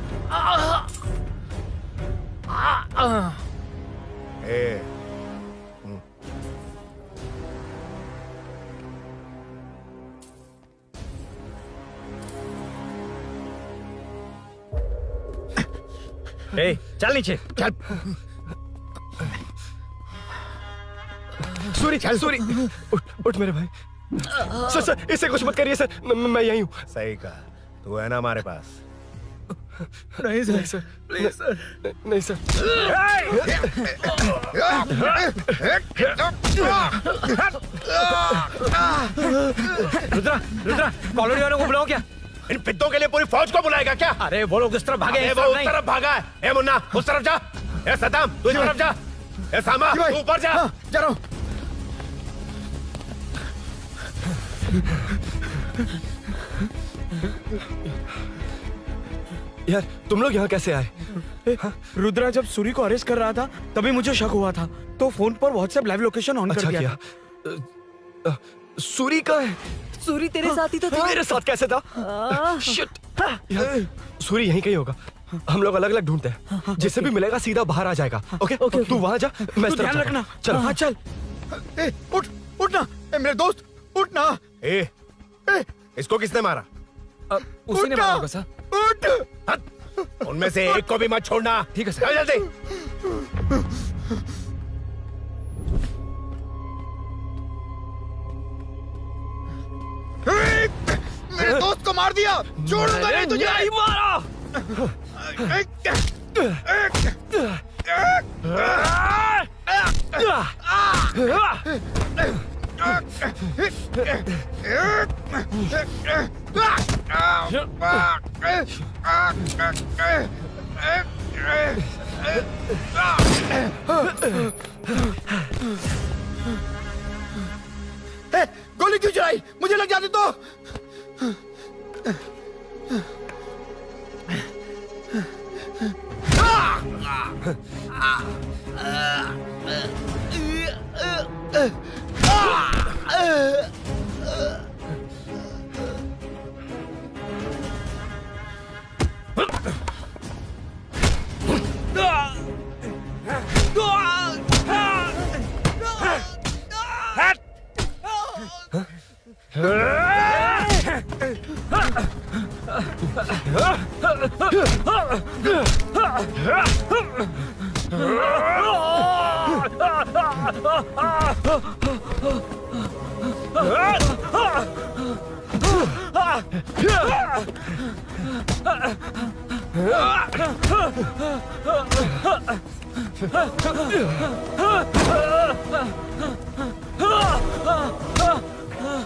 चल नीचे चल। सूरी चल। सूरी उठ मेरे भाई। सर इसे कुछ मत करिए सर, मैं यहीं हूँ। सही कहा, तू है ना हमारे पास? नहीं सर प्लीज सर। नहीं सर। रुद्रा रुद्रा कॉलोनी वालों को बुलाओ क्या? इन पिद्दों के लिए पूरी फौज को बुलाएगा क्या? अरे वो लोग उस तरफ भागे। वो उस तरफ भागा है। ए मुन्ना उस तरफ जा। ए सदाम तू इस तरफ जा। ए सामा तू ऊपर जा। जा रहा हूं। यार तुम लोग यहाँ कैसे आए? रुद्रा जब सूरी को अरेस्ट कर रहा था तभी मुझे शक हुआ था, तो फोन पर व्हाट्सएप लाइव लोकेशन ऑन कर दिया। सूरी का है? सूरी तेरे साथ ही तो था। मेरे साथ कैसे था? शिट। यार सूरी यहीं कहीं होगा, हम लोग अलग अलग ढूंढते हैं। जिसे भी मिलेगा सीधा बाहर आ जाएगा। ओके तू वहां जा, मैं ध्यान रखना। चल। हाँ चल। उठ उठना मेरे दोस्त, उठना। इसको किसने मारा? उसी ने मारा होगा सर। उठ। उनमें से एक को भी मत छोड़ना। ठीक है सर। जल्दी। मेरे दोस्त को मार दिया, छोड़ूंगा नहीं तुझे। नहीं मारा। गोली क्यों चलाई? मुझे लग जाती तो।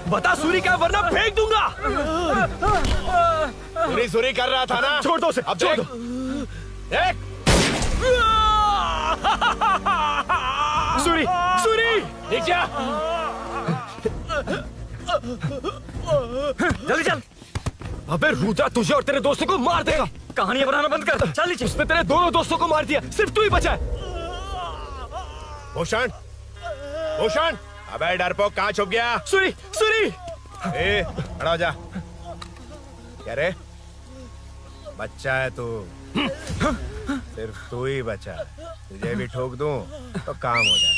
बता सूरी क्या, वरना फेंक दूंगा। सूरी कर रहा था ना? छोड़ दो उसे, अब छोड़ दो। एक सूरी, सूरी, देख जा। जल्दी चल। अबे रुद्रा तुझे और तेरे दोस्तों को मार देगा। कहानियां बनाना बंद कर। चल नीचे। उसने तेरे दोनों दोस्तों को मार दिया, सिर्फ तू ही बचा है। भूषण, भूषण, अबे डरपोक कहाँ छुप गया? सूरी, सूरी। खड़ा हो जा। क्या रे? बच्चा है तू, सिर्फ तू ही बचा। तुझे भी ठोक दूं तो काम हो जाए।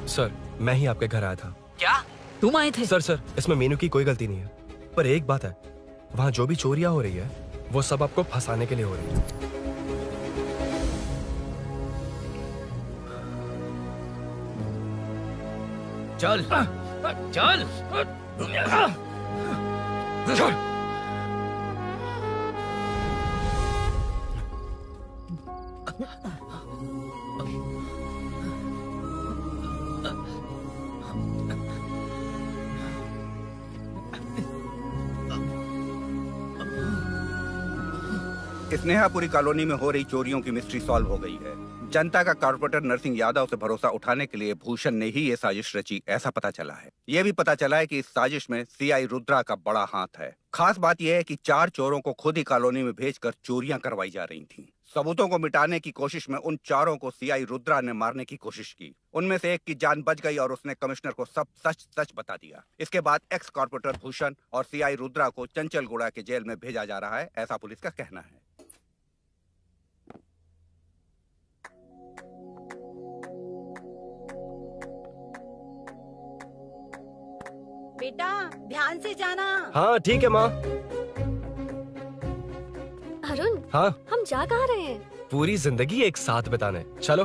सर, मैं ही आपके घर आया था। क्या तुम आए थे? सर, इसमें मीनू की कोई गलती नहीं है, पर एक बात है, वहाँ जो भी चोरियां हो रही है वो सब आपको फंसाने के लिए हो रही है। चल चल चल। स्नेहापुरी कॉलोनी में हो रही चोरियों की मिस्ट्री सॉल्व हो गई है। जनता का कॉर्पोरेटर नरसिंह यादव से भरोसा उठाने के लिए भूषण ने ही ये साजिश रची, ऐसा पता चला है। ये भी पता चला है कि इस साजिश में सीआई रुद्रा का बड़ा हाथ है। खास बात यह है कि 4 चोरों को खुद ही कॉलोनी में भेजकर चोरियां करवाई जा रही थीं। सबूतों को मिटाने की कोशिश में उन 4 को सीआई रुद्रा ने मारने की कोशिश की। उनमें से एक की जान बच गई और उसने कमिश्नर को सब सच सच बता दिया। इसके बाद एक्स कॉर्पोरेटर भूषण और सीआई रुद्रा को चंचलगुड़ा के जेल में भेजा जा रहा है, ऐसा पुलिस का कहना है। बेटा ध्यान से जाना। हाँ ठीक है माँ। अरुण, हाँ हम जा कहाँ रहे हैं? पूरी जिंदगी एक साथ बिताने, चलो।